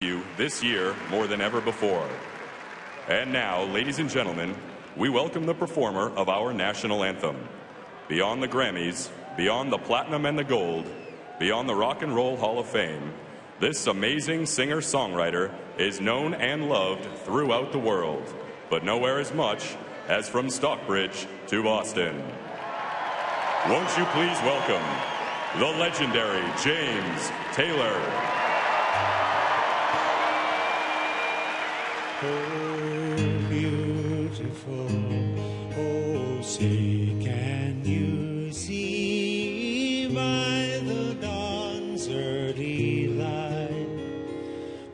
you this year more than ever before. And now, ladies and gentlemen, we welcome the performer of our national anthem. Beyond the Grammys, beyond the platinum and the gold, beyond the Rock and Roll Hall of Fame, this amazing singer-songwriter is known and loved throughout the world, but nowhere as much as from Stockbridge to Boston. Won't you please welcome the legendary James Taylor. Oh, beautiful, oh, say, can you see by the dawn's early light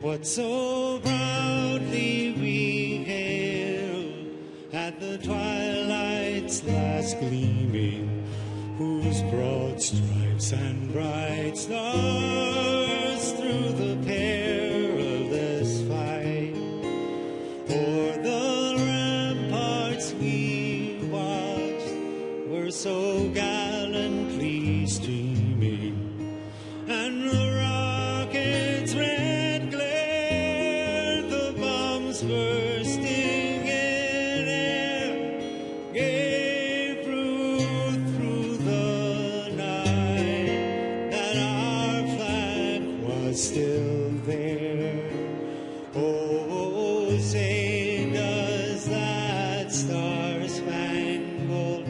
what so proudly we hailed at the twilight's last gleaming, whose broad stripes and bright stars through the perilous fight o'er the ramparts we watched were so gallantly streaming, and the rocket's red glare, the bombs bursting in air, gave proof through the night that our flag was still there. Oh, say does that star-spangled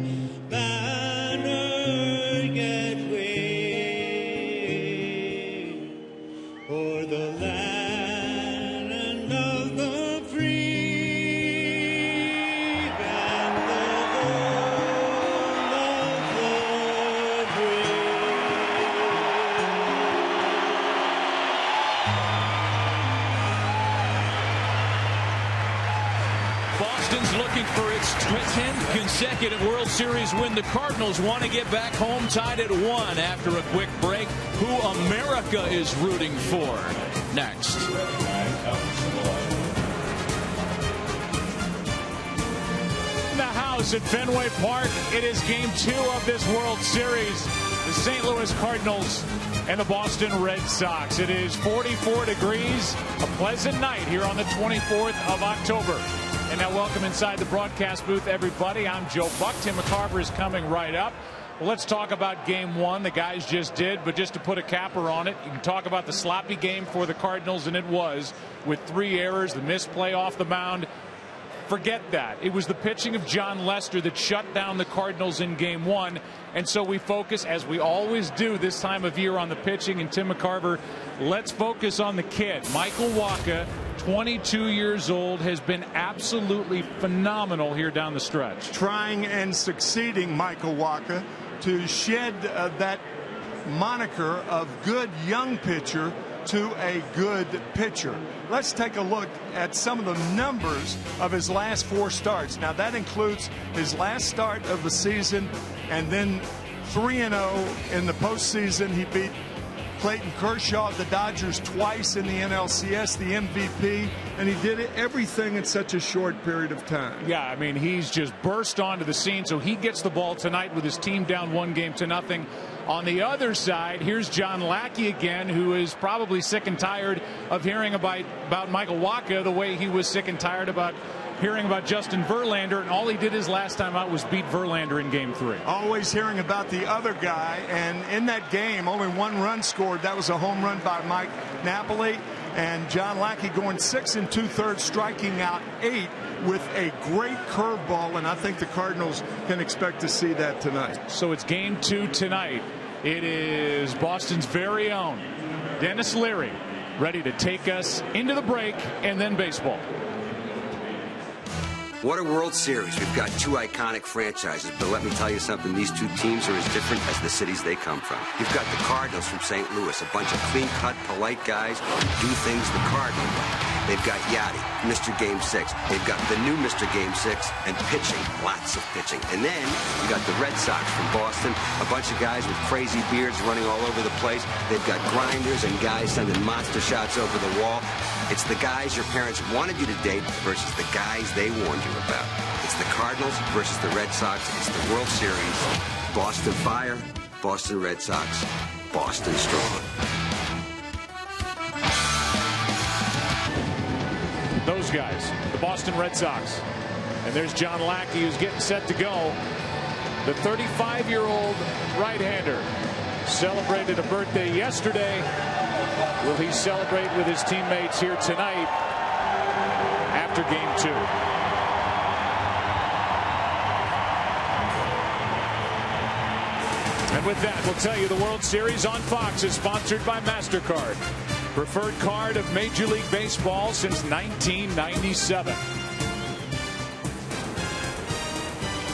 banner yet wave o'er the land of the free and the home of the brave? Boston's looking for its 10th consecutive World Series win. The Cardinals want to get back home tied at 1 after a quick break. Who America is rooting for next. In the house at Fenway Park, it is Game 2 of this World Series. The St. Louis Cardinals and the Boston Red Sox. It is 44 degrees, a pleasant night here on the 24th of October. And now welcome inside the broadcast booth, everybody. I'm Joe Buck. Tim McCarver is coming right up. Well, let's talk about Game 1. The guys just did, but just to put a capper on it, you can talk about the sloppy game for the Cardinals, and it was, with 3 errors, the missed play off the mound. Forget that. It was the pitching of John Lester that shut down the Cardinals in Game 1. And so we focus, as we always do this time of year, on the pitching. And Tim McCarver, let's focus on the kid. Michael Wacha, 22 years old, has been absolutely phenomenal here down the stretch. Trying and succeeding, Michael Wacha, to shed that moniker of good young pitcher to a good pitcher. Let's take a look at some of the numbers of his last 4 starts. Now, that includes his last start of the season, and then 3-0 in the postseason. He beat Clayton Kershaw of the Dodgers twice in the NLCS, the MVP, and he did everything in such a short period of time. Yeah, I mean, he's just burst onto the scene, so he gets the ball tonight with his team down 1-0. On the other side, here's John Lackey again, who is probably sick and tired of hearing about Michael Wacha the way he was sick and tired about hearing about Justin Verlander, and all he did his last time out was beat Verlander in Game 3. Always hearing about the other guy, and in that game, only 1 run scored. That was a home run by Mike Napoli, and John Lackey going 6 2/3, striking out 8 with a great curveball, and I think the Cardinals can expect to see that tonight. So it's Game 2 tonight. It is Boston's very own Dennis Leary ready to take us into the break and then baseball. What a World Series. We've got 2 iconic franchises, but let me tell you something. These 2 teams are as different as the cities they come from. You've got the Cardinals from St. Louis, a bunch of clean-cut, polite guys who do things the Cardinal way. They've got Yachty, Mr. Game 6. They've got the new Mr. Game 6, and pitching, lots of pitching. And then you got the Red Sox from Boston, a bunch of guys with crazy beards running all over the place. They've got grinders and guys sending monster shots over the wall. It's the guys your parents wanted you to date versus the guys they warned you about. It's the Cardinals versus the Red Sox. It's the World Series. Boston Fire, Boston Red Sox, Boston Strong. those guys, the Boston Red Sox. And there's John Lackey, who's getting set to go. The 35-year-old right-hander celebrated a birthday yesterday. Will he celebrate with his teammates here tonight after Game 2? And with that, we'll tell you the World Series on Fox is sponsored by MasterCard, preferred card of Major League Baseball since 1997.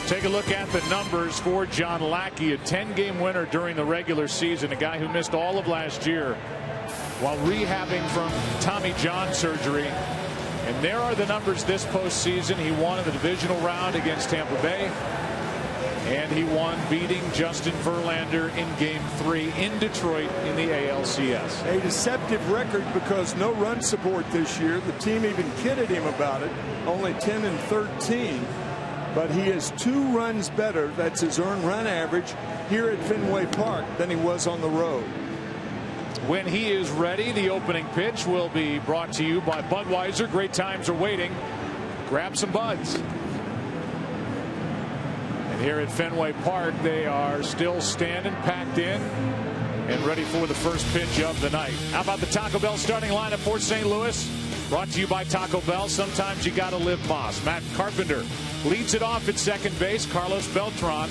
Take a look at the numbers for John Lackey, a 10-game winner during the regular season, a guy who missed all of last year while rehabbing from Tommy John surgery. And there are the numbers this postseason. He won in the divisional round against Tampa Bay, and he won beating Justin Verlander in Game 3 in Detroit in the ALCS. A deceptive record because no run support this year. The team even kidded him about it. Only 10-13. But he is 2 runs better, that's his earned run average, here at Fenway Park than he was on the road. When he is ready, the opening pitch will be brought to you by Budweiser. Great times are waiting. Grab some buds. And here at Fenway Park, they are still standing, packed in, and ready for the first pitch of the night. How about the Taco Bell starting lineup for St. Louis? Brought to you by Taco Bell. Sometimes you got to live Moss. Matt Carpenter leads it off at second base. Carlos Beltran,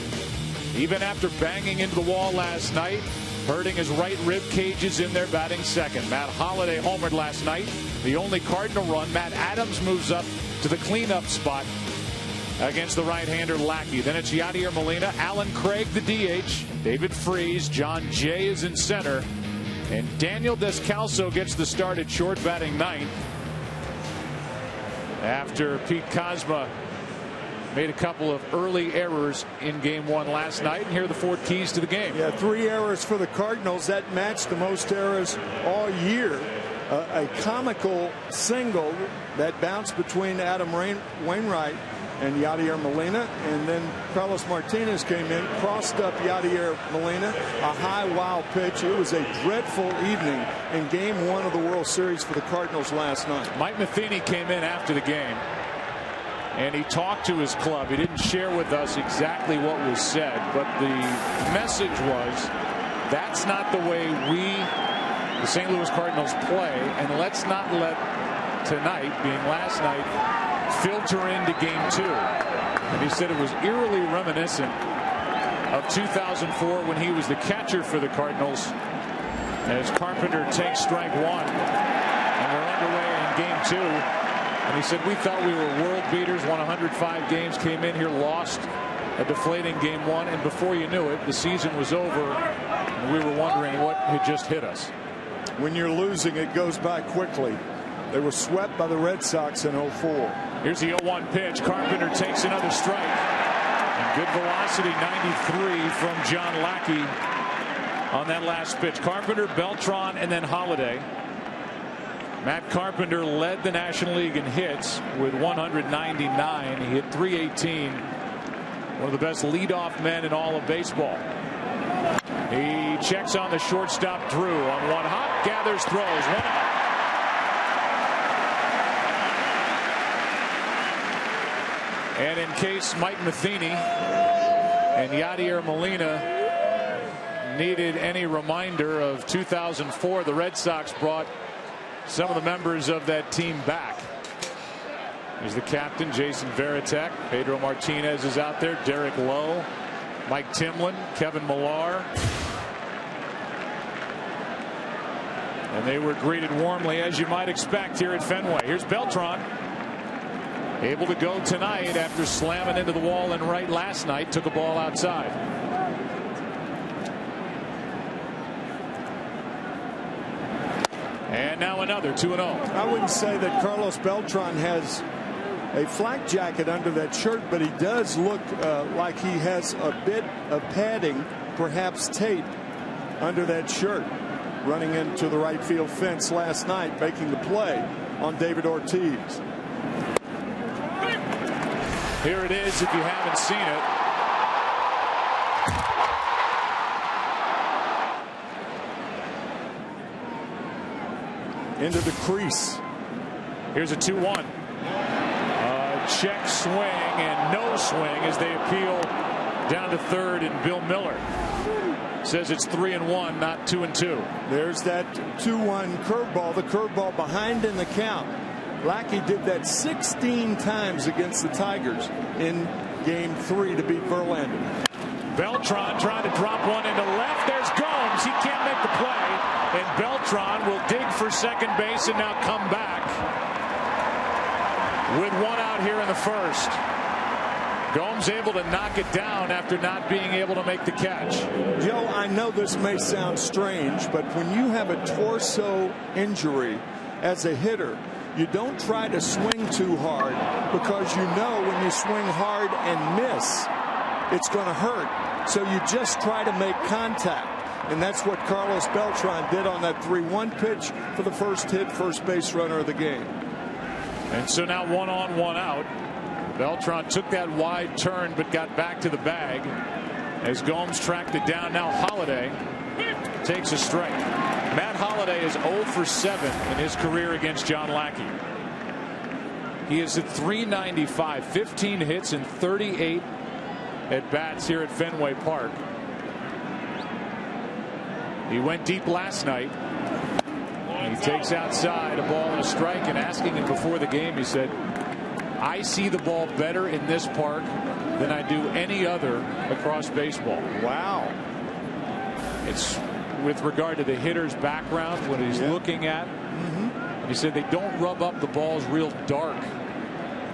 even after banging into the wall last night, hurting his right rib cage, is in there batting second. Matt Holliday homered last night, the only Cardinal run. Matt Adams moves up to the cleanup spot against the right-hander Lackey. Then it's Yadier Molina, Alan Craig the DH, David Freese, John Jay is in center, and Daniel Descalso gets the start at short, batting ninth, after Pete Kozma made a couple of early errors in Game 1 last night. And here are the 4 keys to the game. Yeah, 3 errors for the Cardinals. That matched the most errors all year. A comical single that bounced between Adam Wainwright and Yadier Molina, and then Carlos Martinez came in, crossed up Yadier Molina, a high wild pitch. It was a dreadful evening in Game 1 of the World Series for the Cardinals last night. Mike Matheny came in after the game, and he talked to his club. He didn't share with us exactly what was said, but the message was, that's not the way we, the St. Louis Cardinals, play, and let's not let tonight, being last night, filter into Game 2. And he said it was eerily reminiscent of 2004 when he was the catcher for the Cardinals, as Carpenter takes strike 1, and we're underway in Game 2. And he said, we thought we were world beaters, won 105 games, came in here, lost a deflating Game 1, and before you knew it, the season was over, and we were wondering what had just hit us. When you're losing, it goes by quickly. They were swept by the Red Sox in 04. Here's the 0-1 pitch. Carpenter takes another strike. And good velocity, 93 from John Lackey on that last pitch. Carpenter, Beltran, and then Holliday. Matt Carpenter led the National League in hits with 199. He hit 318. One of the best leadoff men in all of baseball. He checks on the shortstop, Drew, on one hop, gathers, throws, 1 out. And in case Mike Matheny and Yadier Molina needed any reminder of 2004, the Red Sox brought some of the members of that team back. Here's the captain, Jason Varitek. Pedro Martinez is out there. Derek Lowe, Mike Timlin, Kevin Millar. And they were greeted warmly, as you might expect, here at Fenway. Here's Beltran. Able to go tonight after slamming into the wall in right last night. Took a ball outside. And now another 2-0. I wouldn't say that Carlos Beltran has a flak jacket under that shirt, but he does look like he has a bit of padding, perhaps tape, under that shirt. Running into the right field fence last night, making the play on David Ortiz. Here it is if you haven't seen it. Into the crease. Here's a 2-1. Check swing and no swing as they appeal down to third, and Bill Miller says it's 3-1, not 2-2. There's that 2-1 curveball, the curveball behind in the count. Lackey did that 16 times against the Tigers in Game 3 to beat Verlander. Beltran trying to drop one into left. There's Gomes. He can't make the play, and Beltran will dig for second base and now come back with one out here in the first. Gomes able to knock it down after not being able to make the catch. Joe, I know this may sound strange, but when you have a torso injury as a hitter, you don't try to swing too hard, because you know when you swing hard and miss, it's going to hurt. So you just try to make contact. And that's what Carlos Beltran did on that 3-1 pitch for the first hit, first base runner of the game. And so now 1 on, 1 out. Beltran took that wide turn but got back to the bag as Gomes tracked it down. Now Holliday takes a strike. Matt Holliday is 0 for 7 in his career against John Lackey. He is at .395, 15 hits and 38 at bats here at Fenway Park. He went deep last night. He takes outside a ball and a strike, and asking him before the game, he said, I see the ball better in this park than I do any other across baseball. Wow. It's with regard to the hitter's background, what he's looking at. He said they don't rub up the balls real dark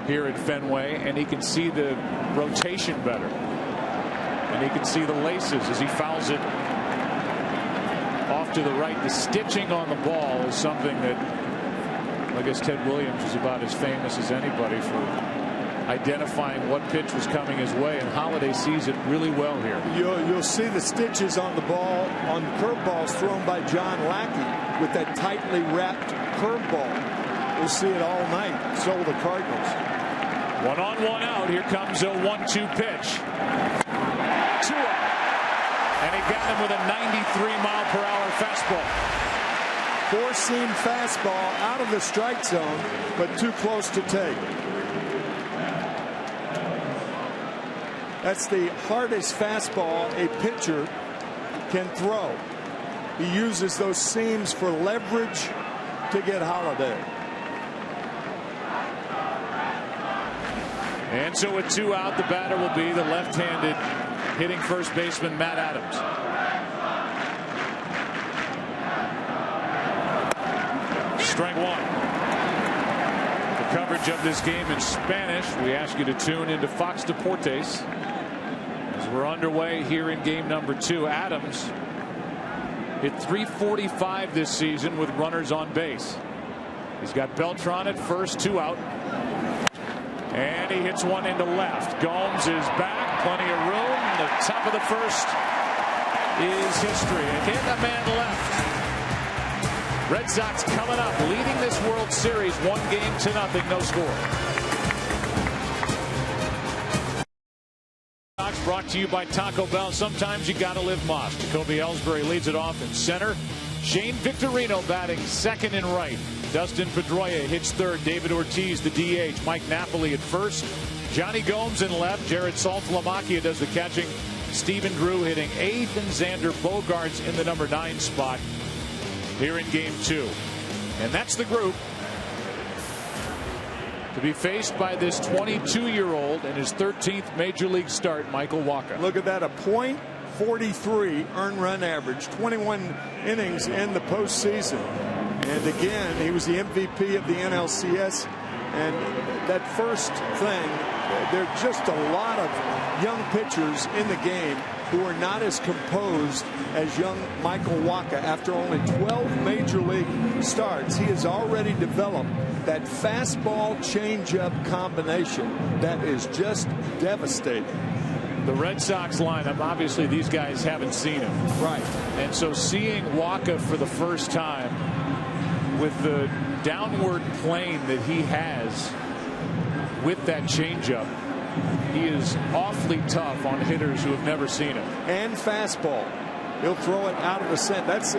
here at Fenway, and he can see the rotation better. And he can see the laces as he fouls it off to the right. The stitching on the ball is something that, I guess, Ted Williams is about as famous as anybody for identifying what pitch was coming his way, and Holliday sees it really well here. You'll see the stitches on the ball on curveballs thrown by John Lackey with that tightly wrapped curveball. We'll see it all night. So will the Cardinals. 1 on, 1 out. Here comes a 1-2 pitch. 2 up. And he got him with a 93-mile-per-hour fastball. Four-seam fastball out of the strike zone, but too close to take. That's the hardest fastball a pitcher can throw. He uses those seams for leverage to get Holliday. And so with 2 out, the batter will be the left-handed hitting first baseman Matt Adams. Strike 1. For coverage of this game in Spanish, we ask you to tune into Fox Deportes as we're underway here in game number 2. Adams hit .345 this season with runners on base. He's got Beltran at first, 2 out. And he hits one into left. Gomes is back, plenty of room. The top of the first is history. A hit, a man left. Red Sox coming up, leading this World Series 1-0, no score. Sox brought to you by Taco Bell. Sometimes you gotta live Moss. Jacoby Ellsbury leads it off in center. Shane Victorino batting second and right. Dustin Pedroia hits third. David Ortiz, the DH. Mike Napoli at first. Johnny Gomes in left. Jared Saltalamacchia does the catching. Stephen Drew hitting eighth, and Xander Bogaerts in the number 9 spot here in game 2. And that's the group to be faced by this 22-year-old in his 13th major league start, Michael Wacha. Look at that, a .43 earned run average, 21 innings in the postseason. And again, he was the MVP of the NLCS. And that first thing, there are just a lot of young pitchers in the game who are not as composed as young Michael Wacha. After only 12 major league starts, he has already developed that fastball changeup combination that is just devastating. The Red Sox lineup, obviously these guys haven't seen him. Right. And so seeing Wacha for the first time with the downward plane that he has with that changeup, he is awfully tough on hitters who have never seen him. And fastball. He'll throw it out of the center. That's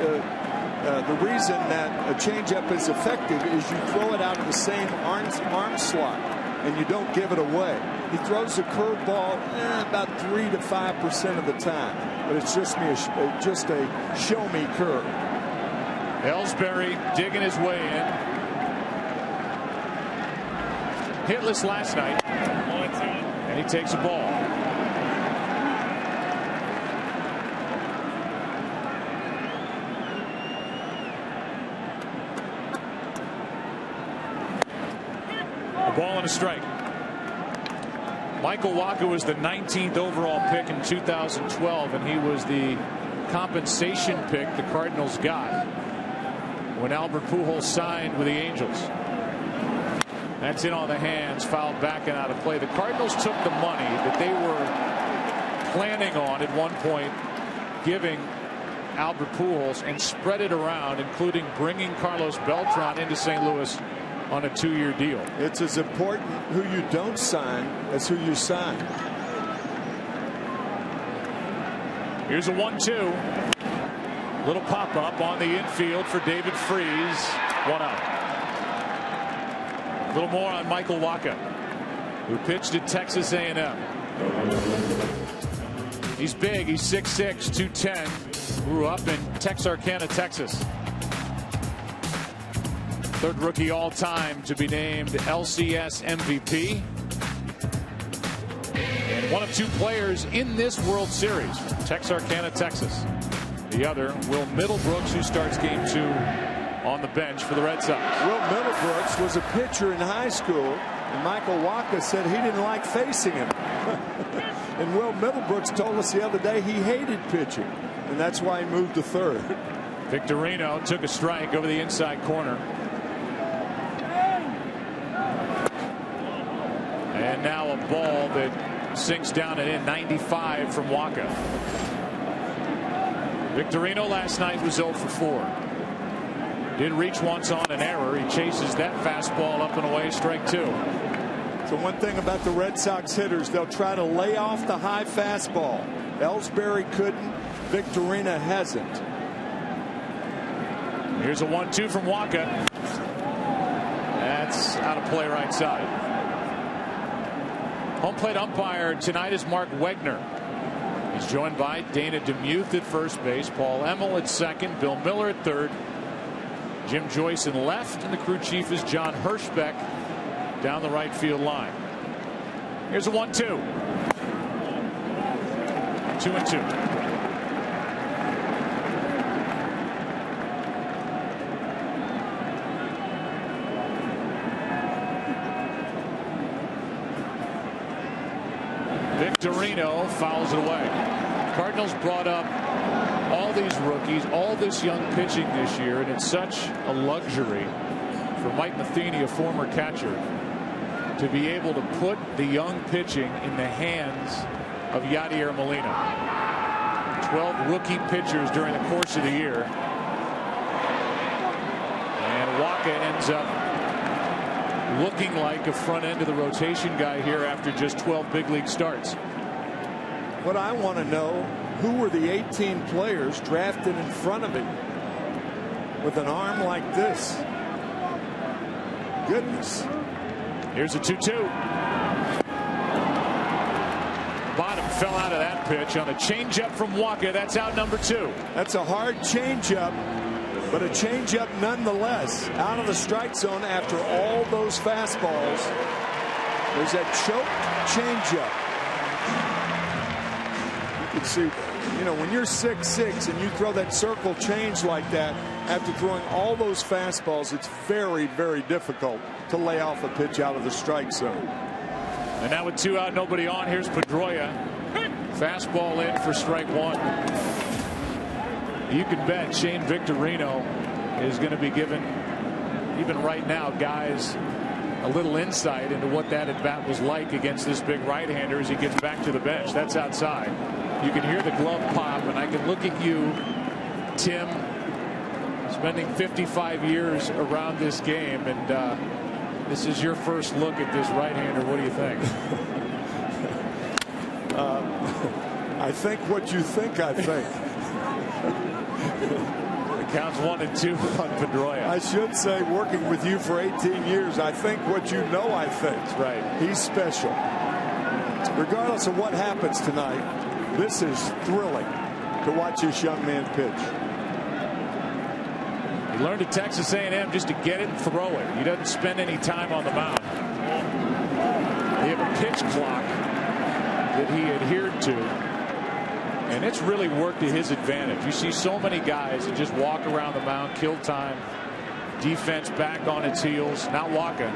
the reason that a changeup is effective is you throw it out of the same arm slot and you don't give it away. He throws the curveball about 3 to 5% of the time, but it's just a show me curve. Ellsbury digging his way in. Hitless last night, and he takes a ball. A ball and a strike. Michael Wacha was the 19th overall pick in 2012, and he was the compensation pick the Cardinals got when Albert Pujols signed with the Angels. That's in on the hands, fouled back and out of play. The Cardinals took the money that they were planning on at one point giving Albert Pujols and spread it around, including bringing Carlos Beltran into St. Louis on a 2-year deal. It's as important who you don't sign as who you sign. Here's a 1-2. Little pop up on the infield for David Freese. 1 out. A little more on Michael Wacha, who pitched at Texas A&M. He's big. He's 6'6", 210. Grew up in Texarkana, Texas. Third rookie all time to be named LCS MVP. And one of 2 players in this World Series from Texarkana, Texas. The other, Will Middlebrooks, who starts game 2 on the bench for the Red Sox. Will Middlebrooks was a pitcher in high school, and Michael Wacha said he didn't like facing him. And Will Middlebrooks told us the other day he hated pitching, and that's why he moved to third. Victorino took a strike over the inside corner. And now a ball that sinks down and in. 95 from Wacha. Victorino last night was 0 for 4. Did reach once on an error. He chases that fastball up and away, strike 2. So one thing about the Red Sox hitters, they'll try to lay off the high fastball. Ellsbury couldn't. Victorino hasn't. Here's a 1-2 from Wacha. That's out of play right side. Home plate umpire tonight is Mark Wegner. He's joined by Dana DeMuth at first base, Paul Emmel at second, Bill Miller at third, Jim Joyce in left, and the crew chief is John Hirschbeck down the right field line. Here's a 1-2. 2-2. Victorino fouls it away. Cardinals brought up all these rookies, all this young pitching this year, and it's such a luxury for Mike Matheny, a former catcher, to be able to put the young pitching in the hands of Yadier Molina. 12 rookie pitchers during the course of the year. And Wacha ends up looking like a front end of the rotation guy here after just 12 big league starts. What I want to know, who were the 18 players drafted in front of him with an arm like this? Goodness. Here's a 2-2. Bottom fell out of that pitch on a changeup from Wacha. That's out number 2. That's a hard changeup, but a changeup nonetheless. Out of the strike zone after all those fastballs. There's that choke changeup. You can see, you know, when you're 6'6" and you throw that circle change like that after throwing all those fastballs, it's very, very difficult to lay off a pitch out of the strike zone. And now with 2 out, nobody on, here's Pedroia. Fastball in for strike 1. You can bet Shane Victorino is going to be given, even right now, guys, a little insight into what that at bat was like against this big right-hander as he gets back to the bench. That's outside. You can hear the glove pop, and I can look at you, Tim, spending 55 years around this game, and this is your first look at this right-hander. What do you think? I think what you think I think. counts 1-2 on Pedroia. I should say, working with you for 18 years, I think what you know, I think. That's right. He's special. Regardless of what happens tonight, this is thrilling to watch this young man pitch. He learned at Texas A&M just to get it and throw it. He doesn't spend any time on the mound. They have a pitch clock that he adhered to, and it's really worked to his advantage. You see so many guys that just walk around the mound, kill time, defense back on its heels, not walking.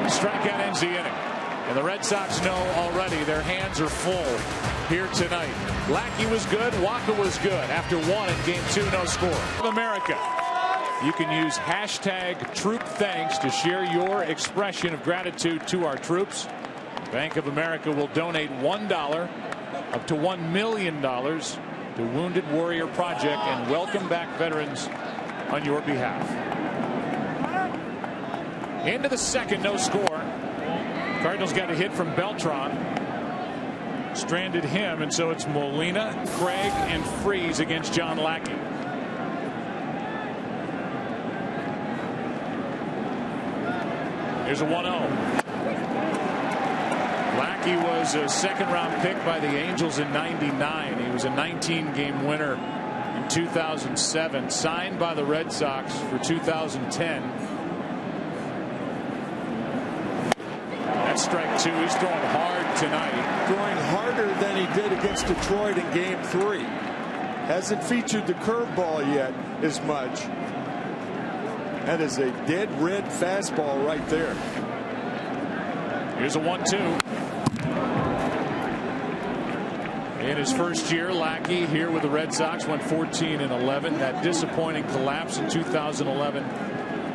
Strikeout ends the inning. And the Red Sox know already their hands are full here tonight. Lackey was good. Waka was good. After one in Game 2, no score. America. You can use hashtag #TroopThanks to share your expression of gratitude to our troops. Bank of America will donate $1 up to $1 million to Wounded Warrior Project and welcome back veterans on your behalf. Into the second, no score. Cardinals got a hit from Beltran. Stranded him, and so it's Molina, Craig, and Freese against John Lackey. Here's a 1-0. Lackey was a second-round pick by the Angels in '99. He was a 19-game winner in 2007. Signed by the Red Sox for 2010. That's strike 2. He's throwing hard tonight. Throwing harder than he did against Detroit in Game 3. Hasn't featured the curveball yet as much. That is a dead red fastball right there. Here's a 1-2. In his first year, Lackey here with the Red Sox went 14-11. That disappointing collapse in 2011.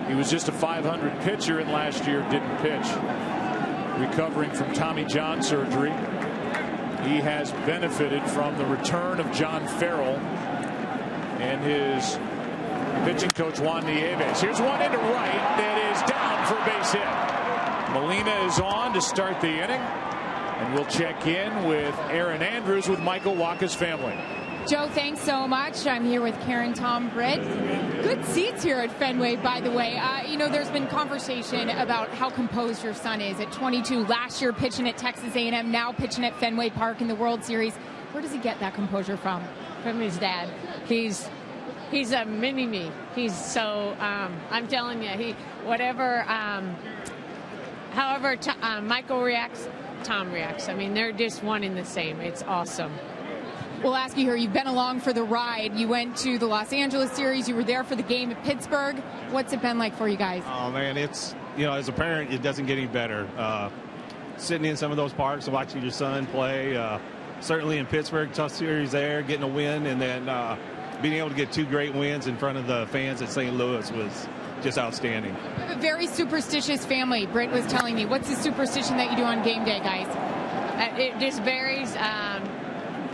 He was just a .500 pitcher, and last year didn't pitch. Recovering from Tommy John surgery. He has benefited from the return of John Farrell and his pitching coach Juan Nieves. Here's one into right that is down for a base hit. Molina is on to start the inning, and we'll check in with Aaron Andrews with Michael Wacha's family. Joe, thanks so much. I'm here with Karen, Tom, Britt. Good seats here at Fenway, by the way. You know, there's been conversation about how composed your son is at 22. Last year pitching at Texas A&M, now pitching at Fenway Park in the World Series. Where does he get that composure from? From his dad. He's a mini-me. He's so, I'm telling you, however Michael reacts, Tom reacts. I mean, they're just one and the same. It's awesome. We'll ask you here, you've been along for the ride. You went to the Los Angeles series. You were there for the game at Pittsburgh. What's it been like for you guys? Oh, man, it's, you know, as a parent, it doesn't get any better. Sitting in some of those parks and watching your son play, certainly in Pittsburgh, tough series there, getting a win, and then being able to get 2 great wins in front of the fans at St. Louis was just outstanding. You have a very superstitious family. Britt was telling me. What's the superstition that you do on game day, guys? It just varies.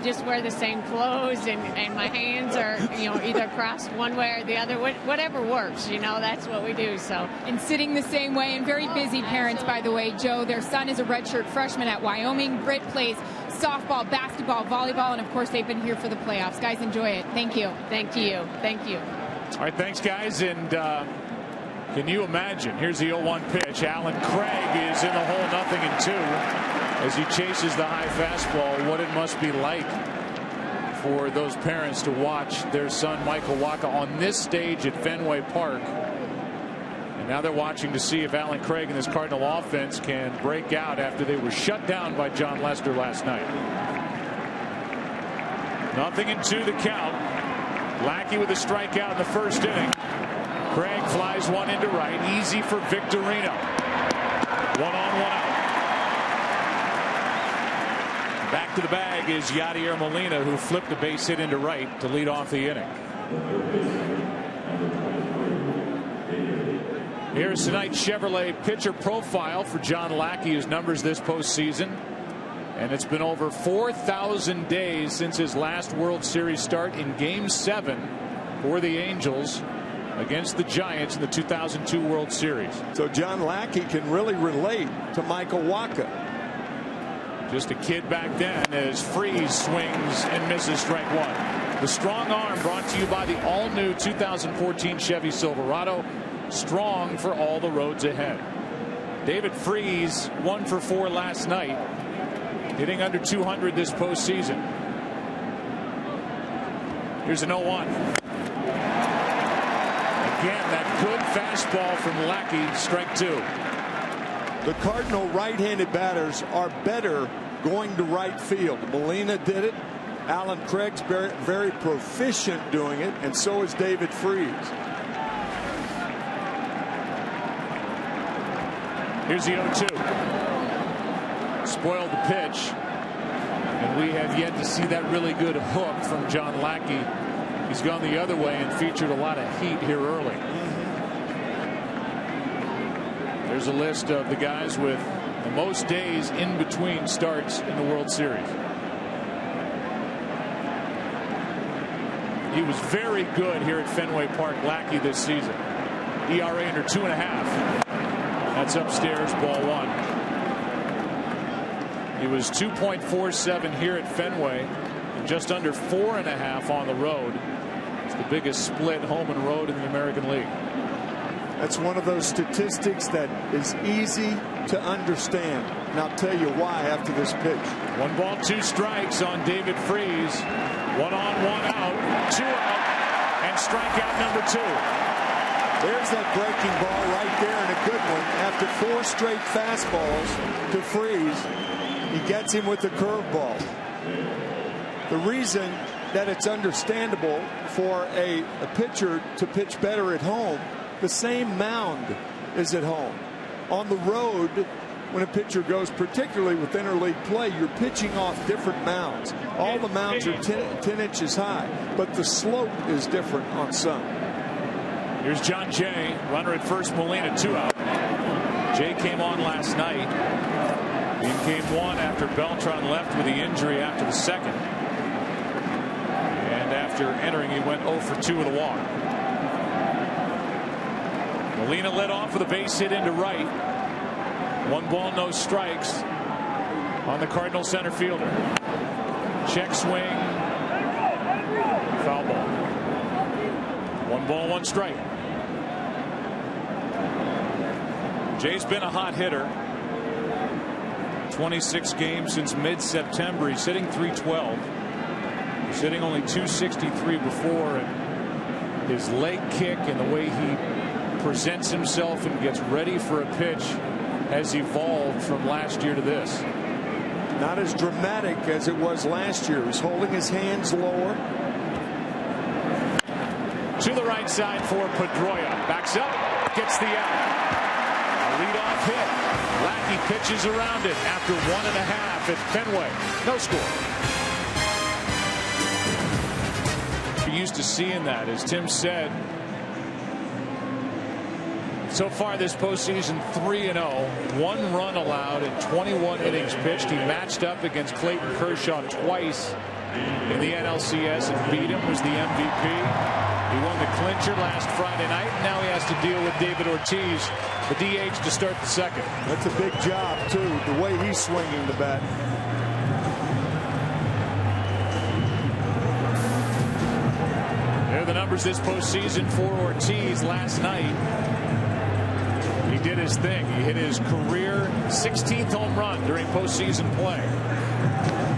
Just wear the same clothes, and my hands are, you know, either crossed one way or the other. Whatever works, you know, that's what we do. So. And sitting the same way, and very busy parents, by the way. Joe, their son is a redshirt freshman at Wyoming. Britt plays softball, basketball, volleyball, and of course they've been here for the playoffs. Guys, enjoy it. Thank you. Thank you. Thank you. All right, thanks, guys. And can you imagine? Here's the 0-1 pitch. Alan Craig is in the hole, 0-2. As he chases the high fastball, what it must be like for those parents to watch their son Michael Wacha on this stage at Fenway Park. And now they're watching to see if Alan Craig and this Cardinal offense can break out after they were shut down by John Lester last night. 0-2 the count. Lackey with a strikeout in the first inning. Craig flies one into right. Easy for Victorino. 1-on, 1-out. Back to the bag is Yadier Molina, who flipped a base hit into right to lead off the inning. Here's tonight's Chevrolet pitcher profile for John Lackey, his numbers this postseason. And it's been over 4,000 days since his last World Series start in Game 7 for the Angels against the Giants in the 2002 World Series. So John Lackey can really relate to Michael Wacha. Just a kid back then as Freese swings and misses strike 1. The strong arm brought to you by the all-new 2014 Chevy Silverado. Strong for all the roads ahead. David Freese 1 for 4 last night, hitting under 200 this postseason. Here's an 0-1. Again, that good fastball from Lackey, strike 2. The Cardinal right-handed batters are better going to right field. Molina did it. Alan Craig's very proficient doing it, and so is David Freese. Here's the 0-2. Spoiled the pitch. And we have yet to see that really good hook from John Lackey. He's gone the other way and featured a lot of heat here early. There's a list of the guys with the most days in between starts in the World Series. He was very good here at Fenway Park, Lackey, this season. ERA under 2.5. That's upstairs, ball 1. He was 2.47 here at Fenway, and just under 4.5 on the road. It's the biggest split home and road in the American League. That's one of those statistics that is easy to understand, and I'll tell you why after this pitch. 1 ball, 2 strikes on David Freese. 1 on, 1 out, 2 out, and strikeout number 2. There's that breaking ball right there, and a good one. After 4 straight fastballs to Freese, he gets him with the curveball. The reason that it's understandable for a pitcher to pitch better at home, the same mound is at home. On the road, when a pitcher goes, particularly with interleague play, you're pitching off different mounds. All the mounds are 10 inches high, but the slope is different on some. Here's John Jay, runner at first, Molina, 2 out. Jay came on last night in game 1 after Beltran left with the injury after the second. And after entering, he went 0 for 2 with a walk. Molina led off with a base hit into right. 1 ball, no strikes on the Cardinal center fielder. Check swing. Foul ball. 1 ball, 1 strike. Jay's been a hot hitter. 26 games since mid-September. He's hitting .312. He's hitting only .263 before, and his leg kick and the way he presents himself and gets ready for a pitch has evolved from last year to this. Not as dramatic as it was last year. He's holding his hands lower. To the right side for Pedroia. Backs up, gets the out. A leadoff hit. Lackey pitches around it after 1.5 at Fenway. No score. You're used to seeing that, as Tim said. So far this postseason, 3-0, 1 run allowed in 21 innings pitched. He matched up against Clayton Kershaw twice in the NLCS and beat him, was the MVP. He won the clincher last Friday night, and now he has to deal with David Ortiz, the DH, to start the second. That's a big job, too, the way he's swinging the bat. There are the numbers this postseason for Ortiz last night. He did his thing. He hit his career 16th home run during postseason play.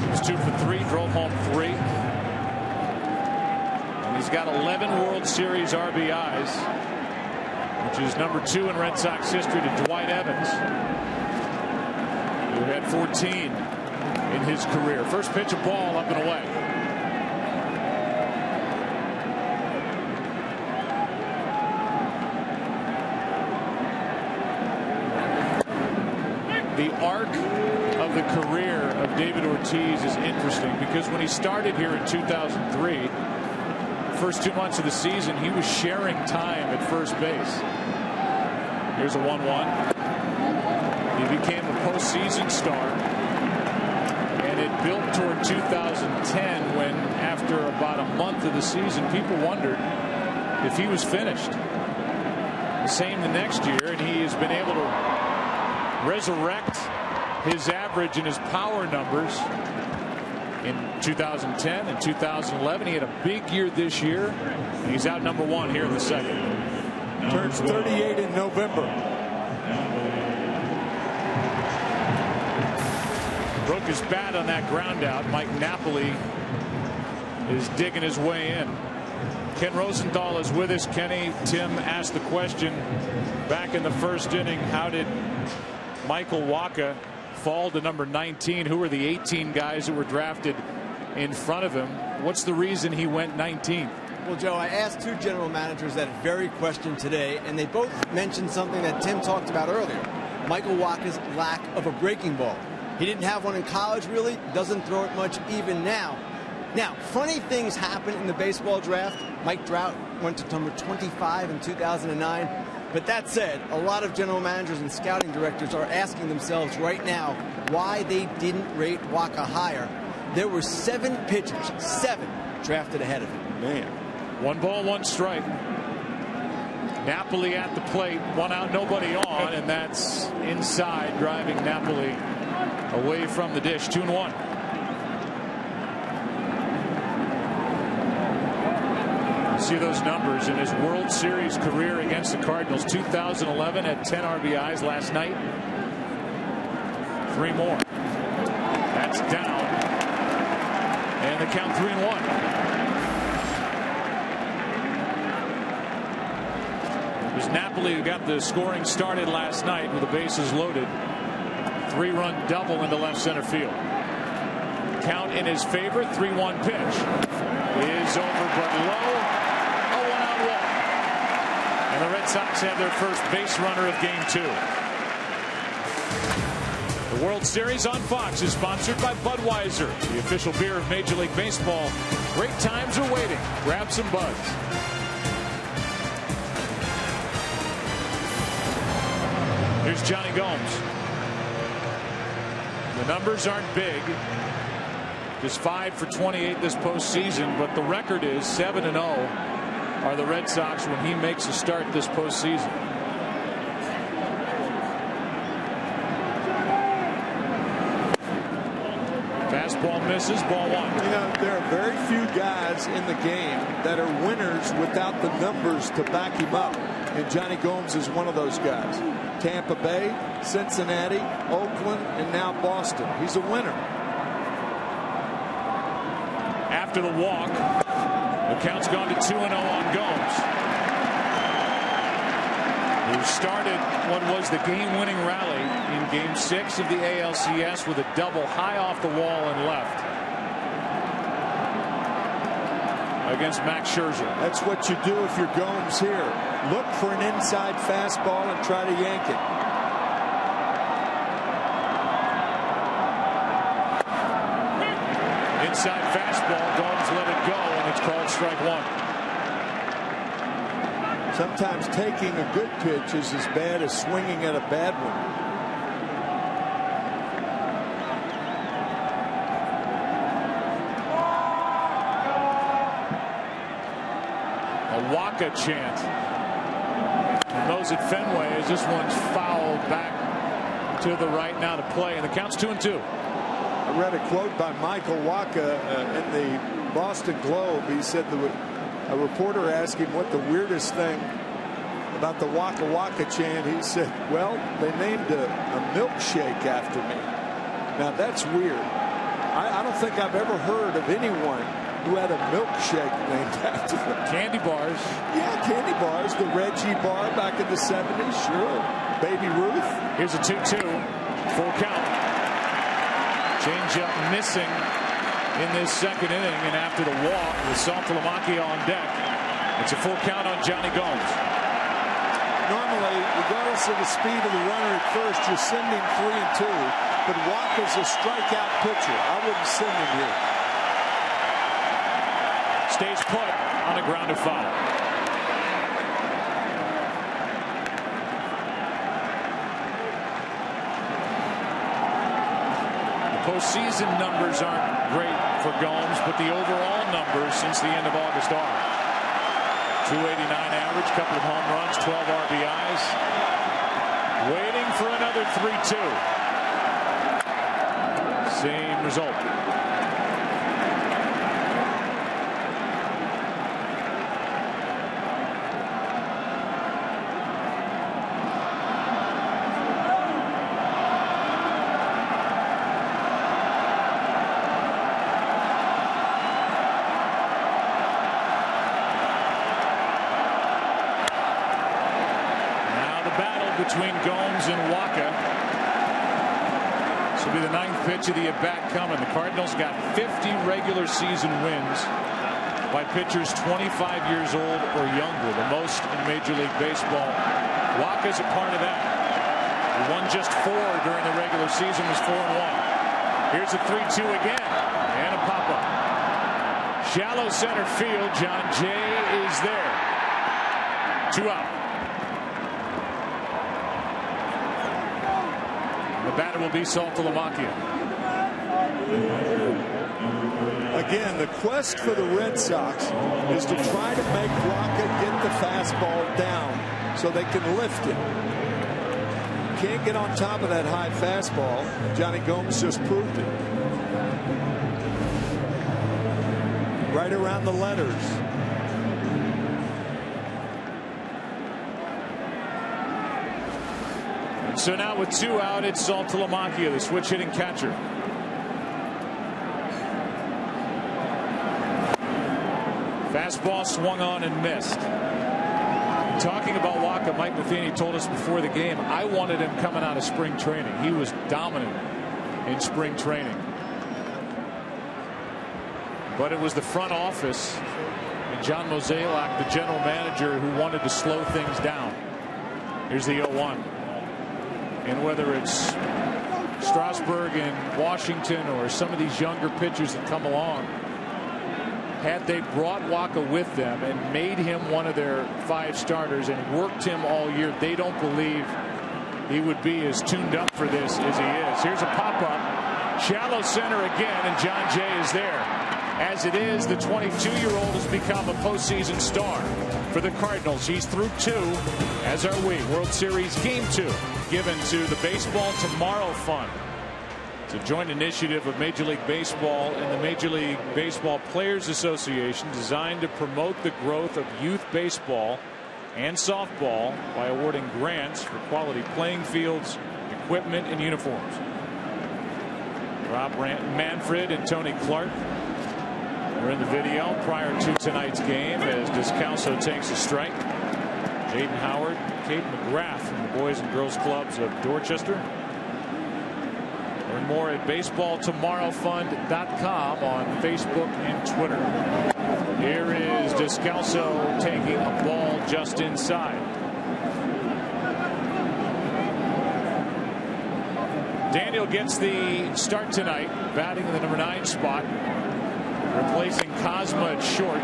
He was 2 for 3, drove home 3. And he's got 11 World Series RBIs, which is number 2 in Red Sox history to Dwight Evans, who had 14 in his career. First pitch, a ball, up and away. The arc of the career of David Ortiz is interesting, because when he started here in 2003, the first 2 months of the season, he was sharing time at first base. Here's a 1-1. He became a postseason star, and it built toward 2010 when, after about a month of the season, people wondered if he was finished. The same the next year, and he has been able to resurrect his average and his power numbers in 2010 and 2011. He had a big year this year. He's out number 1 here in the second. Turns 38 in November. Brook is bad on that ground out. Mike Napoli is digging his way in. Ken Rosenthal is with us. Kenny, Tim asked the question back in the first inning, how did Michael Wacha fall to number 19? Who were the 18 guys that were drafted in front of him? What's the reason he went 19th? Well, Joe, I asked 2 general managers that very question today, and they both mentioned something that Tim talked about earlier. Michael Wacha's lack of a breaking ball. He didn't have one in college, really. Doesn't throw it much even now. Now, funny things happen in the baseball draft. Mike Trout went to number 25 in 2009. But that said, a lot of general managers and scouting directors are asking themselves right now why they didn't rate Wacha higher. There were 7 pitchers, 7 drafted ahead of him. Man. 1 ball, 1 strike. Napoli at the plate, 1 out, nobody on, and that's inside, driving Napoli away from the dish. 2-1. See those numbers in his World Series career against the Cardinals. 2011 had 10 RBIs last night. 3 more. That's down. And the count 3-1. It was Napoli who got the scoring started last night with the bases loaded. 3-run double into left center field. Count in his favor. 3-1 pitch is over but low. A 1-out walk. And the Red Sox have their first base runner of game 2. The World Series on Fox is sponsored by Budweiser, the official beer of Major League Baseball. Great times are waiting. Grab some buds. Here's Johnny Gomes. The numbers aren't big. Just 5 for 28 this postseason, but the record is 7-0 are the Red Sox when he makes a start this postseason. Fastball misses, ball 1. You know, there are very few guys in the game that are winners without the numbers to back him up. And Johnny Gomes is one of those guys. Tampa Bay, Cincinnati, Oakland, and now Boston. He's a winner. After the walk, the count's gone to 2-0 on Gomes, who started what was the game-winning rally in Game 6 of the ALCS with a double high off the wall and left against Max Scherzer. That's what you do if you're Gomes here. Look for an inside fastball and try to yank it. Inside fastball, Gomes let it go, and it's called strike 1. Sometimes taking a good pitch is as bad as swinging at a bad one. A Wacha chant. And those at Fenway as this one's fouled back to the right now to play, and the count's 2-2. I read a quote by Michael Wacha in the Boston Globe. He said a reporter asked him what the weirdest thing about the Waka Waka chant. He said, well, they named a milkshake after me. Now that's weird. I don't think I've ever heard of anyone who had a milkshake named after them. Candy bars. Yeah, candy bars. The Reggie bar back in the 70s, sure. Baby Ruth. Here's a 2-2. Full count. Changeup missing in this second inning, and after the walk with Saltalamacchia on deck, it's a full count on Johnny Gomes. Normally, regardless of the speed of the runner at first, you're sending 3-2, but Wacha's a strikeout pitcher. I wouldn't send him here. Stays put on a grounded foul. Postseason numbers aren't great for Gomes, but the overall numbers since the end of August are. 289 average, couple of home runs, 12 RBIs. Waiting for another 3-2. Same result. between Gomes and Waka. This will be the 9th pitch of the at-bat coming. The Cardinals got 50 regular season wins by pitchers 25 years old or younger, the most in Major League Baseball. Waka's a part of that. He won just 4 during the regular season, was 4-1. Here's a 3-2 again, and a pop-up. Shallow center field. John Jay is there. 2 out. The batter will be Saltalamacchia. Again, the quest for the Red Sox is to try to make Waka get the fastball down so they can lift it. Can't get on top of that high fastball. Johnny Gomes just proved it. Right around the letters. So now with 2 out, it's Saltalamacchia, the switch hitting catcher. Fastball swung on and missed. Talking about Waka, Mike Matheny told us before the game, I wanted him coming out of spring training. He was dominant in spring training. But it was the front office and John Mozeliak, the general manager, who wanted to slow things down. Here's the 0-1. And whether it's Strasburg in Washington or some of these younger pitchers that come along, had they brought Waka with them and made him one of their 5 starters and worked him all year, they don't believe he would be as tuned up for this as he is. Here's a pop-up. Shallow center again, and John Jay is there. As it is, the 22-year-old has become a postseason star for the Cardinals. He's through 2, as are we. World Series Game 2 given to the Baseball Tomorrow Fund. It's a joint initiative of Major League Baseball and the Major League Baseball Players Association, designed to promote the growth of youth baseball and softball by awarding grants for quality playing fields, equipment, and uniforms. Rob Manfred and Tony Clark are in the video prior to tonight's game as Descalso takes a strike. Jaden Howard, Kate McGrath from the Boys and Girls Clubs of Dorchester. Learn more at baseballtomorrowfund.com on Facebook and Twitter. Here is Descalso taking a ball just inside. Daniel gets the start tonight, batting in the number 9 spot, replacing Cosma at short.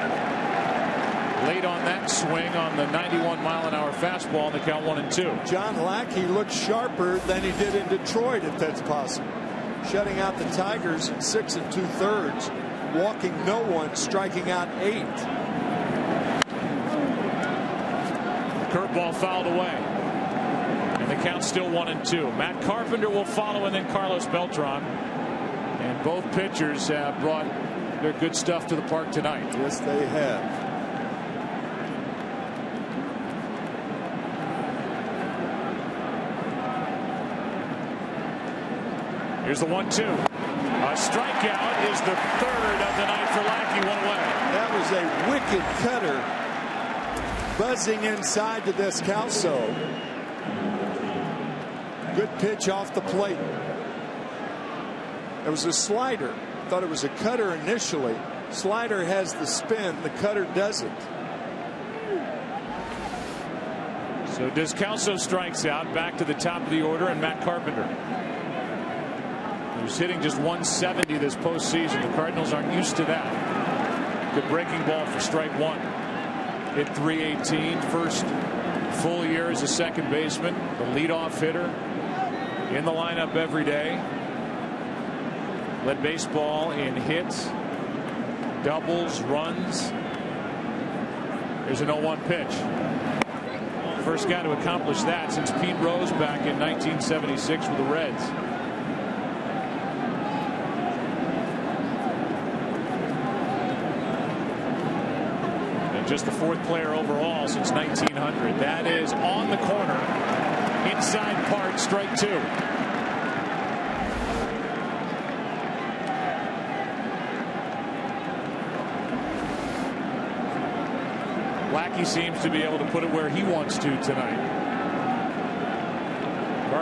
Late on that swing on the 91-mile-an-hour fastball, and the count 1-2. John Lackey looks sharper than he did in Detroit, if that's possible. Shutting out the Tigers in 6 2/3, walking no one, striking out 8. The curveball fouled away, and the count's still 1-2. Matt Carpenter will follow, and then Carlos Beltran. And both pitchers have brought their good stuff to the park tonight. Yes, they have. Here's the 1-2. A strikeout is the 3rd of the night for Lackey. 1 away. That was a wicked cutter, buzzing inside to Descalso. Good pitch off the plate. It was a slider. Thought it was a cutter initially. Slider has the spin. The cutter doesn't. So Descalso strikes out. Back to the top of the order, and Matt Carpenter, who's hitting just 170 this postseason. The Cardinals aren't used to that. Good breaking ball for strike 1. Hit .318. First full year as a second baseman. The leadoff hitter. In the lineup every day. Led baseball in hits, doubles, runs. There's an 0-1 pitch. First guy to accomplish that since Pete Rose back in 1976 with the Reds. And just the 4th player overall since 1900. That is on the corner. Inside part, strike 2. Lackey seems to be able to put it where he wants to tonight.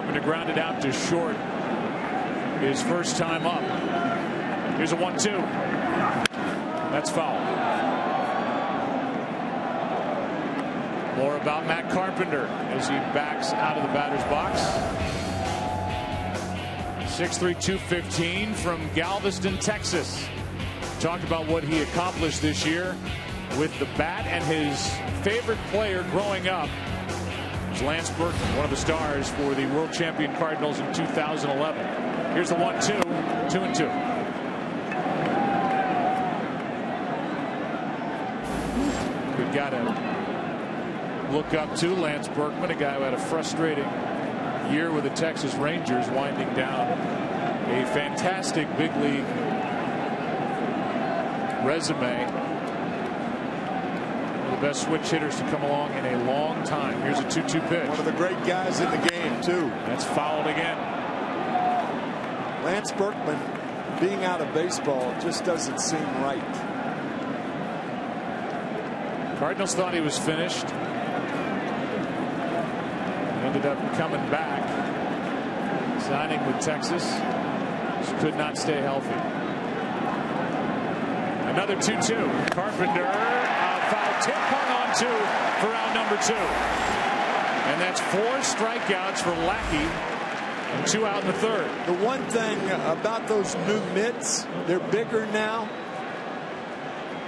Carpenter grounded out to short. His first time up. Here's a 1-2. That's foul. More about Matt Carpenter as he backs out of the batter's box. 6'3", 215 from Galveston, Texas. Talked about what he accomplished this year with the bat, and his favorite player growing up was Lance Berkman, one of the stars for the world champion Cardinals in 2011. Here's the 1-2, 2-2. We've got to look up to Lance Berkman, a guy who had a frustrating year with the Texas Rangers, winding down a fantastic big league resume. One of the best switch hitters to come along in a long time. Here's a 2-2 pitch. One of the great guys in the game, too. That's fouled again. Lance Berkman being out of baseball just doesn't seem right. Cardinals thought he was finished. Ended up coming back, signing with Texas. Just could not stay healthy. Another 2-2. Carpenter, foul tip hung on to for out number 2. And that's 4 strikeouts for Lackey and 2 out in the third. The one thing about those new mitts, they're bigger now.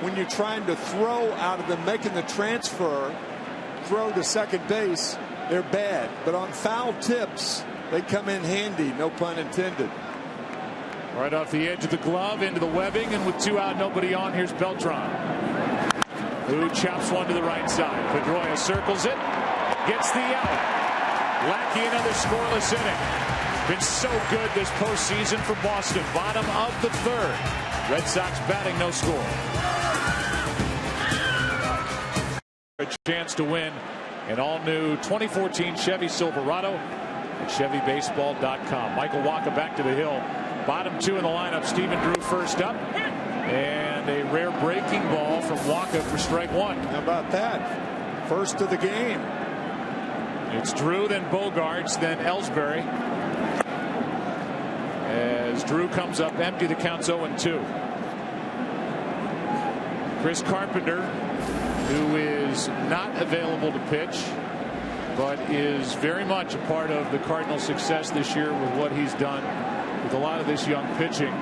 When you're trying to throw out of them, making the transfer, throw to second base, they're bad. But on foul tips, they come in handy, no pun intended. Right off the edge of the glove into the webbing, and with 2 out, nobody on, here's Beltran, who chops one to the right side. Pedroia circles it, gets the out. Lackey, another scoreless inning. Been so good this postseason for Boston. Bottom of the third. Red Sox batting, no score. A chance to win an all-new 2014 Chevy Silverado at ChevyBaseball.com. Michael Wacha back to the hill. Bottom 2 in the lineup. Stephen Drew first up. And a rare breaking ball from Wacha for strike 1. How about that? First of the game. It's Drew, then Bogarts, then Ellsbury. As Drew comes up empty, the count's 0-2. Chris Carpenter, who is not available to pitch, but is very much a part of the Cardinals' success this year with what he's done with a lot of this young pitching,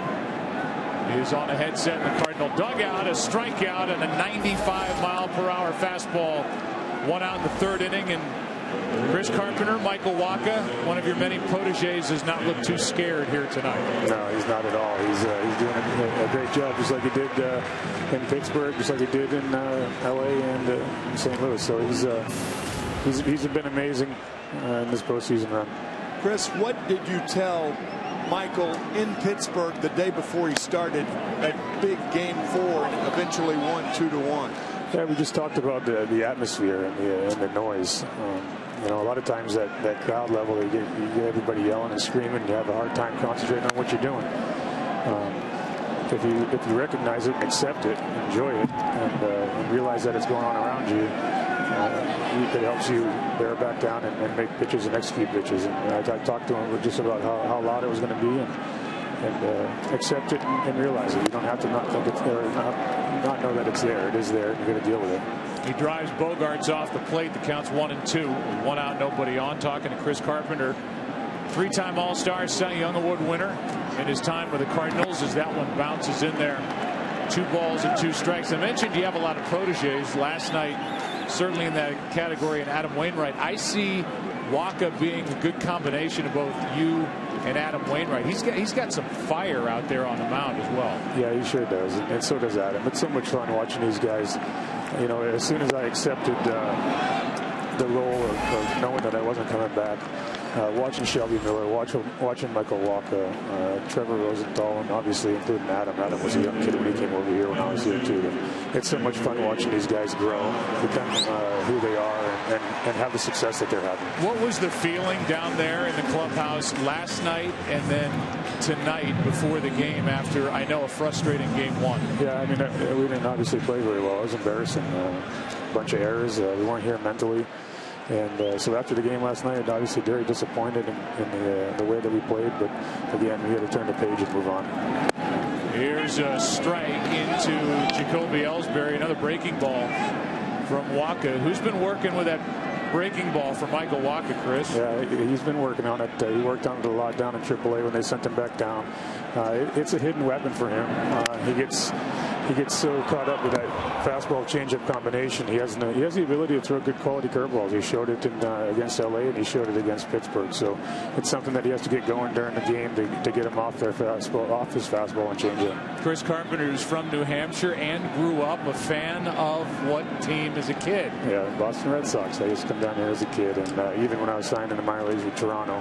is on a headset in the Cardinal dugout. A strikeout and a 95-mile-per-hour fastball. 1 out in the third inning, and Chris Carpenter, Michael Wacha, one of your many proteges, does not look too scared here tonight. No, he's not at all. He's doing a great job, just like he did in Pittsburgh, just like he did in L.A. and in St. Louis. So he's been amazing in this postseason run. Chris, what did you tell Michael in Pittsburgh the day before he started that big game 4 and eventually won 2-1? Yeah, we just talked about the atmosphere and the noise. You know, a lot of times that crowd level, you get everybody yelling and screaming. You have a hard time concentrating on what you're doing. If you recognize it and accept it, enjoy it, and realize that it's going on around you, it helps you bear back down and make pitches and execute pitches. And I talked to him just about how loud it was going to be, and accept it and realize it. You don't have to not think it's there, or not know that it's there. It is there. You're going to deal with it. He drives Bogarts off the plate. The count's 1-2. 1 out, nobody on. Talking to Chris Carpenter, 3-time All-Star, Cy Young Award winner in his time with the Cardinals, as that one bounces in there. 2 balls and 2 strikes. I mentioned you have a lot of proteges. Last night, certainly in that category, and Adam Wainwright. I see Wacha being a good combination of both you and Adam Wainwright. He's got some fire out there on the mound as well. Yeah, he sure does, and so does Adam. It's so much fun watching these guys. You know, as soon as I accepted the role of knowing that I wasn't coming back, watching Shelby Miller, watching Michael Wacha, Trevor Rosenthal, and obviously including Adam. Adam was a young kid when he came over here when I was here too. It's so much fun watching these guys grow, become who they are, and have the success that they're having. What was the feeling down there in the clubhouse last night and then tonight before the game after, I know, a frustrating game 1? Yeah, I mean, we didn't obviously play very well. It was embarrassing. A bunch of errors. We weren't here mentally. And so after the game last night, obviously very disappointed in the way that we played. But again, we had to turn the page and move on. Here's a strike into Jacoby Ellsbury, another breaking ball from Waka. Who's been working with that breaking ball for Michael Waka, Chris? Yeah, he's been working on it. He worked on it a lot down in AAA when they sent him back down. It's a hidden weapon for him. He gets so caught up with that fastball changeup combination. He has the ability to throw good quality curveballs. He showed it against LA, and he showed it against Pittsburgh. So it's something that he has to get going during the game to get him off his fastball and changeup. Chris Carpenter, who's from New Hampshire and grew up a fan of what team as a kid? Yeah, Boston Red Sox. I used to come down here as a kid, and even when I was signed in the minor leagues with Toronto,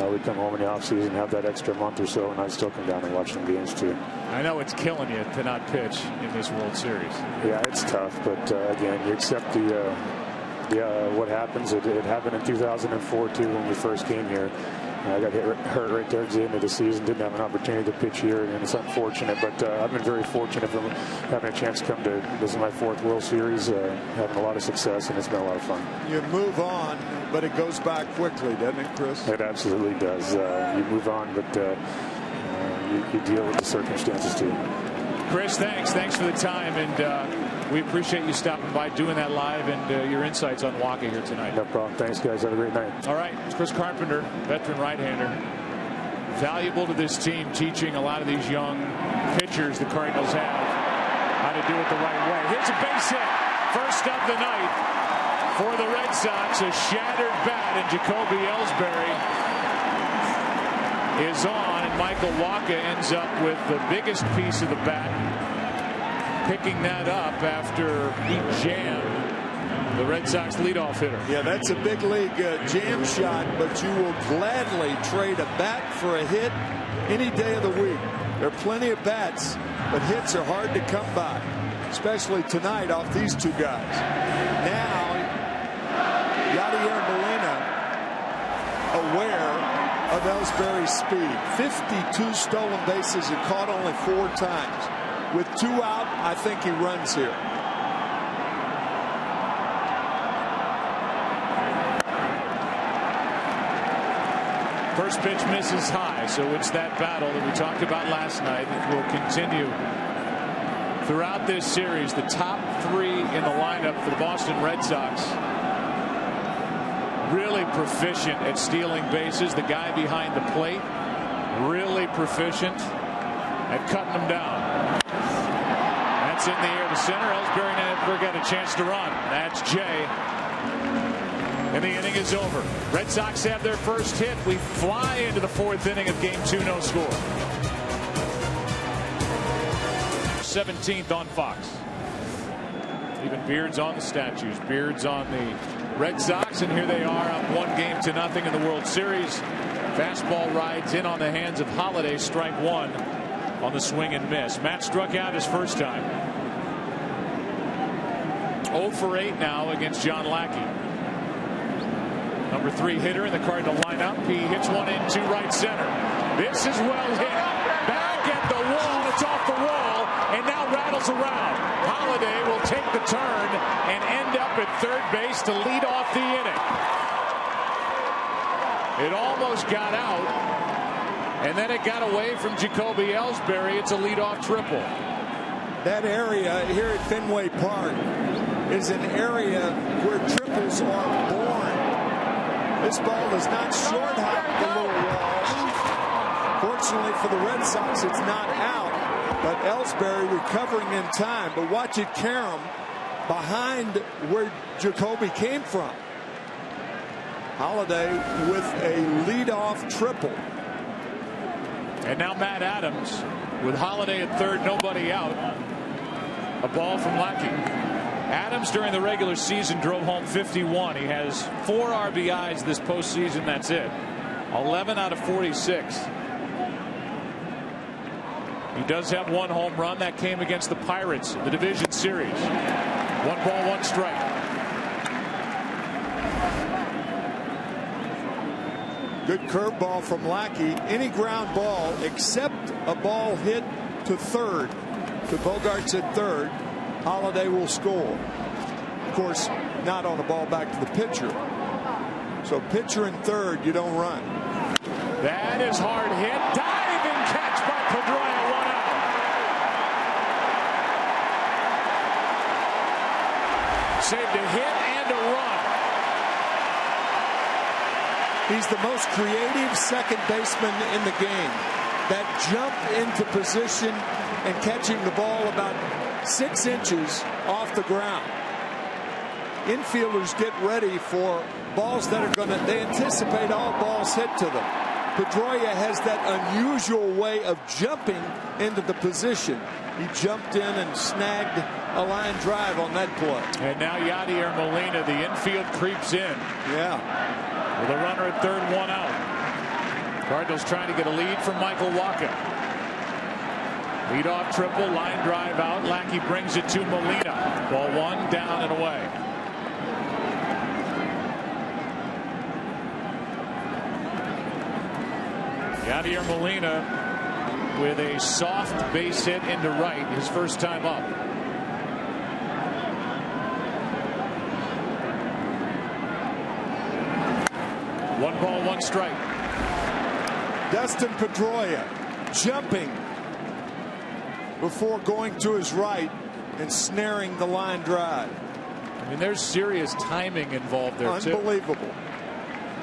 we'd come home in the offseason, have that extra month or so, and I'd still come down and watch some games too. I know it's killing you to not pitch in this World Series. Yeah, it's tough, but again, you accept what happens. It happened in 2004 too when we first came here. I got hurt right there at the end of the season. Didn't have an opportunity to pitch here, and it's unfortunate. But I've been very fortunate from having a chance to come to. This is my 4th World Series, having a lot of success, and it's been a lot of fun. You move on, but it goes back quickly, doesn't it, Chris? It absolutely does. You move on, but you deal with the circumstances too. Chris, thanks for the time, and we appreciate you stopping by, doing that live, and your insights on Waka here tonight. No problem. Thanks, guys. Have a great night. All right, it's Chris Carpenter, veteran right-hander, valuable to this team, teaching a lot of these young pitchers the Cardinals have how to do it the right way. Here's a base hit, first of the night for the Red Sox. A shattered bat, and Jacoby Ellsbury is on, and Michael Waka ends up with the biggest piece of the bat, picking that up after he jammed the Red Sox leadoff hitter. Yeah, that's a big league jam shot, but you will gladly trade a bat for a hit any day of the week. There are plenty of bats, but hits are hard to come by, especially tonight off these two guys. Now, Yadier Molina aware of Ellsbury's speed. 52 stolen bases and caught only 4 times. With 2 out, I think he runs here. First pitch misses high, so it's that battle that we talked about last night that will continue throughout this series. The top 3 in the lineup for the Boston Red Sox really proficient at stealing bases. The guy behind the plate really proficient at cutting them down. That's in the air to center. Ellsbury never got a chance to run. That's Jay. And the inning is over. Red Sox have their first hit. We fly into the 4th inning of Game 2, no score. 17th on Fox. Even Beard's on the statues. Beard's on the Red Sox, and here they are up 1-0 in the World Series. Fastball rides in on the hands of Holiday, strike 1 on the swing and miss. Matt struck out his first time. 0 for 8 now against John Lackey. Number 3 hitter in the Cardinal lineup. He hits one into right center. This is well hit. Back at the wall. It's off the wall and now rattles around. Holiday will take the turn and end up at third base to lead off the inning. It almost got out, and then it got away from Jacoby Ellsbury. It's a leadoff triple. That area here at Fenway Park is an area where triples are born. This ball is not short hopped the little wall. Fortunately for the Red Sox, it's not out, but Ellsbury recovering in time. But watch it carom behind where Jacoby came from. Holiday with a leadoff triple. And now Matt Adams with Holiday at third, nobody out. A ball from Lackey. Adams during the regular season drove home 51. He has 4 RBIs this postseason. That's it. 11 out of 46. He does have 1 home run that came against the Pirates in the division series. 1 ball, 1 strike. Good curveball from Lackey. Any ground ball except a ball hit to third, to Bogarts at third, Holiday will score. Of course, not on a ball back to the pitcher. So pitcher in third, you don't run. That is hard hit. Diving catch by Pedroia. 1 out. Saved a hit and a run. He's the most creative second baseman in the game. That jump into position and catching the ball about 6 inches off the ground. Infielders get ready for balls that are going to, they anticipate all balls hit to them. Pedroia has that unusual way of jumping into the position. He jumped in and snagged a line drive on that play. And now Yadier Molina, the infield creeps in. Yeah. With a runner at third, 1 out. Cardinals trying to get a lead from Michael Wacha. Leadoff triple, line drive out. Lackey brings it to Molina. Ball 1, down and away. Yadier Molina with a soft base hit into right, his first time up. One ball, 1 strike. Dustin Pedroia jumping before going to his right and snaring the line drive. I mean, there's serious timing involved there, too. Unbelievable.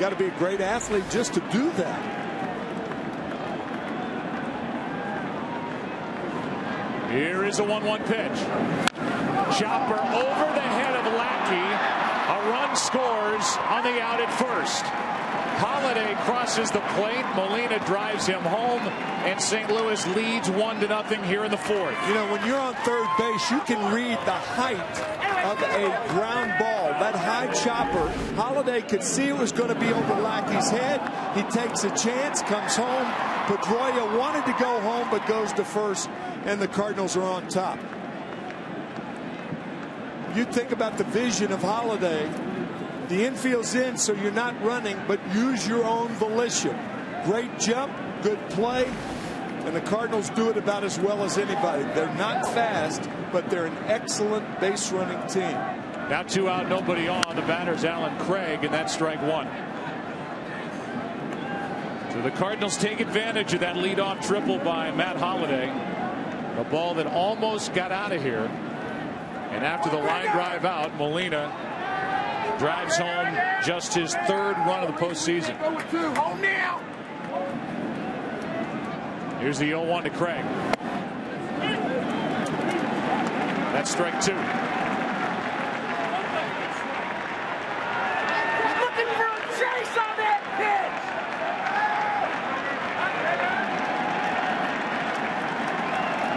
Got to be a great athlete just to do that. Here is a 1-1 pitch. Chopper over the head of Lackey. A run scores on the out at first. Holiday crosses the plate. Molina drives him home, and St. Louis leads 1-0 here in the 4th. You know, when you're on third base, you can read the height of a ground ball. That high chopper, Holiday could see it was going to be over Lackey's head. He takes a chance, comes home. Pedroia wanted to go home, but goes to first, and the Cardinals are on top. You think about the vision of Holiday. The infield's in, so you're not running, but use your own volition. Great jump, good play, and the Cardinals do it about as well as anybody. They're not fast, but they're an excellent base running team. Now 2 out, nobody on. The batter's Alan Craig, and that's strike 1. So the Cardinals take advantage of that leadoff triple by Matt Holliday. A ball that almost got out of here. And after the line drive out, Molina drives home just his 3rd run of the postseason. Here's the 0-1 to Craig. That's strike 2. Looking for a chase on that pitch.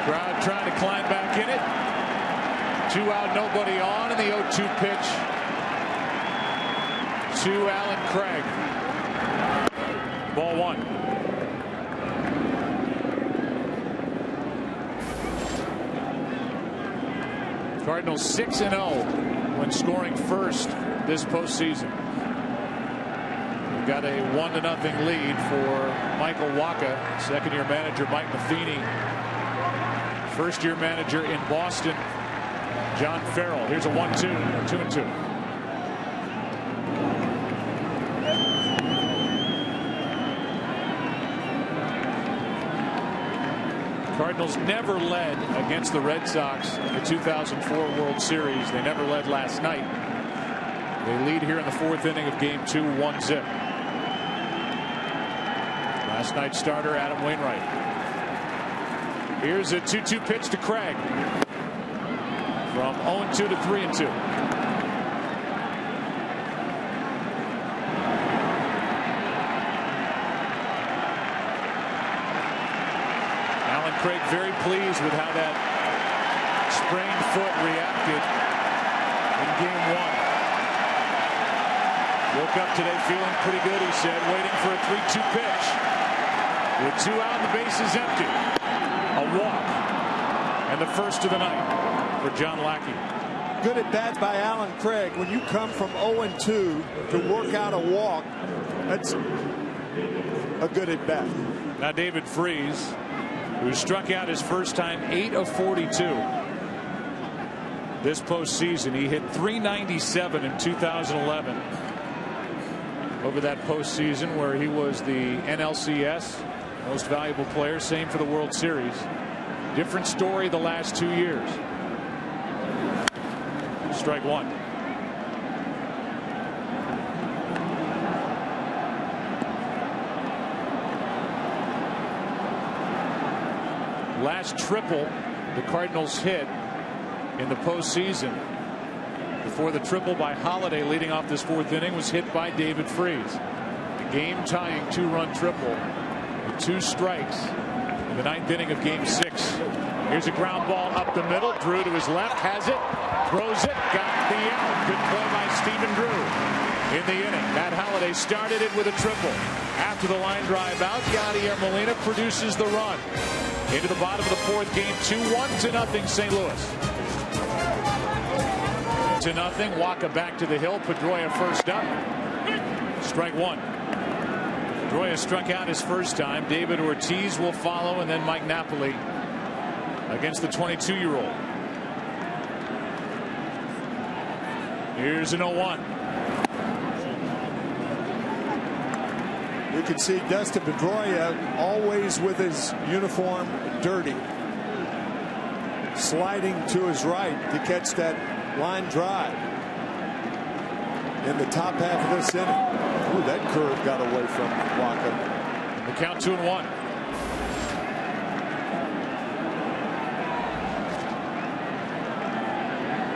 Crowd trying to climb back in it. 2 out, nobody on, and the 0-2 pitch to Alan Craig. Ball 1. Cardinals 6-0 when scoring first this postseason. We've got a 1-0 lead for Michael Wacha. Second-year manager Mike Matheny. First-year manager in Boston, John Farrell. Here's a 1-2, 2-2. Cardinals never led against the Red Sox in the 2004 World Series. They never led last night. They lead here in the 4th inning of Game 2, 1-0. Last night's starter, Adam Wainwright. Here's a 2-2 pitch to Craig. From 0-2 to 3-2. Alan Craig very pleased with how that sprained foot reacted in Game 1. Woke up today feeling pretty good, he said, waiting for a 3-2 pitch. With 2 out, the base is empty. A walk. And the first of the night for John Lackey. Good at bat by Alan Craig. When you come from 0-2 to work out a walk, that's a good at bat. Now David Freese, who struck out his first time, 8 of 42 this postseason. He hit .397 in 2011. over that postseason where he was the NLCS most valuable player. Same for the World Series. Different story the last 2 years. Strike one. Last triple the Cardinals hit in the postseason before the triple by Holiday leading off this 4th inning was hit by David Freese. The game-tying 2-run triple with 2 strikes in the 9th inning of Game 6. Here's a ground ball up the middle. Drew to his left, has it, throws it, got the out. Good play by Stephen Drew in the inning. Matt Holliday started it with a triple. After the line drive out, Yadier Molina produces the run. Into the bottom of the 4th, Game 2, 1-0 St. Louis. 2-0. Waka back to the hill. Pedroia first up. Strike one. Pedroia struck out his first time. David Ortiz will follow, and then Mike Napoli against the 22-year-old. Here's an 0-1. You can see Dustin Pedroia always with his uniform dirty, sliding to his right to catch that line drive in the top half of this inning. Ooh, that curve got away from Waka. The count 2-1.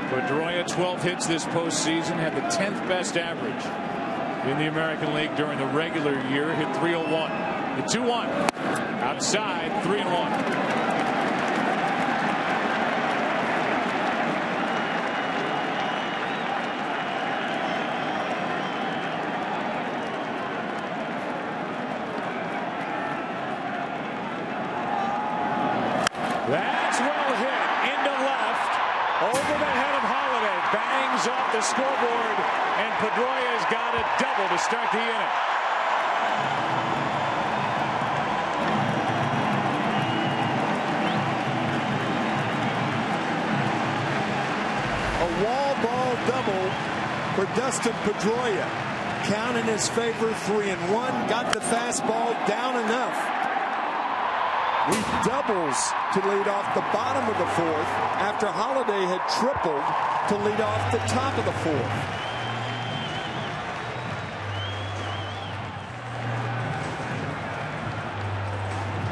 Pedroia 12 hits this postseason, had the 10th best average in the American League during the regular year. Hit .301. The 2-1 outside, 3-1. That's well hit into left, over the head of Holiday, bangs off the scoreboard, and Pedroia's got a double to start the inning. A wall ball double for Dustin Pedroia. Count in his favor, 3-1. Got the fastball down enough. He doubles to lead off the bottom of the 4th after Holiday had tripled to lead off the top of the 4th.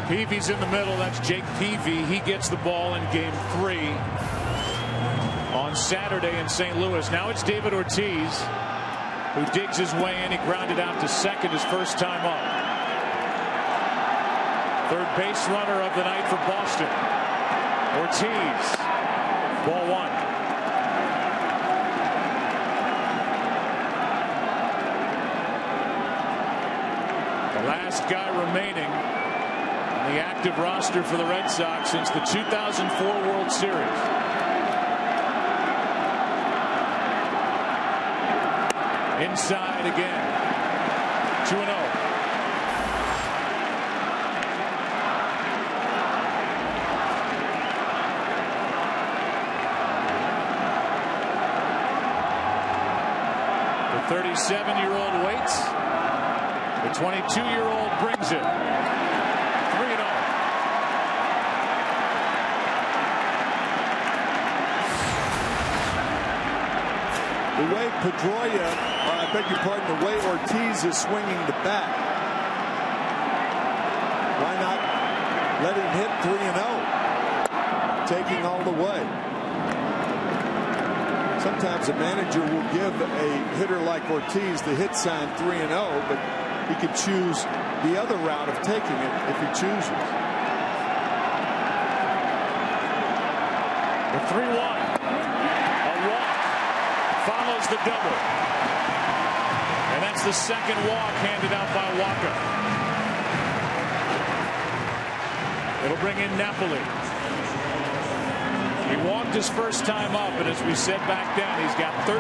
Peavy's in the middle. That's Jake Peavy. He gets the ball in Game 3 on Saturday in St. Louis. Now it's David Ortiz who digs his way in. He grounded out to second his first time up. Third base runner of the night for Boston. Ortiz. Ball one. The last guy remaining on the active roster for the Red Sox since the 2004 World Series. Inside again. 2-0. The 37-year-old waits. The 22-year-old brings it. 3-0. The way Pedroia, I beg your pardon, the way Ortiz is swinging the bat, why not let him hit 3-0, taking all the way? Sometimes a manager will give a hitter like Ortiz the hit sign 3-0, but he could choose the other route of taking it if he chooses. The 3-1. A walk follows the double. And that's the second walk handed out by Waka. It'll bring in Napoli. He walked his first time up, and as we said back then, he's got 13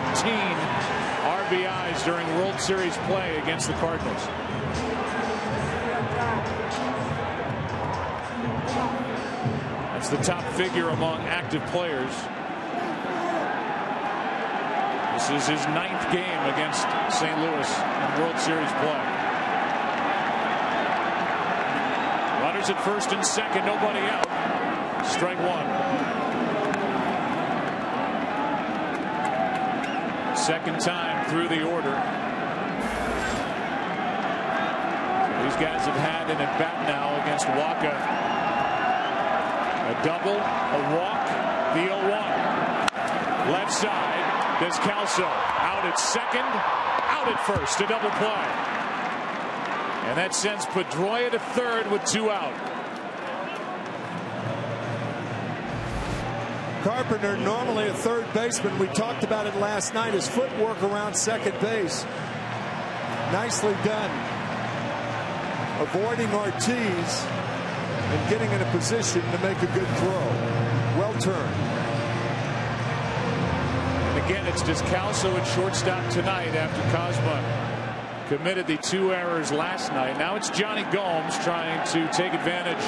RBIs during World Series play against the Cardinals. That's the top figure among active players. This is his 9th game against St. Louis in World Series play. Runners at first and second, nobody out. Strike one. Second time through the order. These guys have had an at bat now against Wacha. A double, a walk, the 0-1. Left side, Descalso out at second, out at first, a double play. And that sends Pedroia to third with 2 out. Carpenter, normally a third baseman. We talked about it last night. His footwork around second base. Nicely done. Avoiding Ortiz and getting in a position to make a good throw. Well turned. And again, it's Descalso at shortstop tonight after Cosma committed the 2 errors last night. Now it's Johnny Gomes trying to take advantage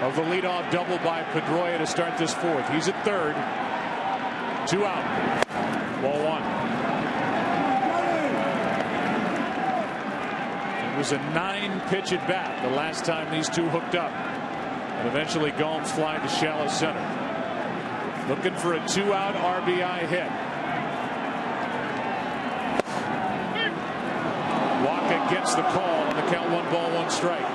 of the leadoff double by Pedroia to start this 4th. He's at third. 2 out. Ball 1. It was a 9-pitch at bat the last time these two hooked up. And eventually Gomes flying to shallow center. Looking for a 2-out RBI hit. Wacha gets the call on the count. 1 ball, 1 strike.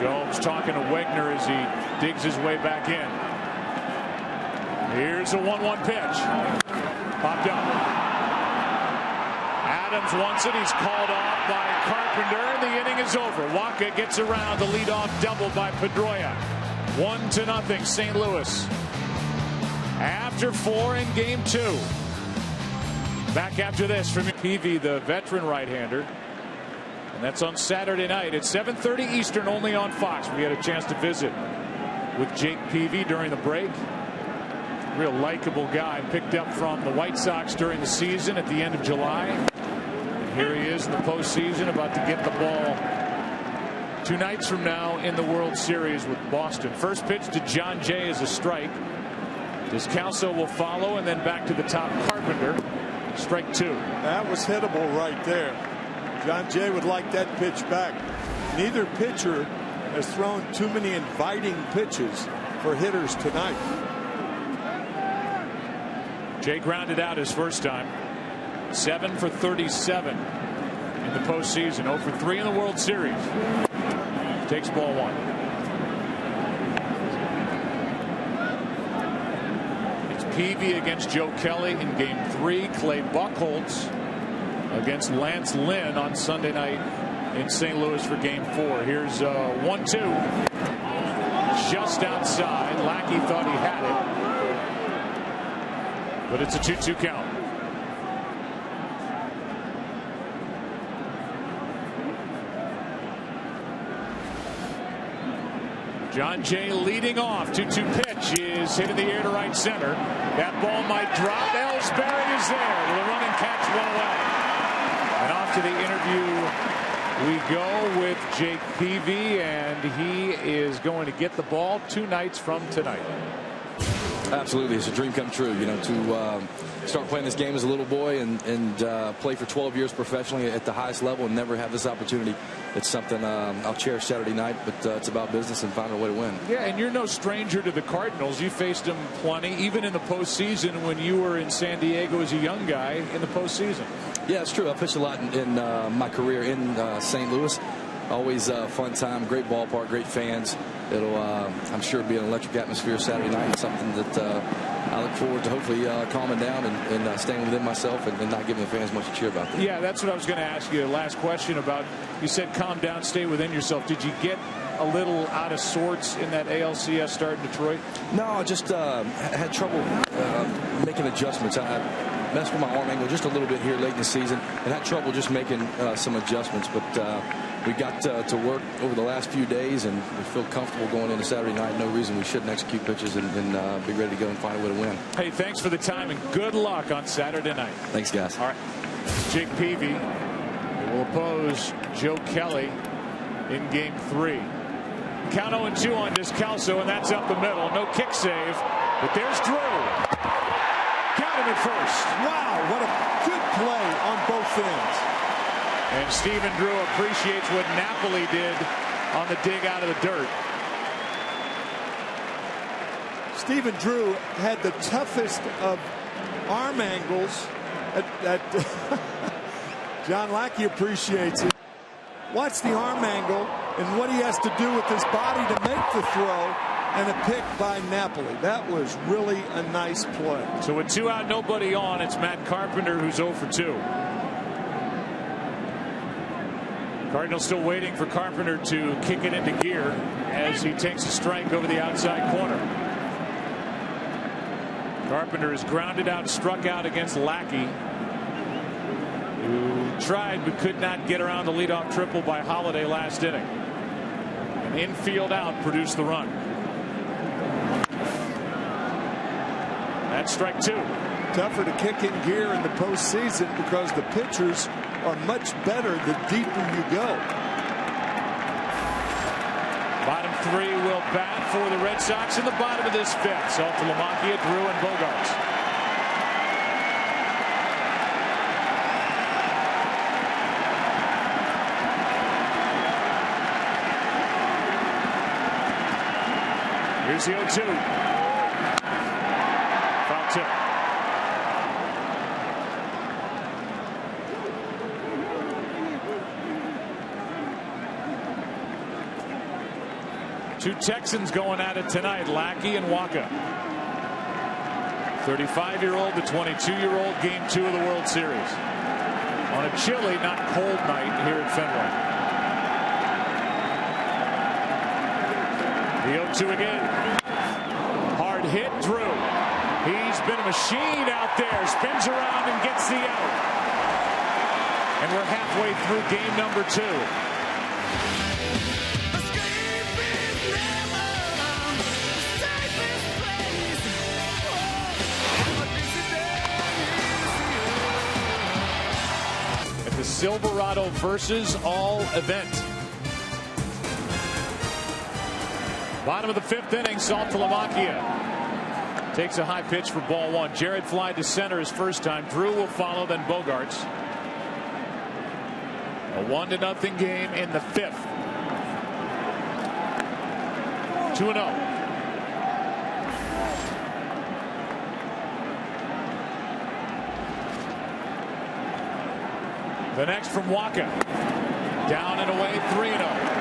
Gomes talking to Wegner as he digs his way back in. Here's a 1-1 pitch. Popped up. Adams wants it. He's called off by Carpenter. The inning is over. Wacha gets around the leadoff double by Pedroia. 1-0 St. Louis. After 4 in game 2. Back after this from Peavy, the veteran right-hander. And that's on Saturday night at 7:30 Eastern, only on Fox. We had a chance to visit with Jake Peavy during the break. Real likable guy, picked up from the White Sox during the season at the end of July. And here he is in the postseason, about to get the ball 2 nights from now in the World Series with Boston. First pitch to John Jay is a strike. Descalso will follow, and then back to the top. Carpenter, strike 2. That was hittable right there. John Jay would like that pitch back. Neither pitcher has thrown too many inviting pitches for hitters tonight. Jay grounded out his first time. 7 for 37 in the postseason. 0 for 3 in the World Series. Takes ball 1. It's Peavy against Joe Kelly in game 3. Clay Buchholz against Lance Lynn on Sunday night in St. Louis for game 4. Here's 1-2. Just outside. Lackey thought he had it, but it's a 2-2 count. John Jay leading off. 2-2 pitch is hit in the air to right center. That ball might drop. Ellsbury is there with a running catch, 1 away. And off to the interview we go with Jake Peavy, and he is going to get the ball 2 nights from tonight. Absolutely, it's a dream come true, you know, to start playing this game as a little boy and play for 12 years professionally at the highest level and never have this opportunity. It's something I'll cherish Saturday night, but it's about business and finding a way to win. Yeah, and you're no stranger to the Cardinals. You faced them plenty, even in the postseason when you were in San Diego as a young guy in the postseason. Yeah, it's true. I pitched a lot in my career in St. Louis. Always a fun time, great ballpark, great fans. It'll, I'm sure, be an electric atmosphere Saturday night, and something that I look forward to hopefully calming down and staying within myself and not giving the fans much to cheer about. Yeah, that's what I was going to ask you. Last question about, you said calm down, stay within yourself. Did you get a little out of sorts in that ALCS start in Detroit? No, I just had trouble making adjustments. I messed with my arm angle just a little bit here late in the season and had trouble just making some adjustments. But we got to work over the last few days, and we feel comfortable going into Saturday night. No reason we shouldn't execute pitches and be ready to go and find a way to win. Hey, thanks for the time and good luck on Saturday night. Thanks, guys. All right. Jake Peavy will oppose Joe Kelly in game 3. Count 0-2 on Descalso, and that's up the middle. No kick save, but there's Drew. Count him at first. Wow, what a good play on both ends. And Stephen Drew appreciates what Napoli did on the dig out of the dirt. Stephen Drew had the toughest of arm angles. John Lackey appreciates it. Watch the arm angle and what he has to do with his body to make the throw, and a pick by Napoli. That was really a nice play. So with 2 out, nobody on, it's Matt Carpenter who's 0 for 2. Cardinals still waiting for Carpenter to kick it into gear as he takes a strike over the outside corner. Carpenter is grounded out, struck out against Lackey, who tried but could not get around the leadoff triple by Holiday last inning. An infield out produced the run. That's strike 2. Tougher to kick in gear in the postseason because the pitchers are much better the deeper you go. Bottom 3 will bat for the Red Sox in the bottom of this 5th. Saltalamacchia, Drew, and Bogarts. Here's the 0-2. Foul tip. Two Texans going at it tonight, Lackey and Waka. 35-year-old to 22-year-old, game 2 of the World Series. On a chilly, not cold night here at Fenway. The 0-2 again. Hard hit, Drew. He's been a machine out there. Spins around and gets the out. And we're halfway through game number 2. At the Silverado versus All event. Bottom of the 5th inning, Saltalamacchia takes a high pitch for ball 1. Jared fly to center his first time. Drew will follow, then Bogarts. A 1-0 game in the 5th. 2-0. The next from Waka. Down and away, 3-0.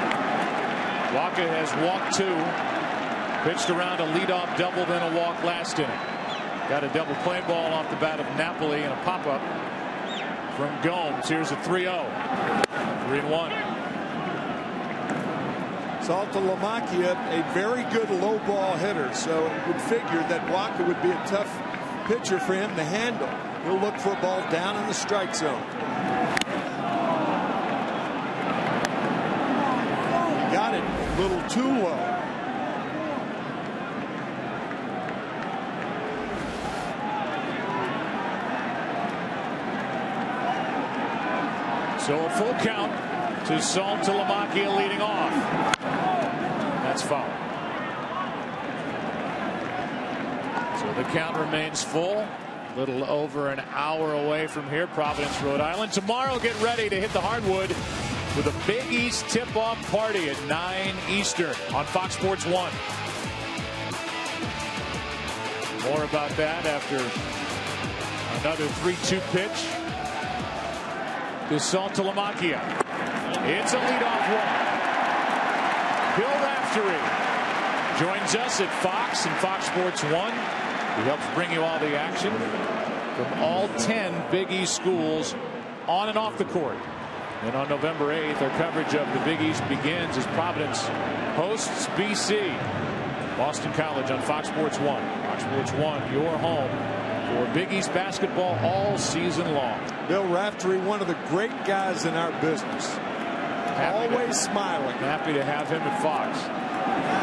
Waka has walked 2, pitched around a leadoff double, then a walk last inning. Got a double play ball off the bat of Napoli and a pop-up from Gomes. Here's a 3-0. 3-1. Saltalamacchia, a very good low ball hitter, so it would figure that Waka would be a tough pitcher for him to handle. He'll look for a ball down in the strike zone. Got it a little too low. So a full count to Saltalamacchia leading off. That's foul. So the count remains full. A little over an hour away from here, Providence, Rhode Island. Tomorrow, get ready to hit the hardwood with a Big East tip-off party at 9 Eastern on Fox Sports 1. More about that after another 3-2 pitch to Saltalamacchia. It's a leadoff walk. Bill Raftery joins us at Fox and Fox Sports 1. He helps bring you all the action from all 10 Big East schools on and off the court. And on November 8th, our coverage of the Big East begins as Providence hosts BC. Boston College on Fox Sports 1. Fox Sports 1, your home for Big East basketball all season long. Bill Raftery, one of the great guys in our business. Always smiling. Happy to have him at Fox.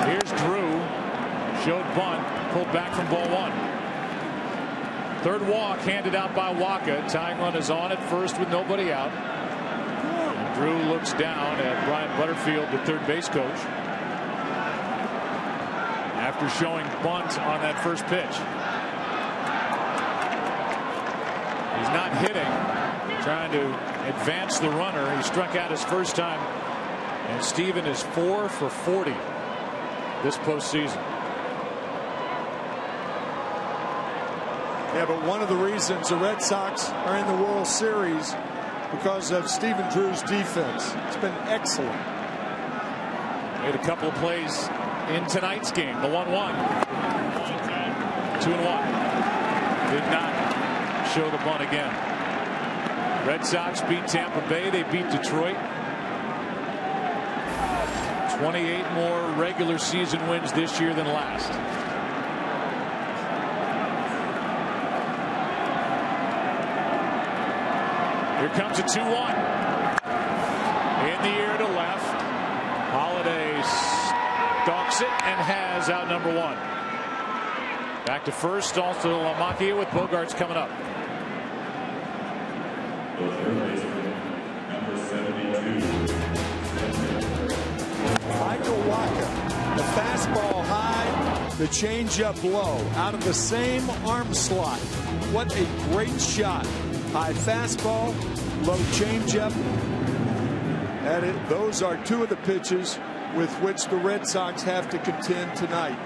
Here's Drew. Showed bunt. Pulled back from ball 1. Third walk handed out by Waka. Tying run is on at first with nobody out. Drew looks down at Brian Butterfield, the third base coach, after showing bunt on that first pitch. He's not hitting, trying to advance the runner. He struck out his first time, and Steven is 4 for 40 this postseason. Yeah, but one of the reasons the Red Sox are in the World Series because of Stephen Drew's defense. It's been excellent. Made a couple of plays in tonight's game. The 1-1. 2-1. Did not show the bunt again. Red Sox beat Tampa Bay. They beat Detroit. 28 more regular season wins this year than last. Here comes a 2-1. In the air to left. Holiday stalks it and has out number 1. Back to first, also Lamacchia with Bogarts coming up. Number 72. Michael Wacha, the fastball high, the changeup low, out of the same arm slot. What a great shot. High fastball, low changeup. Those are two of the pitches with which the Red Sox have to contend tonight.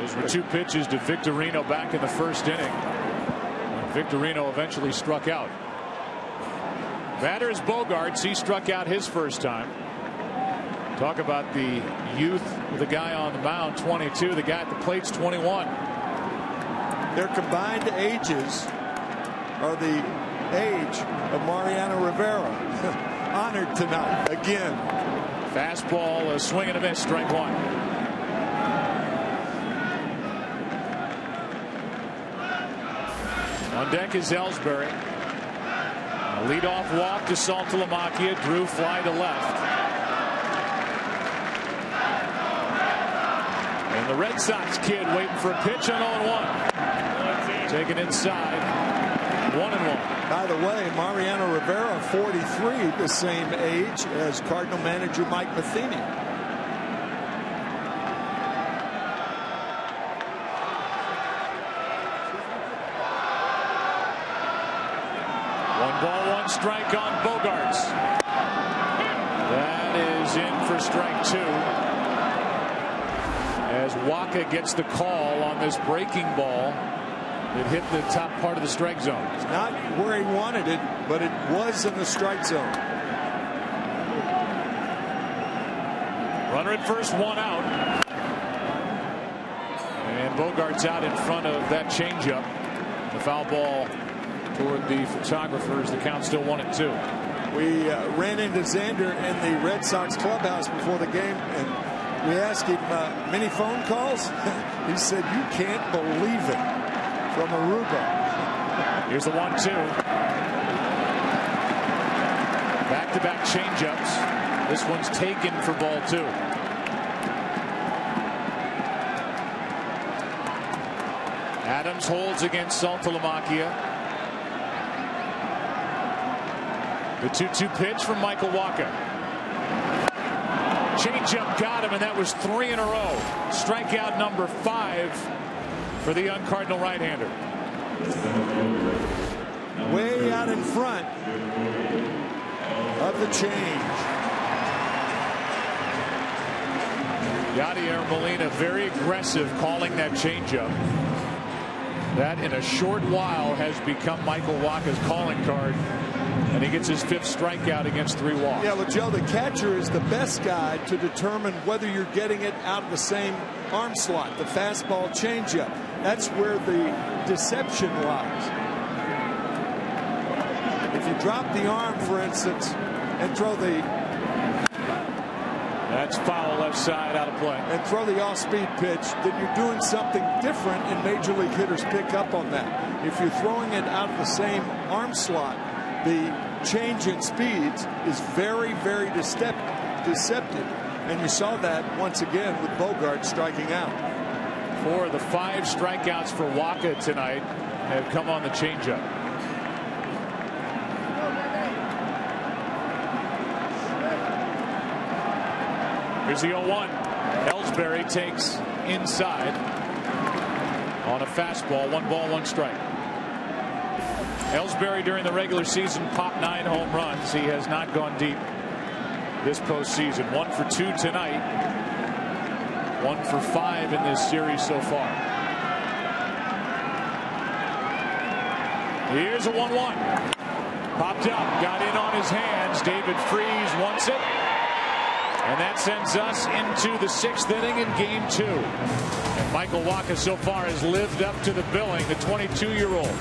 Those were two pitches to Victorino back in the first inning, when Victorino eventually struck out. Batter is Bogarts. He struck out his first time. Talk about the youth of the guy on the mound, 22. The guy at the plate's 21. Their combined ages are the age of Mariano Rivera. Honored tonight again. Fastball, a swing and a miss, strike 1. On deck is Ellsbury. A leadoff walk to Saltalamacchia. Drew fly to left. And the Red Sox kid waiting for a pitch on 0-1. Taken inside. 1-1. By the way, Mariano Rivera, 43, the same age as Cardinal manager Mike Matheny. One ball, one strike on Bogarts. That is in for strike 2. As Wacha gets the call on this breaking ball. It hit the top part of the strike zone. It's not where he wanted it, but it was in the strike zone. Runner at first, 1 out. And Bogarts out in front of that changeup. The foul ball toward the photographers. The count still 1-2. We ran into Xander in the Red Sox clubhouse before the game, and we asked him, many phone calls? He said, you can't believe it. From Aruba. Here's the 1-2. Back-to-back changeups. This one's taken for ball 2. Adams holds against Saltalamacchia. The 2-2 pitch from Michael Wacha. Changeup got him, and that was 3 in a row. Strikeout number 5 for the young Cardinal right-hander. Way out in front of the change. Yadier Molina very aggressive calling that changeup. That in a short while has become Michael Wacha's calling card. And he gets his 5th strikeout against 3 walks. Yeah, well, Joe, the catcher is the best guy to determine whether you're getting it out of the same arm slot, the fastball changeup. That's where the deception lies. If you drop the arm, for instance, and throw the... That's foul left side, out of play. And throw the off-speed pitch, then you're doing something different, and major league hitters pick up on that. If you're throwing it out of the same arm slot, the change in speeds is very, very deceptive. And you saw that once again with Bogarts striking out. 4 of the 5 strikeouts for Wacha tonight have come on the changeup. Here's the 0-1. Ellsbury takes inside on a fastball. 1 ball, 1 strike. Ellsbury during the regular season popped 9 home runs. He has not gone deep this postseason. 1 for 2 tonight. 1 for 5 in this series so far. Here's a 1-1. Popped up, got in on his hands. David Freese wants it. And that sends us into the 6th inning in game 2. And Michael Wacha so far has lived up to the billing. The 22-year-old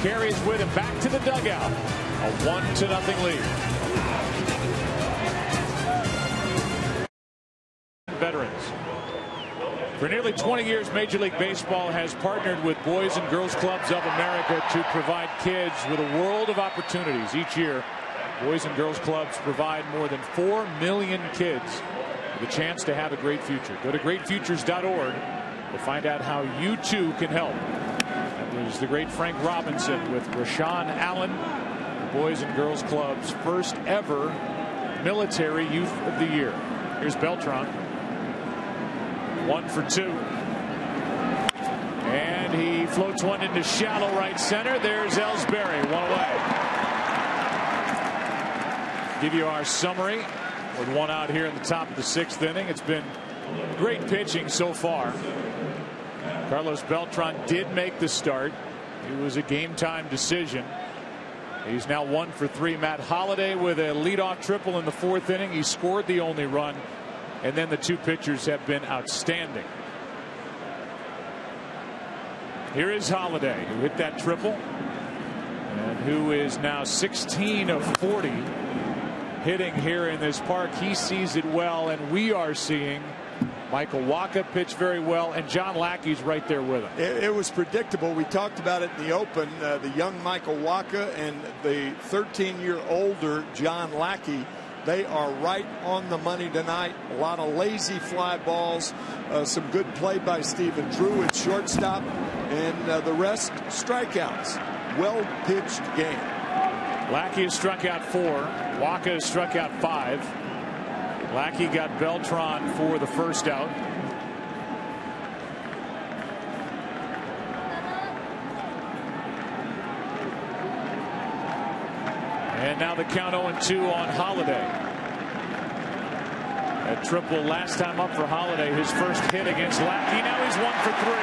carries with him back to the dugout. A 1-0 lead. Veterans. For nearly 20 years, Major League Baseball has partnered with Boys and Girls Clubs of America to provide kids with a world of opportunities. Each year, Boys and Girls Clubs provide more than 4 million kids with a chance to have a great future. Go to greatfutures.org to find out how you too can help. That was the great Frank Robinson with Rashawn Allen, the Boys and Girls Club's first ever Military Youth of the Year. Here's Beltran. 1 for 2. And he floats one into shallow right center. There's Ellsbury, 1 away. Give you our summary with 1 out here in the top of the 6th inning. It's been great pitching so far. Carlos Beltran did make the start. It was a game time decision. He's now 1 for 3. Matt Holliday with a leadoff triple in the 4th inning. He scored the only run. And then the 2 pitchers have been outstanding. Here is Holliday, who hit that triple and who is now 16 of 40 hitting here in this park. He sees it well, and we are seeing Michael Wacha pitch very well, and John Lackey's right there with him. It was predictable. We talked about it in the open. The young Michael Wacha and the 13-year-older John Lackey, they are right on the money tonight. A lot of lazy fly balls, some good play by Stephen Drew at shortstop, and the rest strikeouts. Well pitched game. Lackey has struck out 4. Wacha has struck out 5. Lackey got Beltran for the first out. And now the count 0-2 on Holliday. A triple last time up for Holliday, his first hit against Lackey. Now he's 1 for 3.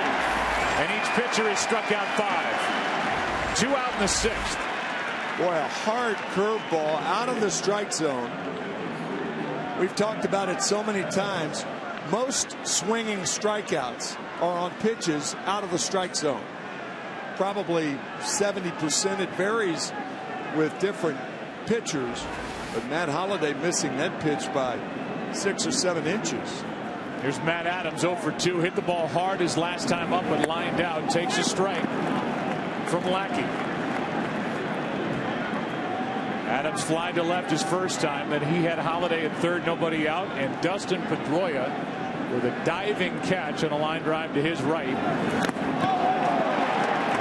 And each pitcher has struck out 5. 2 out in the 6th. Boy, a hard curveball out of the strike zone. We've talked about it so many times. Most swinging strikeouts are on pitches out of the strike zone. Probably 70%. It varies with different pitchers, but Matt Holliday missing that pitch by 6 or 7 inches. Here's Matt Adams, 0 for 2. Hit the ball hard his last time up, but lined out. Takes a strike from Lackey. Adams flied to left his first time. Then he had Holliday at third, nobody out, and Dustin Pedroia with a diving catch on a line drive to his right.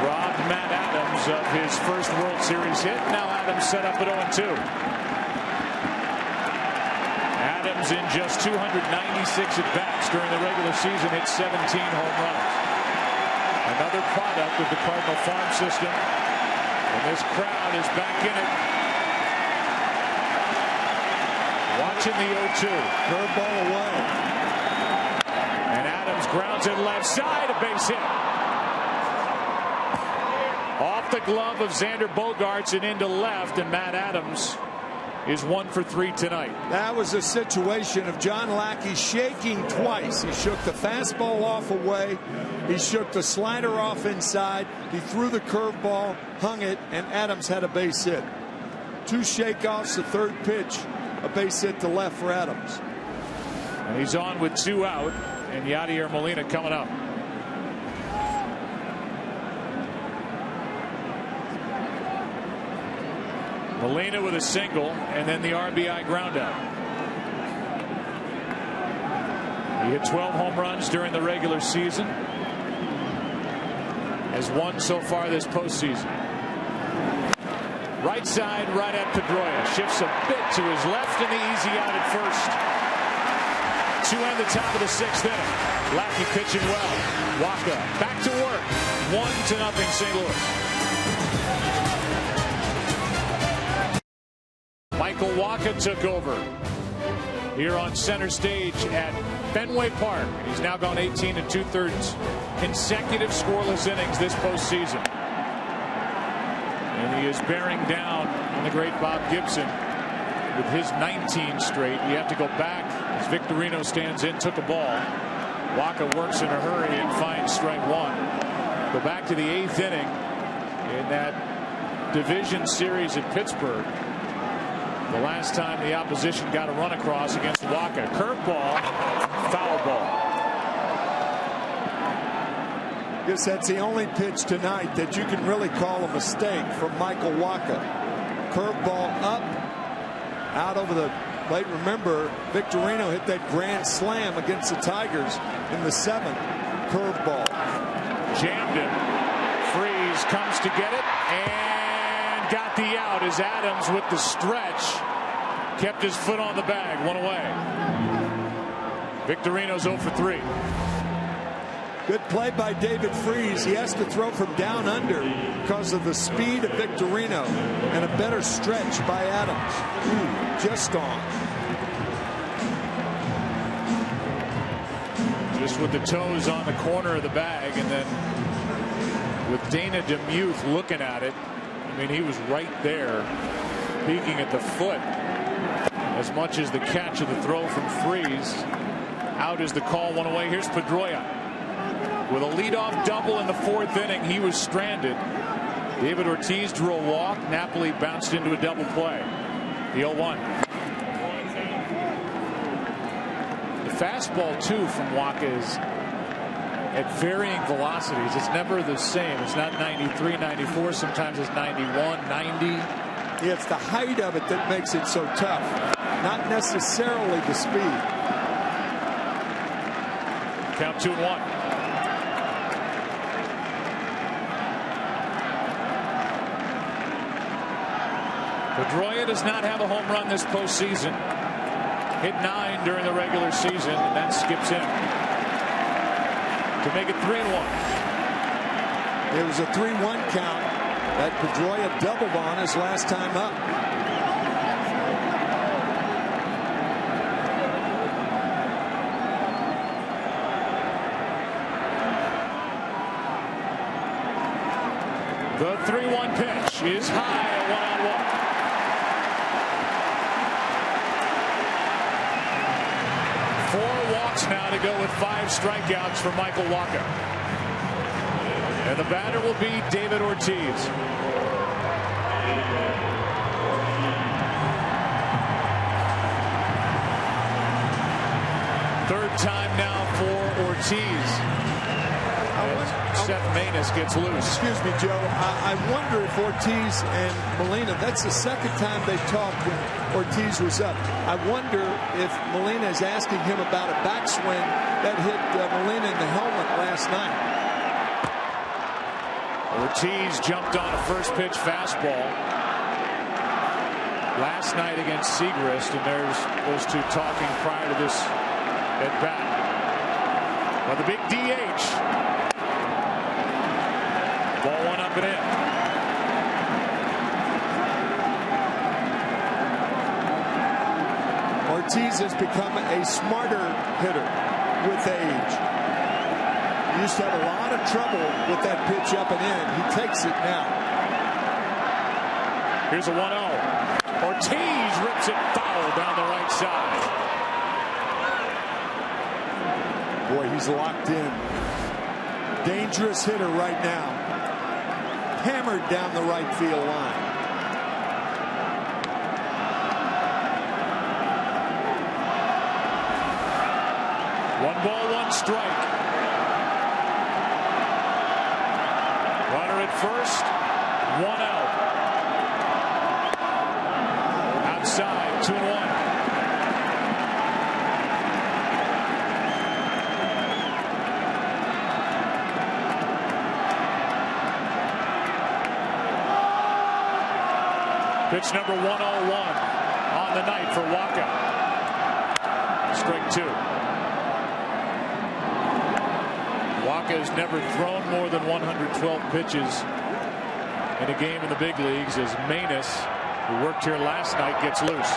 Robbed Matt Adams of his first World Series hit. Now Adams set up at 0-2. Adams in just 296 at-bats during the regular season hit 17 home runs. Another product of the Cardinal farm system. And this crowd is back in it. Watching the 0-2. Curveball away. And Adams grounds it left side, a base hit. Off the glove of Xander Bogaerts and into left, and Matt Adams is 1 for 3 tonight. That was a situation of John Lackey shaking twice. He shook the fastball off away. He shook the slider off inside. He threw the curveball, hung it, and Adams had a base hit. 2 shakeoffs, the third pitch, a base hit to left for Adams. And he's on with 2 out, and Yadier Molina coming up. Molina with a single, and then the RBI ground out. He hit 12 home runs during the regular season. Has 1 so far this postseason. Right side, right at Pedroia. Shifts a bit to his left, and the easy out at first. to end the top of the 6th inning. Lackey pitching well. Waka back to work. 1-0 St. Louis. Michael Waka took over here on center stage at Fenway Park. He's now gone 18 2/3 consecutive scoreless innings this postseason. And he is bearing down on the great Bob Gibson with his 19 straight. You have to go back as Victorino stands in, took a ball. Waka works in a hurry and finds strike one. Go back to the 8th inning in that division series at Pittsburgh. The last time the opposition got a run across against Waka. Curveball, foul ball. I guess that's the only pitch tonight that you can really call a mistake from Michael Waka. Curveball up, out over the plate. Remember, Victorino hit that grand slam against the Tigers in the 7th. Curveball. Jammed him. Freeze comes to get it and got the out as Adams with the stretch kept his foot on the bag. One away. Victorino's 0 for 3. Good play by David Freeze. He has to throw from down under because of the speed of Victorino and a better stretch by Adams. Just on. Just with the toes on the corner of the bag, and then with Dana DeMuth looking at it, I mean, he was right there peeking at the foot as much as the catch of the throw from Freeze. Out is the call, one away. Here's Pedroia with a leadoff double in the 4th inning. He was stranded. David Ortiz drew a walk. Napoli bounced into a double play. The 0-1. The fastball too from Waka is at varying velocities. It's never the same. It's not 93, 94. Sometimes it's 91, 90. Yeah, it's the height of it that makes it so tough, not necessarily the speed. Count 2-1. Pedroia does not have a home run this postseason. Hit 9 during the regular season, and that skips him to make it 3-1. It was a 3-1 count that Pedroia doubled on his last time up. The 3-1 pitch is high at 1-1. 4 walks now to go with 5 strikeouts for Michael Waka. And the batter will be David Ortiz. Third time now for Ortiz. Seth Maness gets loose. Excuse me, Joe. I wonder if Ortiz and Molina, that's the second time they've talked when Ortiz was up. I wonder if Molina is asking him about a backswing that hit Molina in the helmet last night. Ortiz jumped on a first pitch fastball last night against Segrist, and there's those two talking prior to this at bat. Well, the big DH. Ball 1 up and in. Ortiz has become a smarter hitter with age. He used to have a lot of trouble with that pitch up and in. He takes it now. Here's a 1-0. Ortiz rips it foul down the right side. Boy, he's locked in. Dangerous hitter right now. Hammered down the right field line. One ball, one strike. Runner at first, 1 out. Outside, 2-1. Pitch number 101 on the night for Waka. Strike 2. Wacha has never thrown more than 112 pitches in a game in the big leagues as Manus, who worked here last night, gets loose.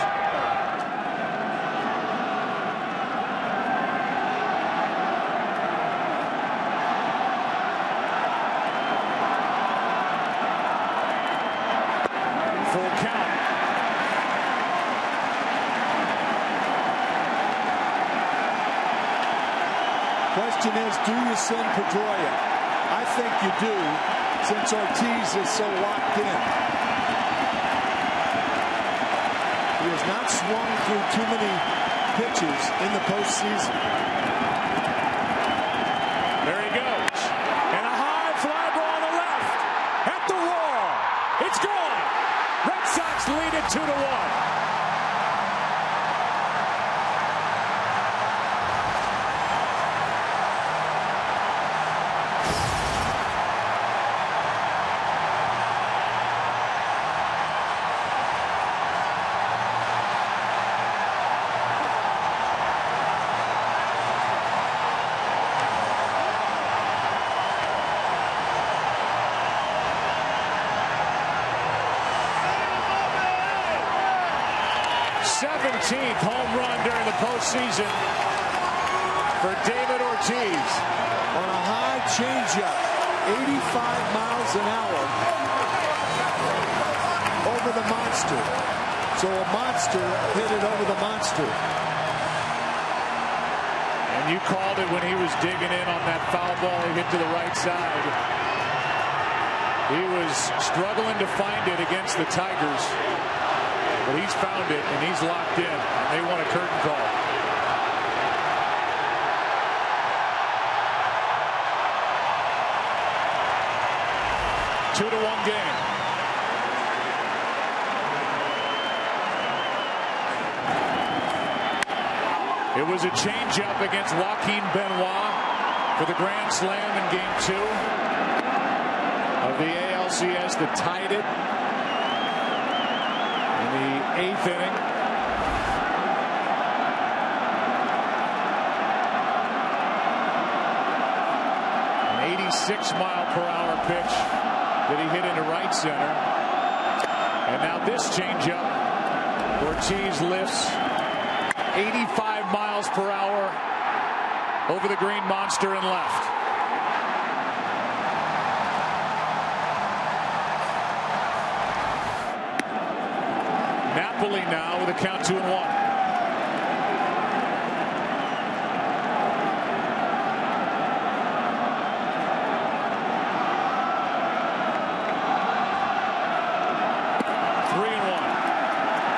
Full count. Question is, do you send Pedroia? I think you do, since Ortiz is so locked in. He has not swung through too many pitches in the postseason. There he goes. And a high fly ball to left. At the wall. It's gone. Red Sox lead it 2-1. Home run during the postseason for David Ortiz. On a high changeup, 85 miles an hour over the monster. So a monster hit it over the monster. And you called it when he was digging in on that foul ball he hit to the right side. He was struggling to find it against the Tigers. But he's found it, and he's locked in. And they want a curtain call. Two to 1 game. It was a changeup against Joaquin Benoit for the grand slam in Game 2 of the ALCS that tied it. The 8th inning. An 86-mile-per-hour pitch that he hit into right center. And now this changeup. Ortiz lifts 85 miles per hour over the green monster and left. Napoli now with a count 2-1.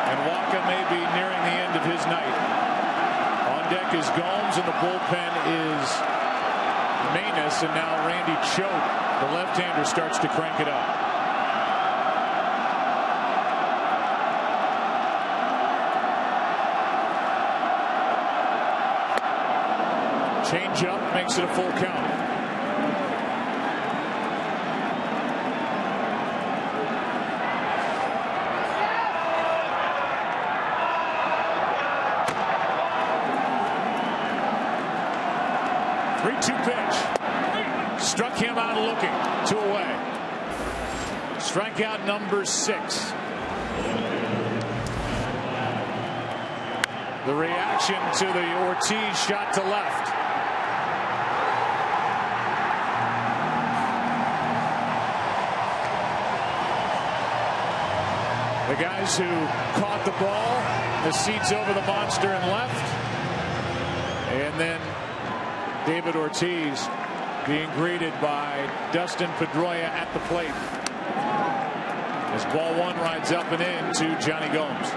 And Wacha may be nearing the end of his night. On deck is Gomes, and the bullpen is Manus, and now Randy Choate, the left-hander, starts to crank it up. Change up makes it a full count. Pitch. Struck him out looking. 2 away. Strikeout number 6. The reaction to the Ortiz shot to left. The guys who caught the ball, the seats over the monster and left. And then David Ortiz being greeted by Dustin Pedroia at the plate. As ball 1 rides up and in to Johnny Gomes.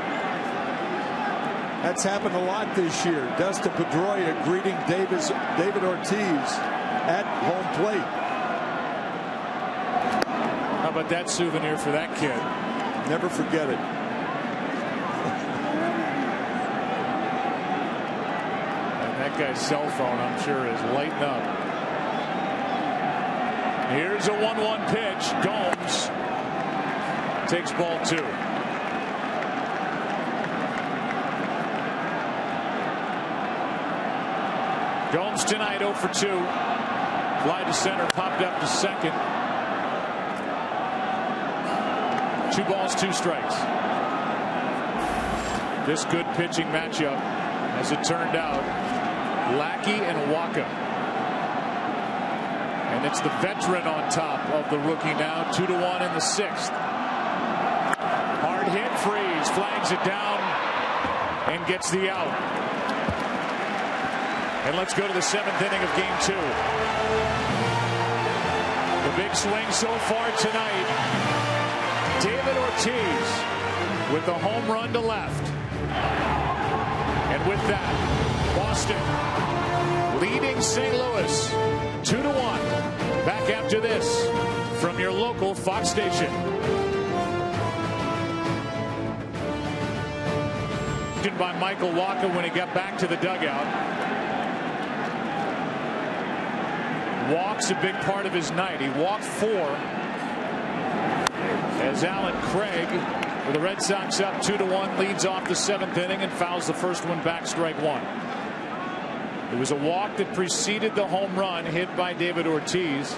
That's happened a lot this year. Dustin Pedroia greeting David Ortiz at home plate. How about that souvenir for that kid? Never forget it. That guy's cell phone, I'm sure, is lighting up. Here's a 1-1 pitch. Gomes takes ball 2. Gomes tonight 0 for 2. Fly to center, popped up to second. 2 balls, 2 strikes. This good pitching matchup, as it turned out, Lackey and Waka. And it's the veteran on top of the rookie now, 2-1 in the 6th. Hard hit, Freeze flags it down and gets the out. And let's go to the 7th inning of game 2. The big swing so far tonight. David Ortiz with the home run to left. And with that, Boston leading St. Louis 2-1. Back after this from your local Fox station. By Michael Waka when he got back to the dugout. Walks a big part of his night. He walked 4 as Alan Craig, with the Red Sox up 2-1, leads off the 7th inning and fouls the first one back, strike 1. It was a walk that preceded the home run hit by David Ortiz.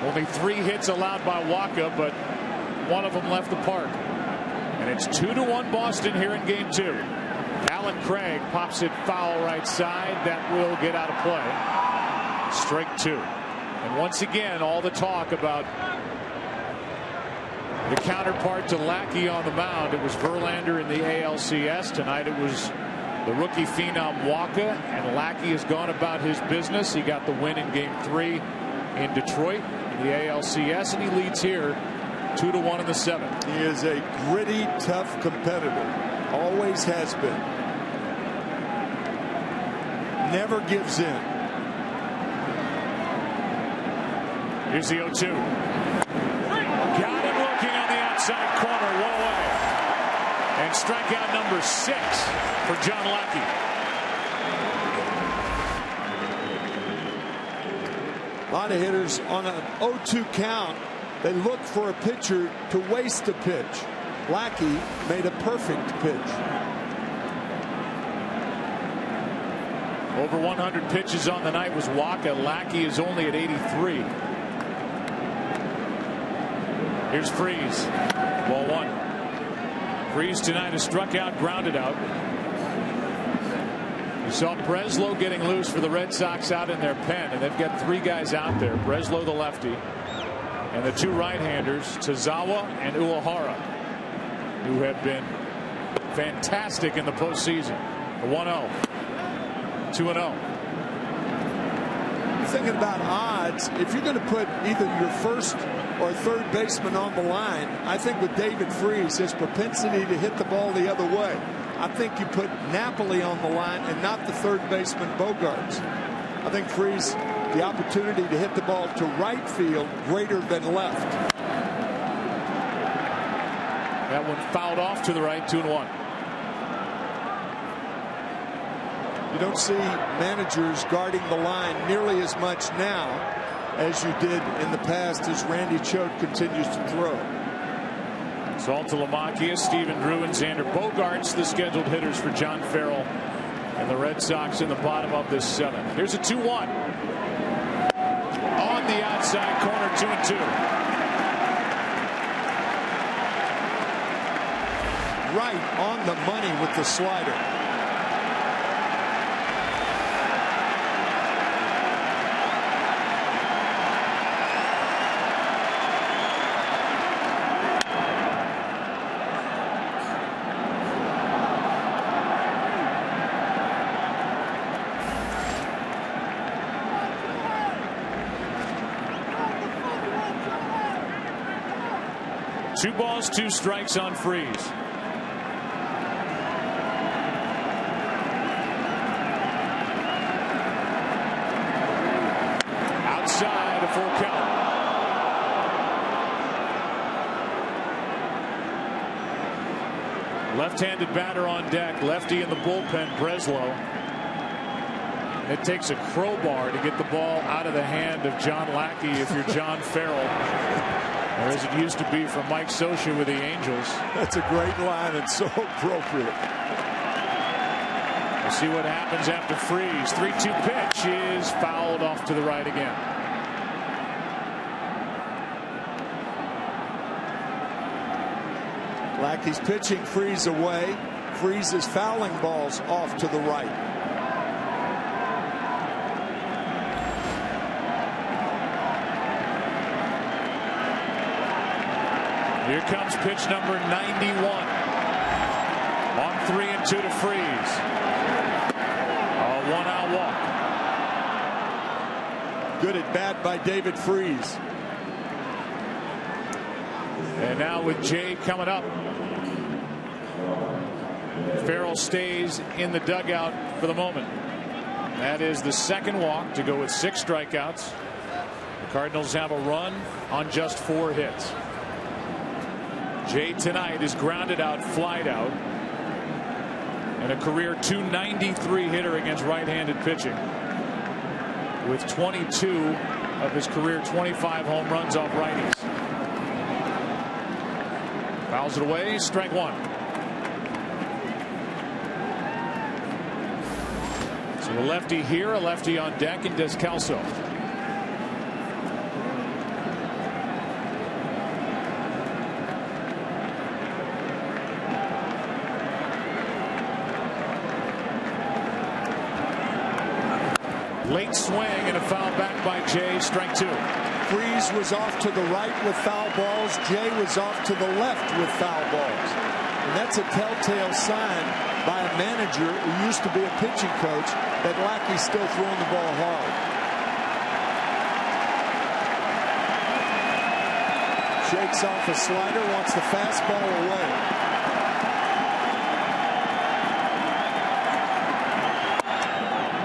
Only 3 hits allowed by Waka, but one of them left the park. And it's 2-1 Boston here in game 2. Alan Craig pops it foul right side. That will get out of play. Strike 2. And once again, all the talk about the counterpart to Lackey on the mound. It was Verlander in the ALCS. Tonight it was the rookie phenom Waka. And Lackey has gone about his business. He got the win in game 3 in Detroit in the ALCS. And he leads here 2-1 in the 7th. He is a gritty, tough competitor. Always has been. Never gives in. Here's the 0-2. Got him looking on the outside corner. One away. And strikeout number 6 for John Lackey. A lot of hitters on an 0-2 count. They look for a pitcher to waste a pitch. Lackey made a perfect pitch. Over 100 pitches on the night was Waka. Lackey is only at 83. Here's Freeze. Ball 1. Freeze tonight has struck out, grounded out. You saw Breslow getting loose for the Red Sox out in their pen, and they've got 3 guys out there. Breslow, the lefty, and the 2 right-handers, Tazawa and Uehara, who have been fantastic in the postseason. 1-0. 2-0. Thinking about odds, if you're going to put either your first or third baseman on the line, I think with David Freese, his propensity to hit the ball the other way, I think you put Napoli on the line and not the third baseman Bogarts. I think Freese, the opportunity to hit the ball to right field greater than left. That one fouled off to the right, 2-1. You don't see managers guarding the line nearly as much now as you did in the past as Randy Choate continues to throw. Saltalamacchia, Stephen Drew, and Xander Bogaerts, the scheduled hitters for John Farrell and the Red Sox in the bottom of this 7th. Here's a 2-1. On the outside corner, 2-2. Right on the money with the slider. Two balls, 2 strikes on Freeze. Outside, a full count. Left-handed batter on deck. Lefty in the bullpen, Breslow. It takes a crowbar to get the ball out of the hand of John Lackey if you're John Farrell. Or as it used to be from Mike Scioscia with the Angels. That's a great line and so appropriate. We'll see what happens after Freeze. 3-2 pitch is fouled off to the right again. Lackey's pitching Freeze away. Freeze is fouling balls off to the right. Here comes pitch number 91. On 3-2 to Freeze. A 1-out walk. Good at bat by David Freeze. And now with Jay coming up. Farrell stays in the dugout for the moment. That is the second walk to go with 6 strikeouts. The Cardinals have a run on just 4 hits. Jay tonight is grounded out, flied out, and a career .293 hitter against right-handed pitching, with 22 of his career 25 home runs off righties. Fouls it away, strike 1. So a lefty here, a lefty on deck, and Descalso. Late swing and a foul back by Jay, strike 2. Freeze was off to the right with foul balls. Jay was off to the left with foul balls. And that's a telltale sign by a manager who used to be a pitching coach that Lackey's still throwing the ball hard. Shakes off a slider, wants the fastball away.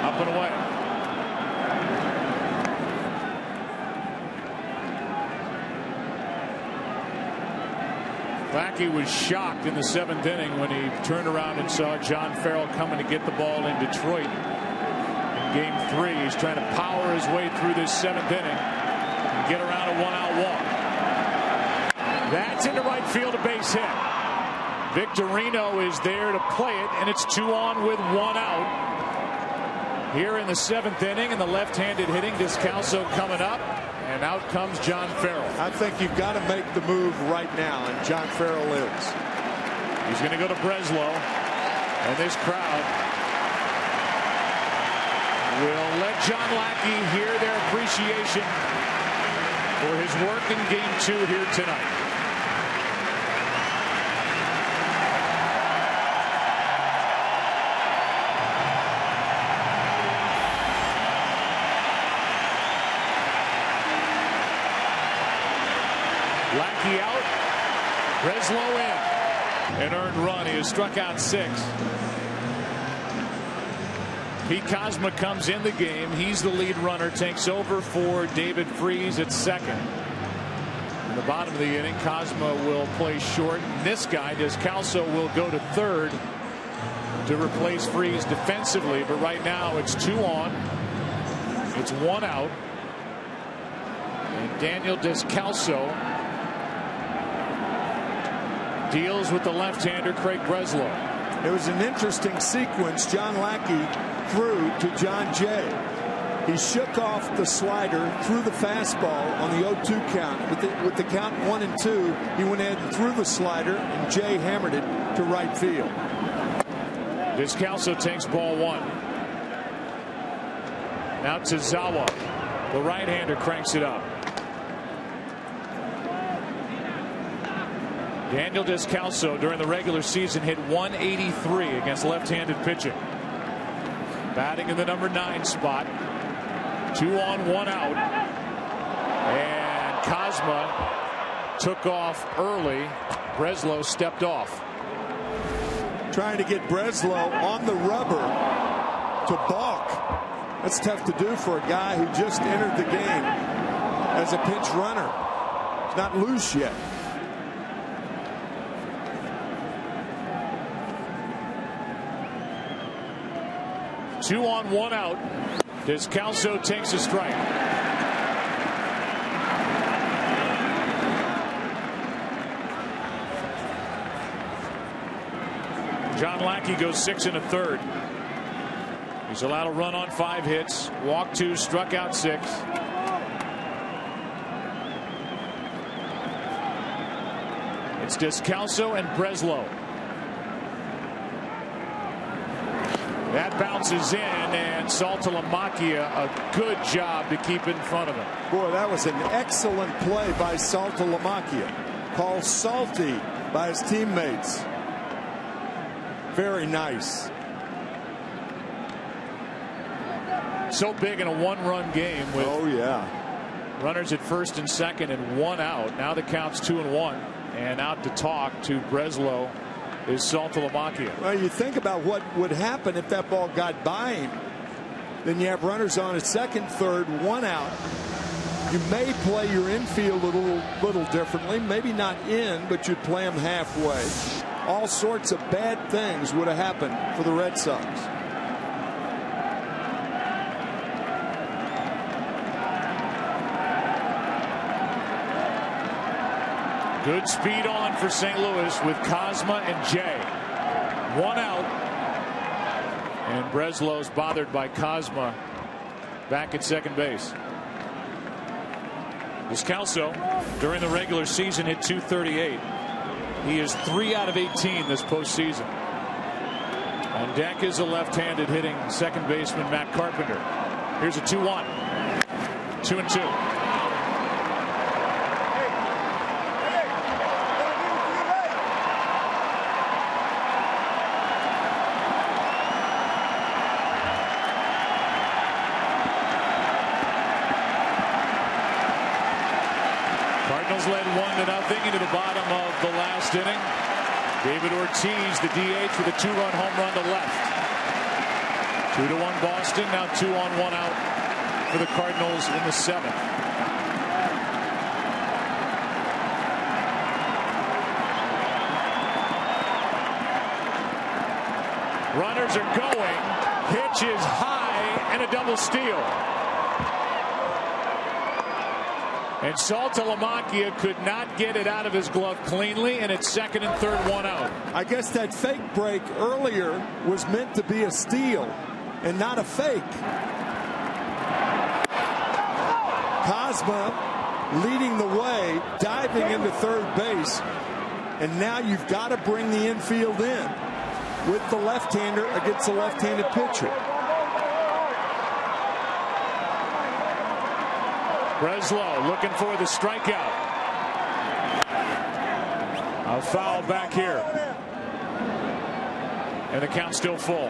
Up and away. Lackey was shocked in the 7th inning when he turned around and saw John Farrell coming to get the ball in Detroit. In Game 3, he's trying to power his way through this 7th inning and get around a 1-out walk. That's into right field, a base hit. Victorino is there to play it, and it's 2 on with 1 out. Here in the 7th inning, and the left-handed hitting, Descalso coming up. And out comes John Farrell. I think you've got to make the move right now, and John Farrell is. He's going to go to Breslow, and this crowd will let John Lackey hear their appreciation for his work in Game 2 here tonight. Lackey out, Breslow in. An earned run. He has struck out 6. Pete Kozma comes in the game. He's the lead runner, takes over for David Freeze at second. In the bottom of the inning, Kozma will play short. This guy, Descalso, will go to third to replace Freeze defensively. But right now it's 2 on. It's 1 out. And Daniel Descalso deals with the left-hander Craig Breslow. It was an interesting sequence. John Lackey threw to John Jay. He shook off the slider, threw the fastball on the 0-2 count. With the count 1-2, he went ahead and threw the slider, and Jay hammered it to right field. Descalso takes ball 1. Now to Zawa. The right-hander cranks it up. Daniel Descalso during the regular season hit .183 against left-handed pitching. Batting in the number 9 spot. 2 on, 1 out. And Kozma took off early. Breslow stepped off. Trying to get Breslow on the rubber to balk. That's tough to do for a guy who just entered the game as a pinch runner. He's not loose yet. Two on, 1 out. Descalso takes a strike. John Lackey goes 6 1/3. He's allowed to run on 5 hits, walked 2, struck out 6. It's Descalso and Breslow. That bounces in, and Saltalamacchia a good job to keep in front of him. Boy, that was an excellent play by Saltalamacchia. Called salty by his teammates. Very nice. So big in a 1-run game with runners at first and second and 1 out. Now the count's 2-1, and out to talk to Breslow is Saltalamacchia. Well, you think about what would happen if that ball got by him. Then you have runners on at second, third, 1 out. You may play your infield a little differently. Maybe not in, but you'd play them halfway. All sorts of bad things would have happened for the Red Sox. Good speed on for St. Louis with Kozma and Jay. 1 out. And Breslow's bothered by Kozma back at second base. Descalso during the regular season hit .238. He is 3 out of 18 this postseason. On deck is a left-handed hitting second baseman Matt Carpenter. Here's a 2-1. 2-2. Cardinals led 1-0 into the bottom of the last inning. David Ortiz, the DH, with a 2-run home run to left. 2-1 Boston. Now 2 on 1 out for the Cardinals in the 7th. Runners are going. Pitch is high and a double steal. And Saltalamacchia could not get it out of his glove cleanly, and it's second and third, 1 out. I guess that fake break earlier was meant to be a steal and not a fake. Kozma leading the way, diving into third base, and now you've got to bring the infield in with the left-hander against the left-handed pitcher. Breslow looking for the strikeout. A foul back here. And the count's still full.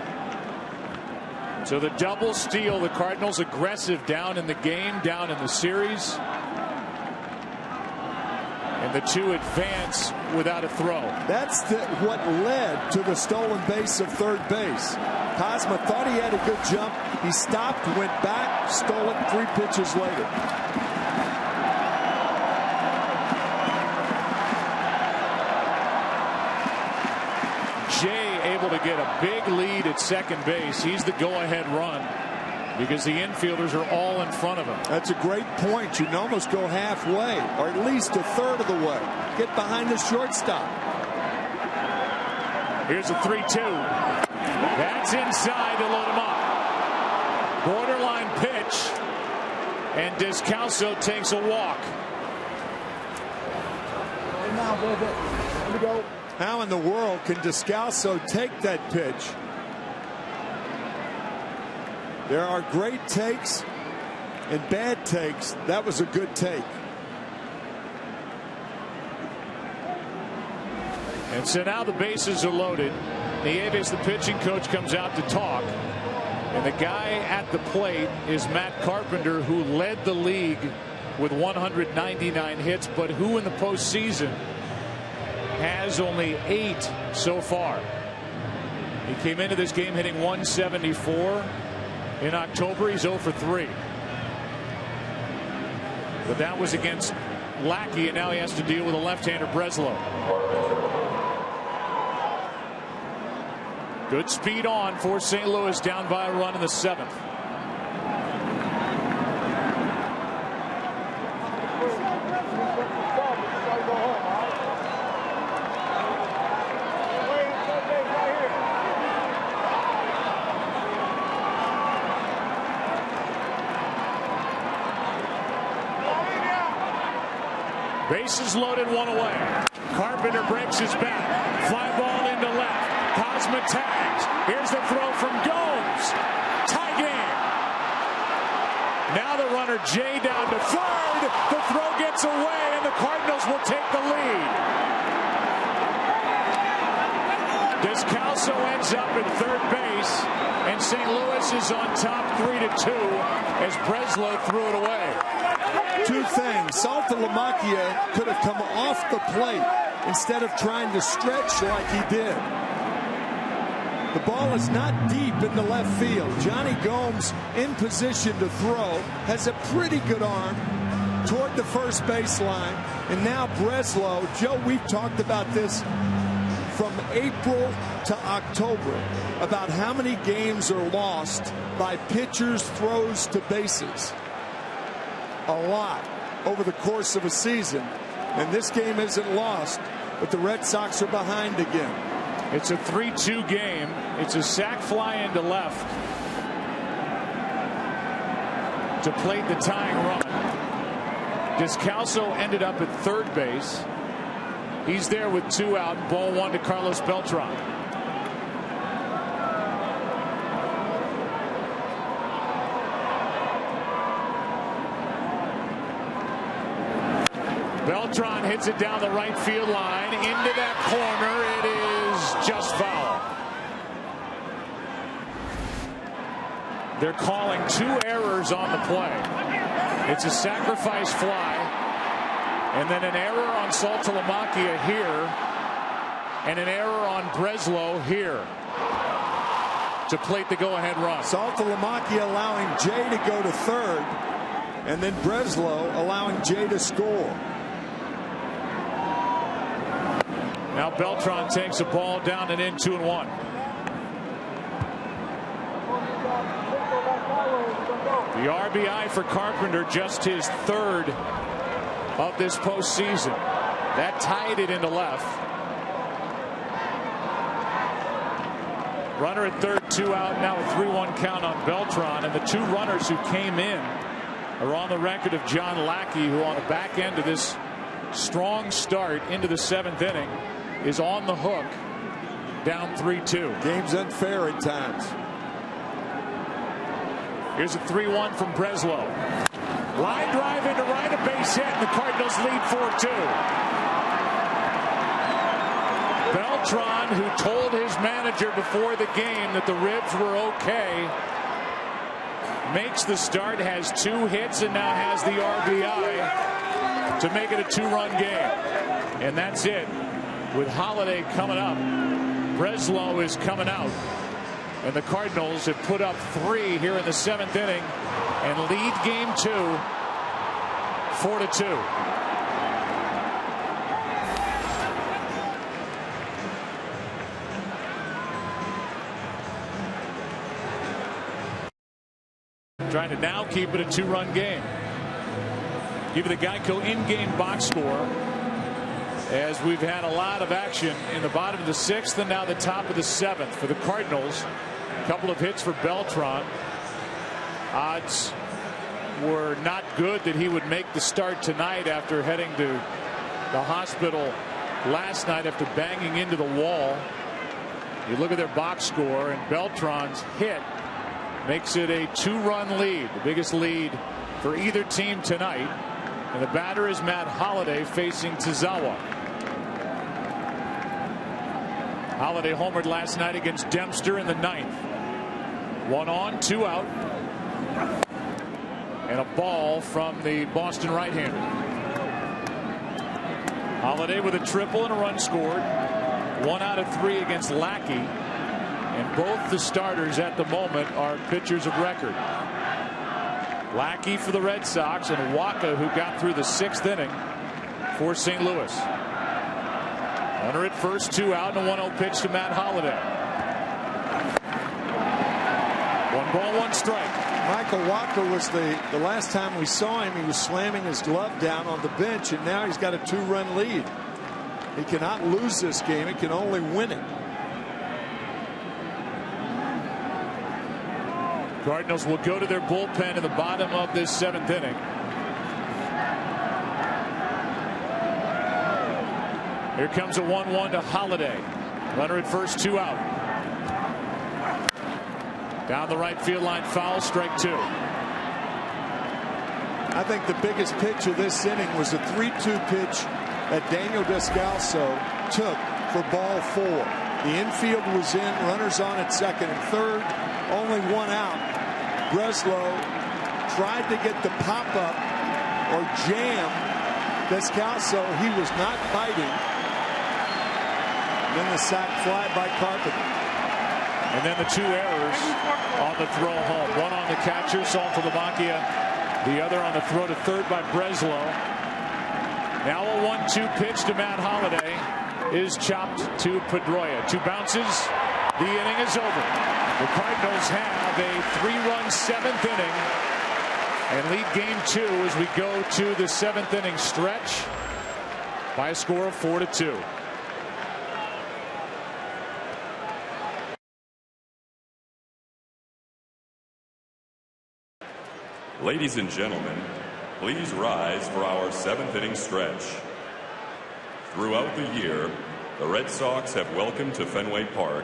So the double steal, the Cardinals aggressive down in the game, down in the series. And the 2 advance without a throw. That's what led to the stolen base of third base. Kozma thought he had a good jump. He stopped, went back, stole it 3 pitches later. Jay able to get a big lead at second base. He's the go-ahead run because the infielders are all in front of him. That's a great point. You can almost go halfway, or at least a third of the way. Get behind the shortstop. Here's a 3-2. That's inside to load him up. Borderline pitch, and Descalso takes a walk. Here we go. How in the world can Descalso take that pitch? There are great takes and bad takes. That was a good take. And so now the bases are loaded. Nieves, the pitching coach, comes out to talk. And the guy at the plate is Matt Carpenter, who led the league with 199 hits, but who in the postseason has only 8 so far. He came into this game hitting 174. In October, he's 0 for 3. But that was against Lackey, and now he has to deal with a left-hander, Breslow. Good speed on for St. Louis, down by a run in the 7th. Bases loaded, one away. Carpenter breaks his bat. Fly ball into left. Cosma tags. Here's the throw from Gomes. Tie game. Now the runner Jay down to third. The throw gets away, and the Cardinals will take the lead. Descalso ends up at third base, and St. Louis is on top 3-2 as Breslow threw it away. Two things. Saltalamacchia could have come off the plate instead of trying to stretch like he did. The ball is not deep in the left field. Johnny Gomes in position to throw, has a pretty good arm toward the first baseline. And now Breslow, Joe, we've talked about this from April to October, about how many games are lost by pitchers' throws to bases. A lot over the course of a season. And this game isn't lost, but the Red Sox are behind again. It's a 3-2 game. It's a sac fly into left to plate the tying run. Descalso ended up at third base. He's there with 2 out. Ball 1 to Carlos Beltran. Beltran hits it down the right field line into that corner. It is just foul. They're calling 2 errors on the play. It's a sacrifice fly, and then an error on Saltalamacchia here, and an error on Breslow here to plate the go-ahead run. Saltalamacchia allowing Jay to go to third, and then Breslow allowing Jay to score. Now Beltran takes a ball down and in, 2-1. The RBI for Carpenter, just his third of this postseason. That tied it into left. Runner at third, 2 out. Now a 3-1 count on Beltran. And the 2 runners who came in are on the record of John Lackey, who on the back end of this strong start into the 7th inning is on the hook, down 3-2. Game's unfair at times. Here's a 3-1 from Breslow. Line drive into right, a base hit, and the Cardinals lead 4-2. Beltran, who told his manager before the game that the ribs were okay, makes the start, has 2 hits, and now has the RBI to make it a 2-run game. And that's it. With Holiday coming up, Breslow is coming out, and the Cardinals have put up 3 here in the 7th inning and lead game 2 4-2. Trying to now keep it a 2-run game. Give you the Geico in-game box score, as we've had a lot of action in the bottom of the 6th and now the top of the 7th for the Cardinals. A couple of hits for Beltran. Odds were not good that he would make the start tonight after heading to the hospital last night after banging into the wall. You look at their box score, and Beltran's hit makes it a 2-run lead, the biggest lead for either team tonight. And the batter is Matt Holliday facing Tazawa. Holliday homered last night against Dempster in the 9th. 1 on, 2 out. And a ball from the Boston right-hander. Holliday with a triple and a run scored. 1 out of 3 against Lackey. And both the starters at the moment are pitchers of record. Lackey for the Red Sox and Waka, who got through the 6th inning for St. Louis. Runner at first, 2 out, and a 1-0 pitch to Matt Holliday. 1 ball, 1 strike. Michael Waka was the last time we saw him, he was slamming his glove down on the bench, and now he's got a 2-run lead. He cannot lose this game, he can only win it. Cardinals will go to their bullpen in the bottom of this 7th inning. Here comes a 1-1 to Holiday. Runner at first, 2 out. Down the right field line, foul, strike 2. I think the biggest pitch of this inning was a 3-2 pitch that Daniel Descalso took for ball 4. The infield was in, runners on at second and third, only 1 out. Breslow tried to get the pop-up or jam Descalso. He was not biting. And then the sac fly by Carpenter. And then the 2 errors on the throw home. One on the catcher, Saltalamacchia. The other on the throw to third by Breslow. Now a 1-2 pitch to Matt Holliday is chopped to Pedroia. 2 bounces. The inning is over. The Cardinals have a 3-run 7th inning and lead game 2 as we go to the 7th inning stretch by a score of 4-2. Ladies and gentlemen, please rise for our 7th inning stretch. Throughout the year, the Red Sox have welcomed to Fenway Park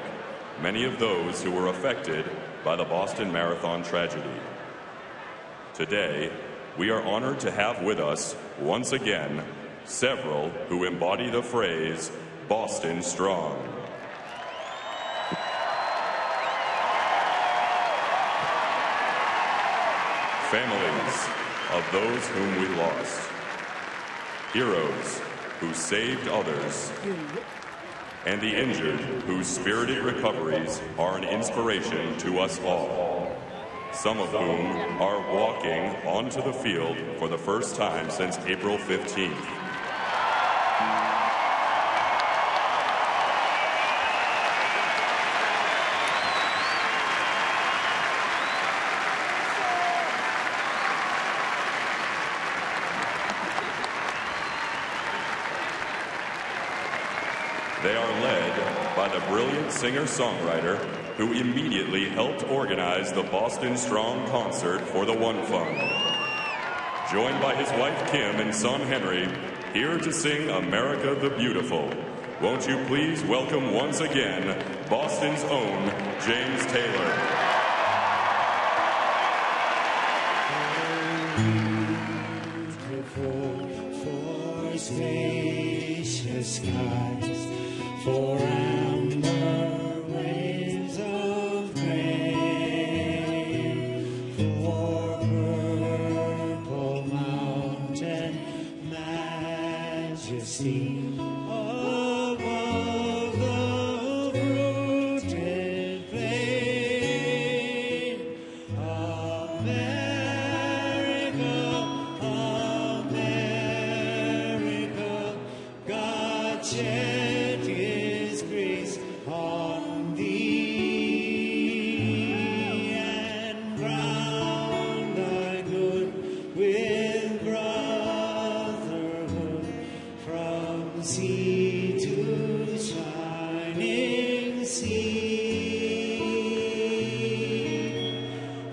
many of those who were affected by the Boston Marathon tragedy. Today, we are honored to have with us, once again, several who embody the phrase, Boston Strong. Families of those whom we lost. Heroes who saved others. And the injured whose spirited recoveries are an inspiration to us all. Some of whom are walking onto the field for the first time since April 15th. They are led by the brilliant singer-songwriter who immediately helped organize the Boston Strong concert for the One Fund. Joined by his wife Kim and son Henry, here to sing America the Beautiful. Won't you please welcome once again Boston's own James Taylor. For spacious skies, for amber waves of grain, for purple mountain majesty above the fruited plain. America, God shed his grace on thee, and crown thy good with brotherhood from sea to shining sea,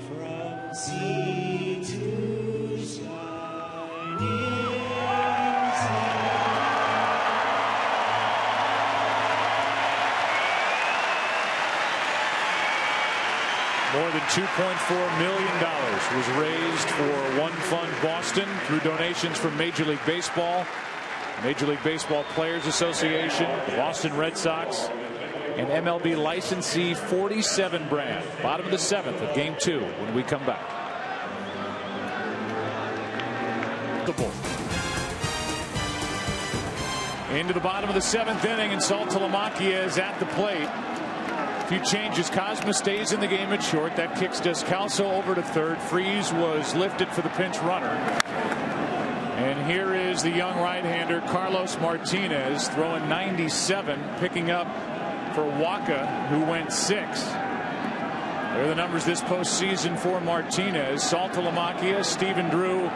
from sea to shining sea. More than $2.4 million was raised for One Fund Boston through donations from Major League Baseball, Major League Baseball Players Association, the Boston Red Sox, and MLB licensee 47 brand. Bottom of the 7th of Game 2 when we come back. The ball. Into the bottom of the 7th inning, and Saltalamacchia is at the plate. A few changes. Cosma stays in the game at short. That kicks Descalso over to third. Freeze was lifted for the pinch runner. And here is the young right-hander Carlos Martinez throwing 97, picking up for Waka, who went 6. There are the numbers this postseason for Martinez. Saltalamacchia, Stephen Drew,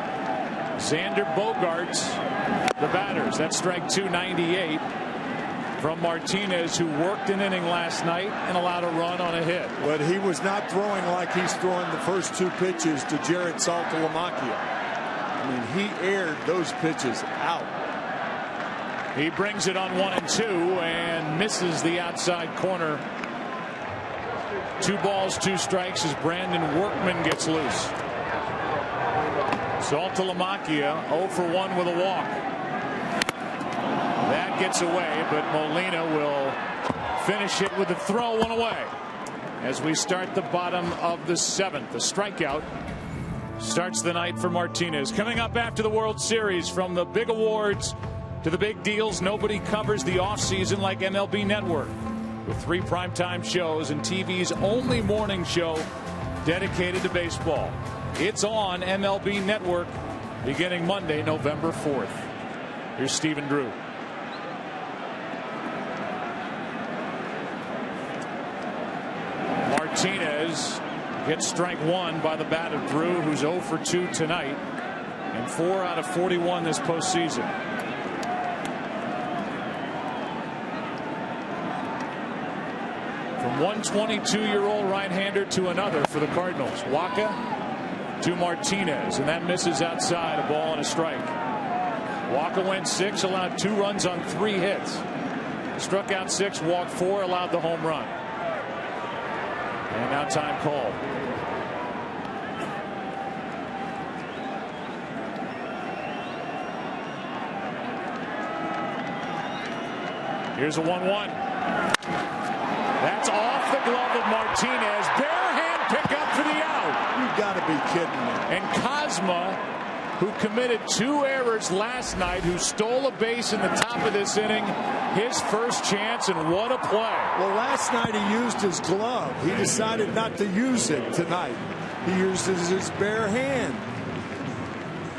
Xander Bogaerts, the batters. That's strike 2, 98 from Martinez, who worked an inning last night and allowed a run on a hit. But he was not throwing like he's throwing the first 2 pitches to Jared Saltalamacchia. I mean, he aired those pitches out. He brings it on 1-2 and misses the outside corner. 2 balls, 2 strikes as Brandon Workman gets loose. Saltalamacchia 0 for 1 with a walk. That gets away, but Molina will finish it with a throw, 1 away. As we start the bottom of the 7th, the strikeout starts the night for Martinez. Coming up after the World Series, from the big awards to the big deals, nobody covers the offseason like MLB Network. With 3 primetime shows and TV's only morning show dedicated to baseball. It's on MLB Network beginning Monday, November 4th. Here's Stephen Drew. Martinez gets strike 1 by the bat of Drew, who's 0 for 2 tonight and 4 out of 41 this postseason. From one 22-year-old right-hander to another for the Cardinals. Waka to Martinez, and that misses outside, a ball and a strike. Waka went 6, allowed 2 runs on 3 hits. Struck out 6, walked 4, allowed the home run. And now time called. Here's a 1-1. That's off the glove of Martinez. Bare hand pickup for the out. You got to be kidding me. And Cosma, who committed 2 errors last night, who stole a base in the top of this inning, his first chance, and what a play. Well, last night he used his glove. He decided not to use it tonight. He used his bare hand.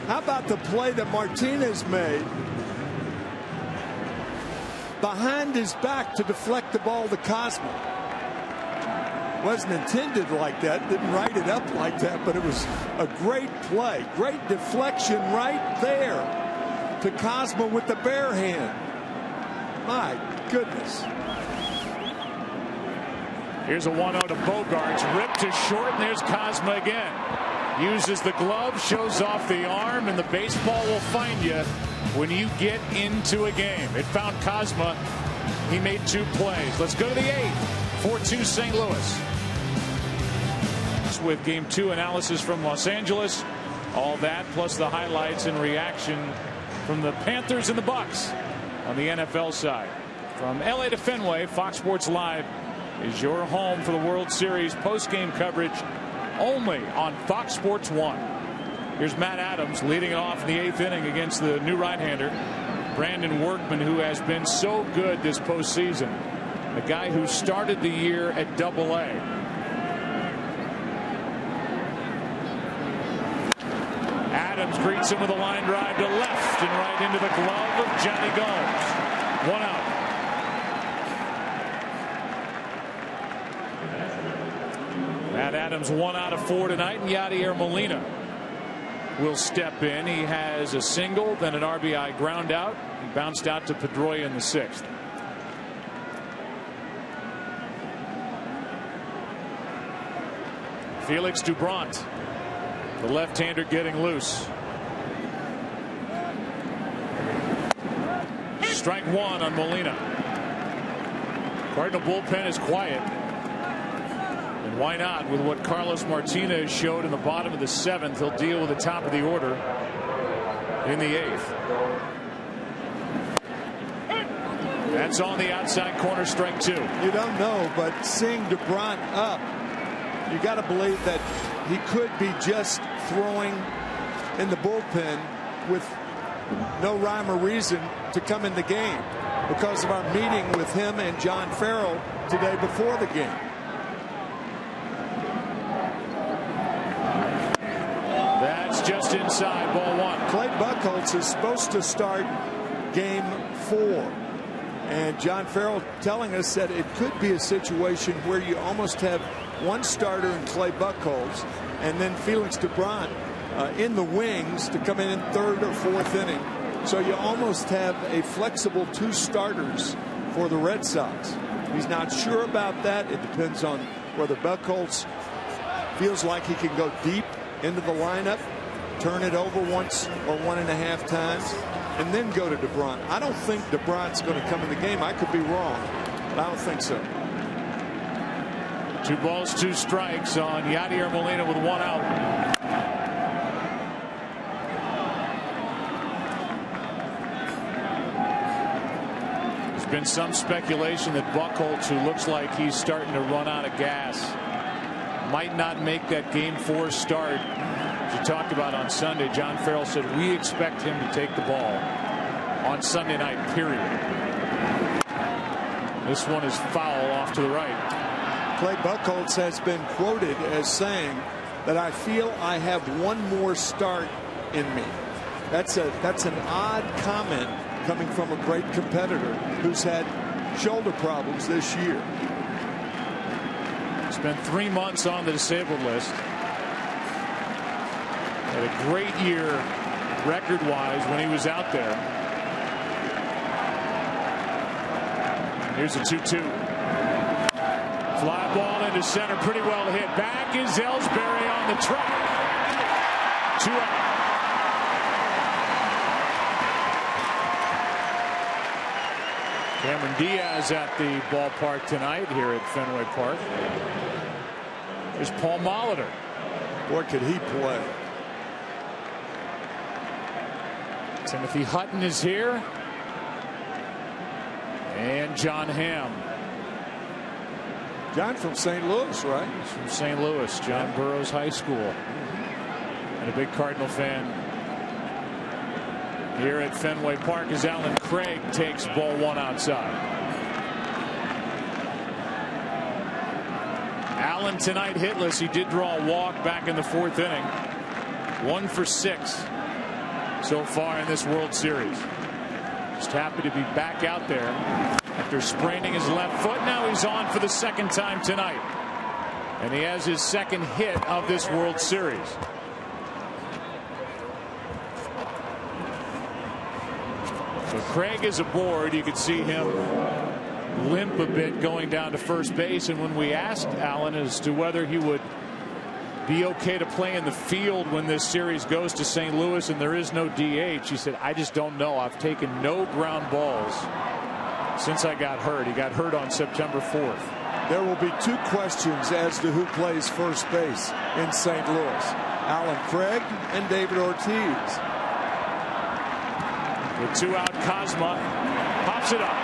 How about the play that Martinez made behind his back to deflect the ball to Cosma? Wasn't intended like that, didn't write it up like that, but it was a great play, great deflection right there to Cosma with the bare hand. My goodness. Here's a 1-0 to Bogarts, ripped to short, and there's Cosma again. Uses the glove, shows off the arm, and the baseball will find you when you get into a game. It found Cosma. He made 2 plays. Let's go to the 8th. 4-2 St. Louis. With Game 2 analysis from Los Angeles. All that plus the highlights and reaction from the Panthers and the Bucks on the NFL side. From LA to Fenway, Fox Sports Live is your home for the World Series post-game coverage only on Fox Sports 1. Here's Matt Adams leading it off in the 8th inning against the new right-hander Brandon Workman, who has been so good this postseason. A guy who started the year at Double-A. Adams greets him with a line drive to left and right into the glove of Johnny Gomes. 1 out. Matt Adams 1 out of 4 tonight, and Yadier Molina will step in. He has a single, then an RBI ground out. He bounced out to Pedroia in the 6th. Felix Doubront, the left-hander, getting loose. Strike 1 on Molina. Cardinal bullpen is quiet. And why not? With what Carlos Martinez showed in the bottom of the 7th, he'll deal with the top of the order in the 8th. That's on the outside corner, strike 2. You don't know, but seeing Doubront up, you got to believe that he could be just throwing in the bullpen with no rhyme or reason to come in the game because of our meeting with him and John Farrell today before the game. That's just inside, ball 1. Clay Buchholz is supposed to start game 4. And John Farrell telling us that it could be a situation where you almost have one starter in Clay Buchholz and then Felix Doubront in the wings to come in 3rd or 4th inning. So you almost have a flexible 2 starters for the Red Sox. He's not sure about that. It depends on whether Buchholz feels like he can go deep into the lineup. turn it over once or 1.5 times, and then go to DeBron. I don't think DeBron's going to come in the game. I could be wrong, but I don't think so. 2 balls, 2 strikes on Yadier Molina with 1 out. There's been some speculation that Buchholz, who looks like he's starting to run out of gas, might not make that Game 4 start. As you talked about on Sunday, John Farrell said we expect him to take the ball on Sunday night, period. This one is foul off to the right. Clay Buchholz has been quoted as saying that I feel I have one more start in me. That's an odd comment coming from a great competitor who's had shoulder problems this year. Spent 3 months on the disabled list. Had a great year record-wise when he was out there. Here's a 2-2. Fly ball into center, pretty well hit. Back is Ellsbury on the track. 2 out. Cameron Diaz at the ballpark tonight here at Fenway Park. There's Paul Molitor. Boy, could he play. Timothy Hutton is here. And John Hamm. John from St. Louis, right? He's from St. Louis, John Burroughs High School. And a big Cardinal fan here at Fenway Park as Alan Craig takes ball 1 outside. Allen tonight hitless. He did draw a walk back in the 4th inning. 1 for 6 so far in this World Series. Just happy to be back out there after spraining his left foot. Now he's on for the 2nd time tonight. And he has his 2nd hit of this World Series. So Craig is aboard. You could see him limp a bit going down to first base. And when we asked Allen as to whether he would be okay to play in the field when this series goes to St. Louis and there is no DH, he said, I just don't know. I've taken no ground balls since I got hurt. He got hurt on September 4th. There will be 2 questions as to who plays first base in St. Louis. Alan Craig and David Ortiz. With 2 out, Cosma pops it up.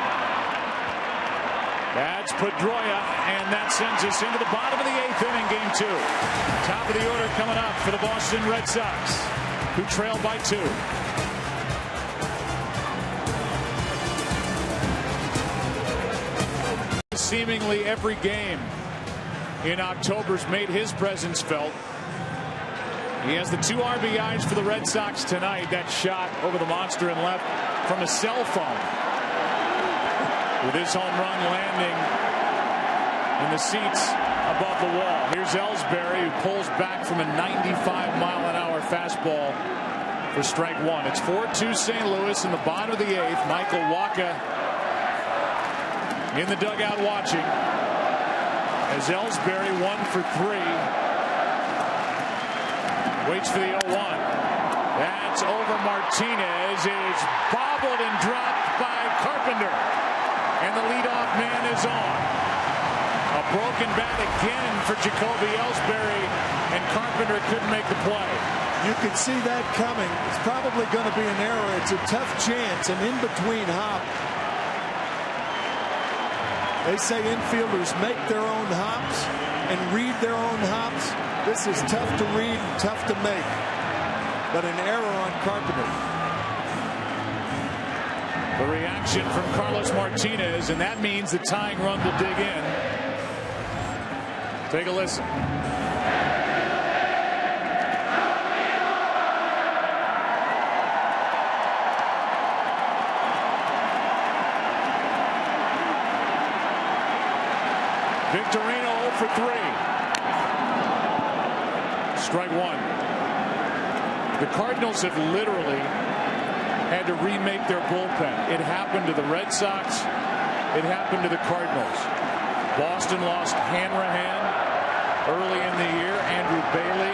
That's Pedroia, and that sends us into the bottom of the 8th inning, Game 2. Top of the order coming up for the Boston Red Sox, who trail by 2. Seemingly every game in October's made his presence felt. He has the 2 RBIs for the Red Sox tonight. That shot over the monster and left from a cell phone. With his home run landing in the seats above the wall. Here's Ellsbury, who pulls back from a 95-mile-an-hour fastball for strike 1. It's 4-2 St. Louis in the bottom of the 8th. Michael Wacha in the dugout watching as Ellsbury 1 for 3. Waits for the 0-1. That's over Martinez. Is bobbled and dropped by Carpenter. And the leadoff man is on. A broken bat again for Jacoby Ellsbury, and Carpenter couldn't make the play. You can see that coming. It's probably going to be an error. It's a tough chance, an in-between hop. They say infielders make their own hops and read their own hops. This is tough to read and tough to make. But an error on Carpenter. The reaction from Carlos Martinez, and that means the tying run will dig in. Take a listen. Victorino 0 for 3. Strike 1. The Cardinals have literally had to remake their bullpen. It happened to the Red Sox. It happened to the Cardinals. Boston lost Hanrahan early in the year. Andrew Bailey.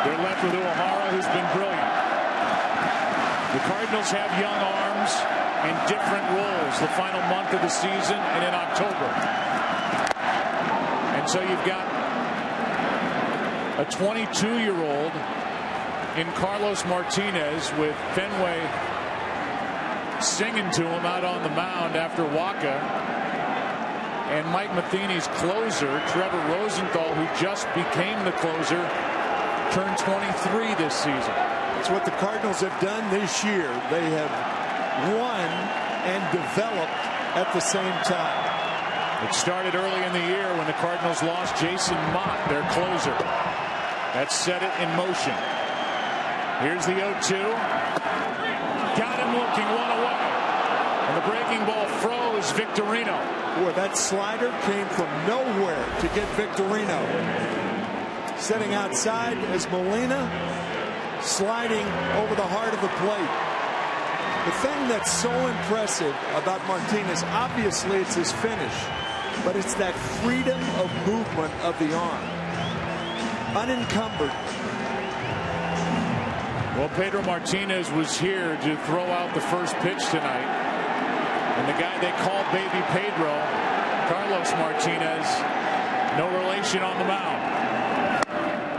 They're left with Uehara, who's been brilliant. The Cardinals have young arms in different roles the final month of the season and in October. And so you've got a 22-year-old in Carlos Martinez with Fenway singing to him out on the mound after Waka. And Mike Matheny's closer, Trevor Rosenthal, who just became the closer, turned 23 this season. That's what the Cardinals have done this year. They have won and developed at the same time. It started early in the year when the Cardinals lost Jason Mott, their closer. That set it in motion. Here's the 0-2. Got him looking one away. And the breaking ball froze Victorino. Boy, that slider came from nowhere to get Victorino. Sitting outside as Molina sliding over the heart of the plate. The thing that's so impressive about Martinez, obviously it's his finish, but it's that freedom of movement of the arm. Unencumbered. Well, Pedro Martinez was here to throw out the first pitch tonight. And the guy they call Baby Pedro, Carlos Martinez, no relation on the mound.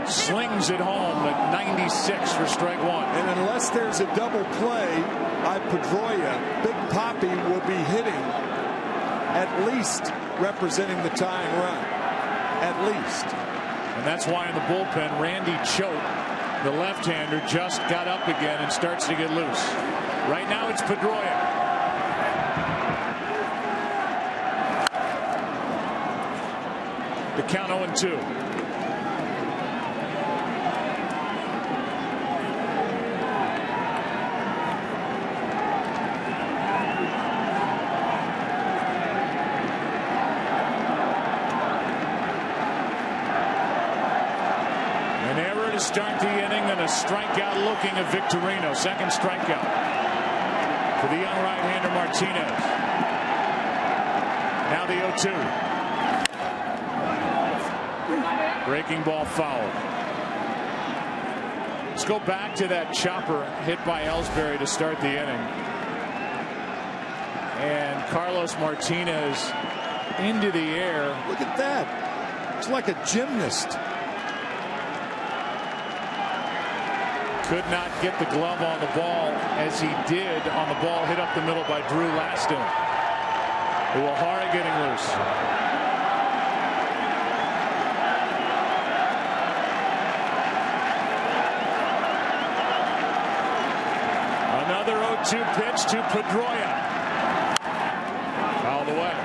Slings it home at 96 for strike one. And unless there's a double play by Pedroia, Big Papi will be hitting, at least representing the tying run. At least. And that's why in the bullpen, Randy Choate, the left-hander, just got up again and starts to get loose. Right now it's Pedroia. The count 0-2. Start the inning and a strikeout looking at Victorino. Second strikeout for the young right-hander Martinez. Now the 0-2. Breaking ball foul. Let's go back to that chopper hit by Ellsbury to start the inning. And Carlos Martinez into the air. Look at that. It's like a gymnast. Could not get the glove on the ball as he did on the ball hit up the middle by Drew Laston. Uehara getting loose. Another 0-2 pitch to Pedroia. Fouled away.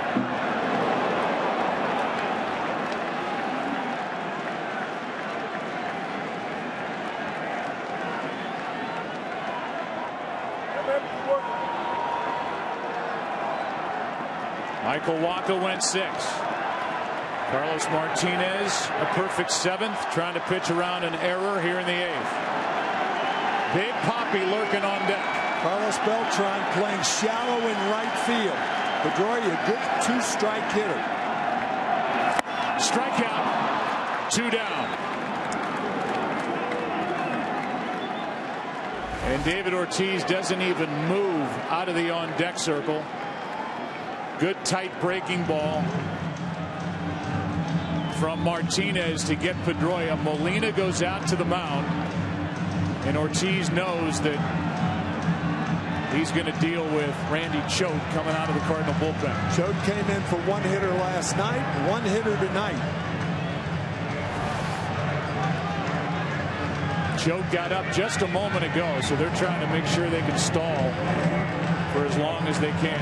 Michael Waka went 6. Carlos Martinez, a perfect 7th, trying to pitch around an error here in the 8th. Big Papi lurking on deck. Carlos Beltran playing shallow in right field. Pedroia, a good 2-strike hitter. Strikeout, 2 down. And David Ortiz doesn't even move out of the on-deck circle. Good tight breaking ball from Martinez to get Pedroia. Molina goes out to the mound, and Ortiz knows that he's going to deal with Randy Choate coming out of the Cardinal bullpen. Choate came in for 1 hitter last night, 1 hitter tonight. Choate got up just a moment ago, so they're trying to make sure they can stall for as long as they can.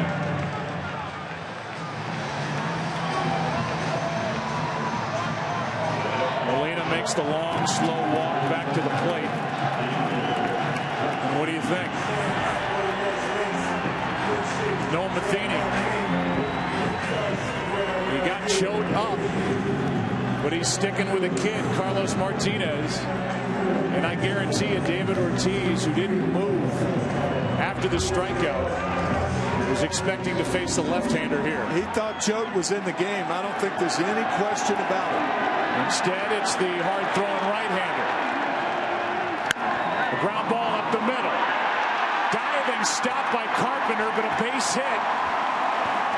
Molina makes the long, slow walk back to the plate. And what do you think? No Matheny. He got Choate up, but he's sticking with a kid, Carlos Martinez. And I guarantee you, David Ortiz, who didn't move after the strikeout, was expecting to face the left-hander here. He thought Choate was in the game. I don't think there's any question about it. Instead, it's the hard-throwing right-hander. Ground ball up the middle. Diving stop by Carpenter, but a base hit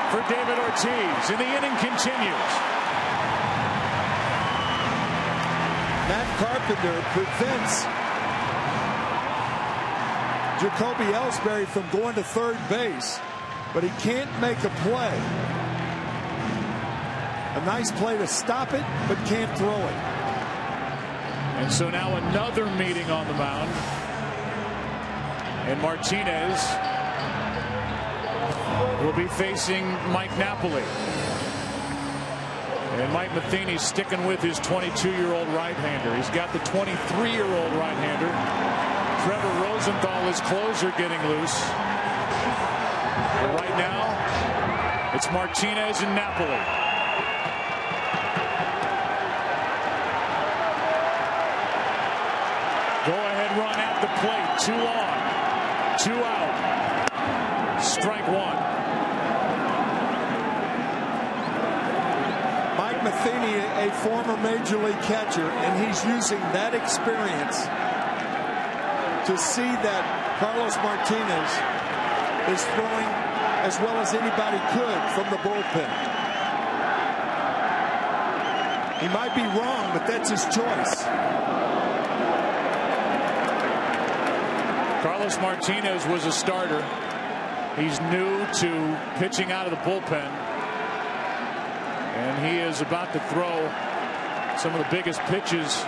for David Ortiz. And the inning continues. Matt Carpenter prevents Jacoby Ellsbury from going to third base, but he can't make a play. A nice play to stop it, but can't throw it. And so now another meeting on the mound. And Martinez will be facing Mike Napoli. And Mike Matheny sticking with his 22-year-old right-hander. He's got the 23-year-old right-hander. Trevor Rosenthal, his closer, getting loose. But right now, it's Martinez and Napoli. Go-ahead run at the plate. 2 on, 2 out. Strike 1. Mike Matheny, a former major league catcher, and he's using that experience to see that Carlos Martinez is throwing as well as anybody could from the bullpen. He might be wrong, but that's his choice. Carlos Martinez was a starter. He's new to pitching out of the bullpen. And he is about to throw some of the biggest pitches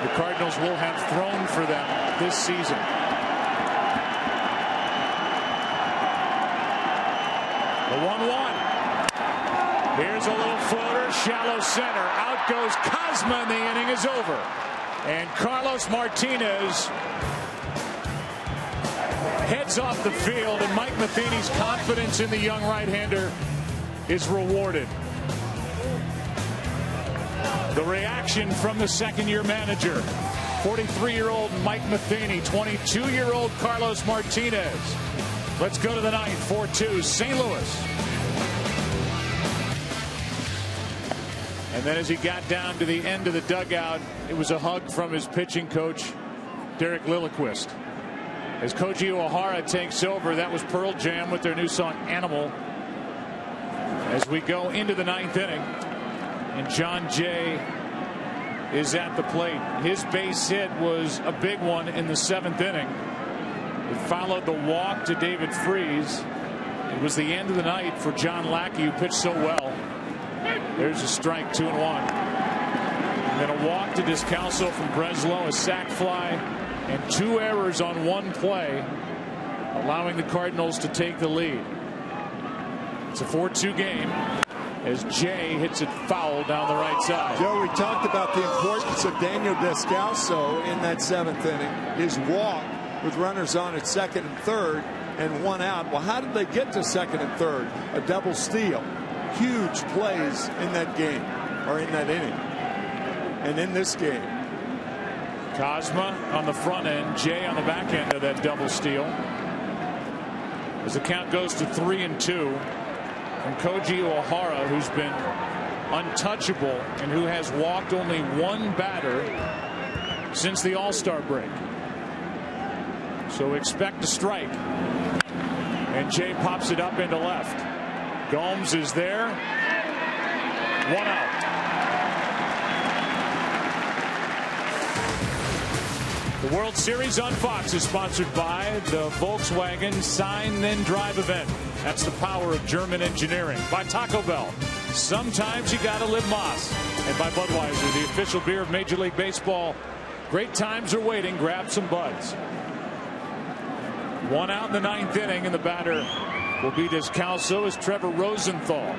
the Cardinals will have thrown for them this season. The 1-1. Here's a little floater, shallow center. Out goes Cosma, and the inning is over. And Carlos Martinez heads off the field, and Mike Matheny's confidence in the young right-hander is rewarded. The reaction from the second-year manager, 43-year-old Mike Matheny, 22-year-old Carlos Martinez. Let's go to the ninth, 4-2, St. Louis. And then as he got down to the end of the dugout, it was a hug from his pitching coach, Derek Lilliquist. As Koji O'Hara takes over, that was Pearl Jam with their new song Animal. As we go into the ninth inning, and John Jay is at the plate. His base hit was a big one in the 7th inning. It followed the walk to David Freese. It was the end of the night for John Lackey, who pitched so well. There's a strike, 2-1. And then a walk to Descalso from Breslow, a sac fly, and 2 errors on 1 play, allowing the Cardinals to take the lead. It's a 4-2 game as Jay hits it foul down the right side. Joe, we talked about the importance of Daniel Descalso in that 7th inning. His walk with runners on at 2nd and 3rd and 1 out. Well, how did they get to 2nd and 3rd? A double steal. Huge plays in that game, or in that inning. And in this game, Cosma on the front end, Jay on the back end of that double steal. As the count goes to 3-2. And Koji O'Hara, who's been untouchable and who has walked only 1 batter since the All-Star break. So expect a strike. And Jay pops it up into left. Gomes is there. 1 out. The World Series on Fox is sponsored by the Volkswagen Sign Then Drive event. That's the power of German engineering. By Taco Bell. Sometimes you gotta live Moss. And by Budweiser, the official beer of Major League Baseball. Great times are waiting. Grab some buds. 1 out in the 9th inning, and the batter will be Descalso as Trevor Rosenthal,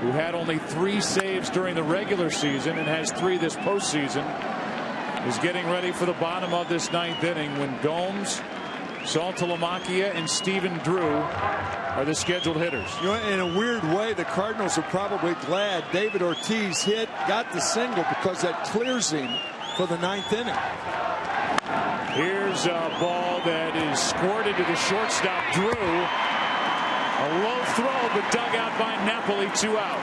who had only 3 saves during the regular season and has 3 this postseason, is getting ready for the bottom of this 9th inning when Gomes, Saltalamacchia, and Stephen Drew are the scheduled hitters. You know, in a weird way, the Cardinals are probably glad David Ortiz got the single, because that clears him for the 9th inning. Here's a ball that is squirted to the shortstop, Drew. A low throw, but dug out by Napoli, 2 out.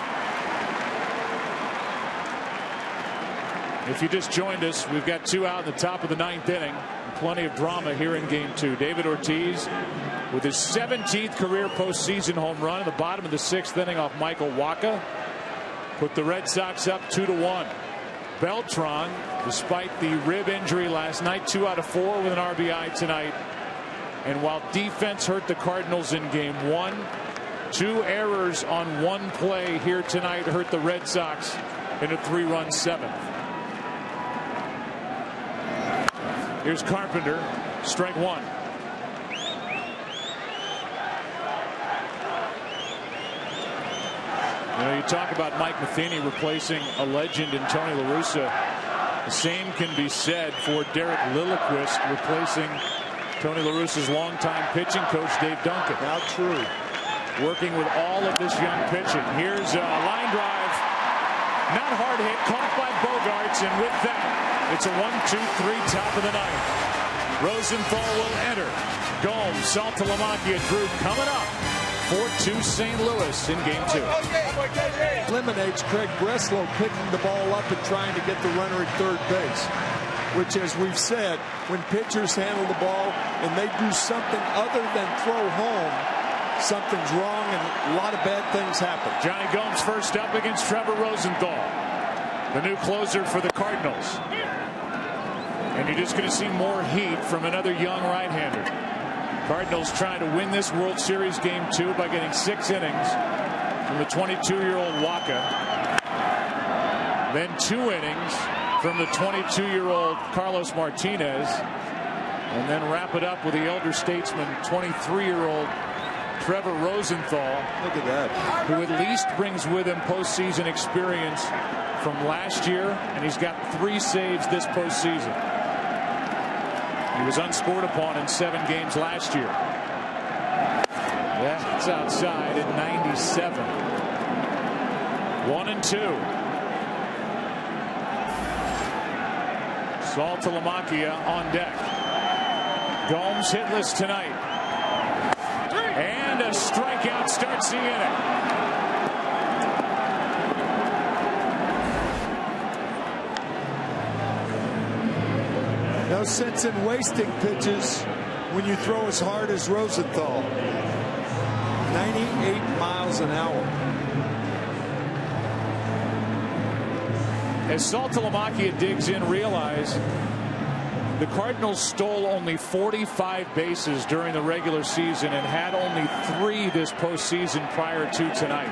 If you just joined us, we've got 2 out in the top of the 9th inning. plenty of drama here in game 2. David Ortiz with his 17th career postseason home run in the bottom of the 6th inning off Michael Wacha put the Red Sox up 2-1. Beltran, despite the rib injury last night, 2 out of 4 with an RBI tonight. And while defense hurt the Cardinals in game 1, 2 errors on 1 play here tonight hurt the Red Sox in a 3-run 7th. Here's Carpenter, strike 1. You know, you talk about Mike Matheny replacing a legend in Tony La Russa. The same can be said for Derek Lilliquist replacing Tony La Russa's longtime pitching coach Dave Duncan. How true. Working with all of this young pitching. Here's a line drive. Not hard hit, caught by Bogaerts, and with that, it's a 1-2-3 top of the 9th. Rosenthal will enter. Gomes, Saltalamacchia, Drew coming up. 4-2 St. Louis in game 2. Eliminates Craig Breslow picking the ball up and trying to get the runner at third base, which, as we've said, when pitchers handle the ball and they do something other than throw home, something's wrong and a lot of bad things happen. Johnny Gomes first up against Trevor Rosenthal, the new closer for the Cardinals. And you're just going to see more heat from another young right-hander. Cardinals trying to win this World Series game 2 by getting 6 innings from the 22-year-old Wacha. Then 2 innings from the 22-year-old Carlos Martinez. And then wrap it up with the elder statesman, 23-year-old Trevor Rosenthal. Look at that. Who at least brings with him postseason experience from last year. And he's got 3 saves this postseason. He was unscored upon in 7 games last year. That's outside at 97. 1-2. Saltalamacchia on deck. Gomes hitless tonight. And a strikeout starts the inning. No sense in wasting pitches when you throw as hard as Rosenthal. 98 miles an hour. As Saltalamacchia digs in, realize the Cardinals stole only 45 bases during the regular season and had only 3 this postseason prior to tonight.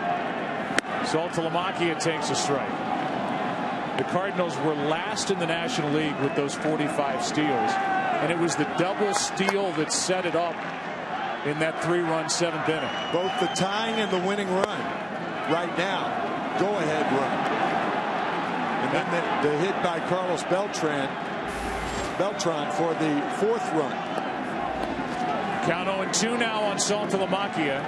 Saltalamacchia takes a strike. The Cardinals were last in the National League with those 45 steals, and it was the double steal that set it up in that 3-run 7th inning. Both the tying and the winning run. Right now, go-ahead run. And then the hit by Carlos Beltran for the 4th run. Count 0-2 now on Saltalamacchia,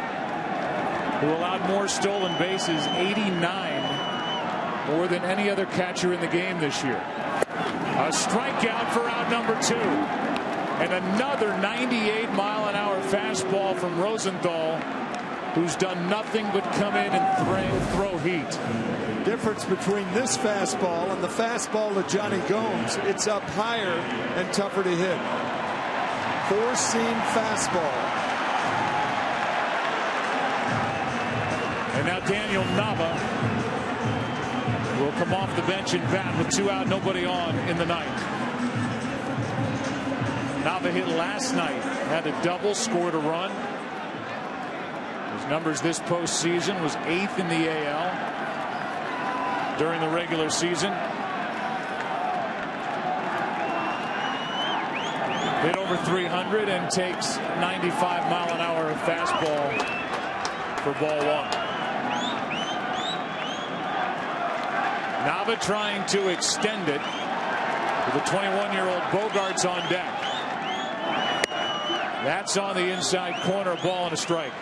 who allowed more stolen bases, 89. More than any other catcher in the game this year. A strikeout for out number 2. And another 98-mile-an-hour fastball from Rosenthal, who's done nothing but come in and throw heat. Difference between this fastball and the fastball to Johnny Gomes, it's up higher and tougher to hit. 4-seam fastball. And now Daniel Nava will come off the bench and bat with 2 out, nobody on in the 9th. Nava hit last night, had a double, scored a run. His numbers this postseason was 8th in the AL during the regular season. Hit over 300 and takes 95-mile-an-hour fastball for ball 1. Nava trying to extend it with a 21-year-old Bogaerts on deck. That's on the inside corner, ball and a strike.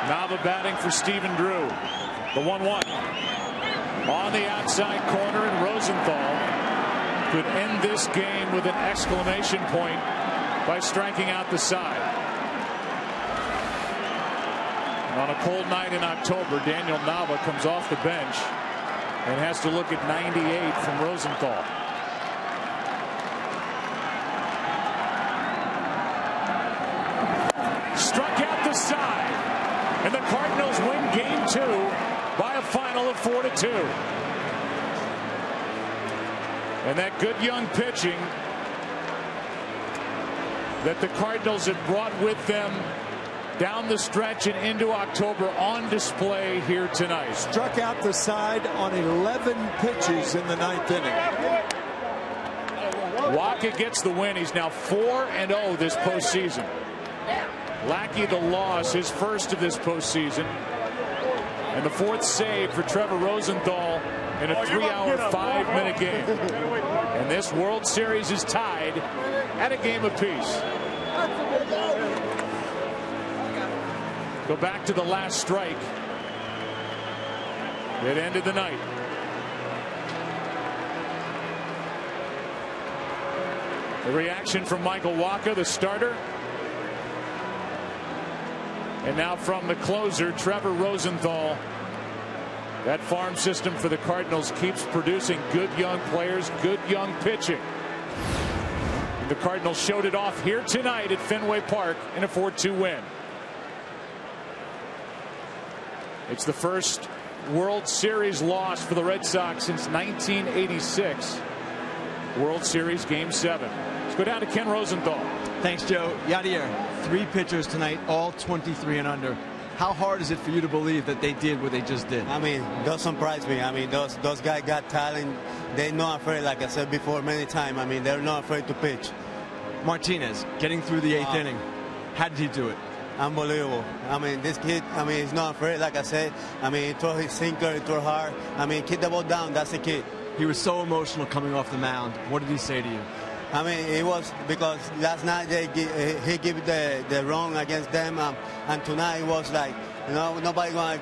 Nava batting for Stephen Drew. The 1-1 on the outside corner, and Rosenthal could end this game with an exclamation point by striking out the side. On a cold night in October, Daniel Nava comes off the bench and has to look at 98 from Rosenthal. Struck out the side, and the Cardinals win game 2 by a final of 4-2. And that good young pitching that the Cardinals had brought with them down the stretch and into October on display here tonight. Struck out the side on 11 pitches in the 9th inning. Wacha gets the win. He's now 4-0 this postseason. Lackey the loss, his first of this postseason. And the 4th save for Trevor Rosenthal in a 3-hour, 5-minute game. And this World Series is tied at a game apiece. Go back to the last strike that ended the night. The reaction from Michael Wacha, the starter. And now from the closer, Trevor Rosenthal. That farm system for the Cardinals keeps producing good young players, good young pitching. And the Cardinals showed it off here tonight at Fenway Park in a 4-2 win. It's the first World Series loss for the Red Sox since 1986. World Series Game 7. Let's go down to Ken Rosenthal. Thanks, Joe. Yadier, 3 pitchers tonight, all 23 and under. How hard is it for you to believe that they did what they just did? I mean, don't surprise me. I mean, those guys got talent. They're not afraid, like I said before many times. I mean, they're not afraid to pitch. Martinez, getting through the 8th inning. How did he do it? Unbelievable. I mean, this kid, I mean, he's not afraid, like I said. I mean, he throw his sinker, he throw hard. I mean, keep the ball down. That's the kid. He was so emotional coming off the mound. What did he say to you? I mean, it was because last night he gave the wrong against them, and tonight it was like, you know, nobody gonna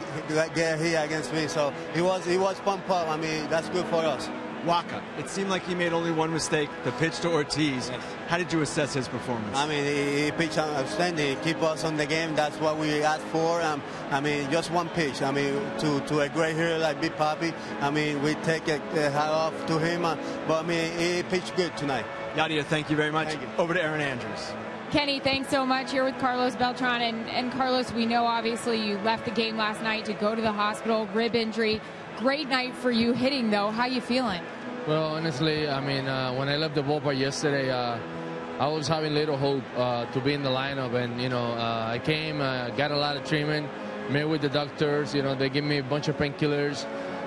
get here against me. So he was pumped up. I mean, that's good for us. Wacha, it seemed like he made only one mistake, the pitch to Ortiz. Yes. How did you assess his performance? I mean, he pitched outstanding. He keep us on the game. That's what we asked for. I mean, just one pitch. I mean, to a great hero like Big Papi. I mean, we take a hat off to him. But I mean, he pitched good tonight. Yadier, thank you very much. Over to Aaron Andrews. Kenny, thanks so much. Here with Carlos Beltran. And Carlos, we know obviously you left the game last night to go to the hospital, rib injury. Great night for you hitting, though. How you feeling? Well, honestly, I mean, when I left the ballpark yesterday, I was having little hope to be in the lineup. And, you know, I came, got a lot of treatment, met with the doctors. You know, they gave me a bunch of painkillers.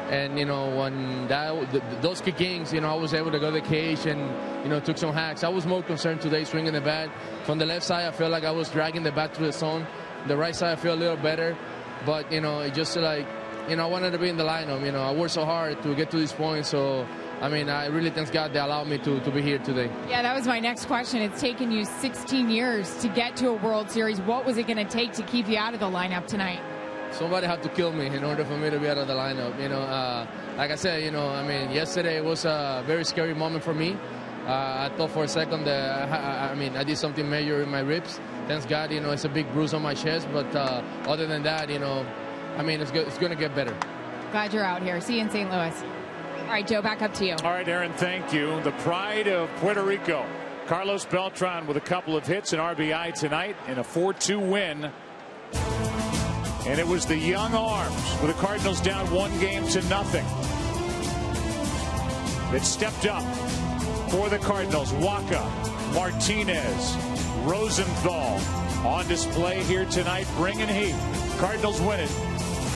And, you know, when those kickings, you know, I was able to go to the cage and, you know, took some hacks. I was more concerned today swinging the bat. From the left side, I felt like I was dragging the bat through the zone. The right side, I feel a little better. But, you know, it just like, you know, I wanted to be in the lineup. You know, I worked so hard to get to this point. So, I mean, I really thank God they allowed me to be here today. Yeah, that was my next question. It's taken you 16 years to get to a World Series. What was it going to take to keep you out of the lineup tonight? Somebody had to kill me in order for me to be out of the lineup. You know, like I said, you know, I mean, yesterday was a very scary moment for me. I thought for a second that, I mean, I did something major in my ribs. Thanks God, you know, it's a big bruise on my chest. But other than that, you know, I mean, it's going to get better. Glad you're out here. See you in St. Louis. All right, Joe, back up to you. All right, Aaron, thank you. The pride of Puerto Rico, Carlos Beltran with a couple of hits and RBI tonight in a 4-2 win. And it was the young arms with the Cardinals down 1-0 that stepped up for the Cardinals. Wacha, Martinez, Rosenthal on display here tonight, bringing heat. Cardinals win it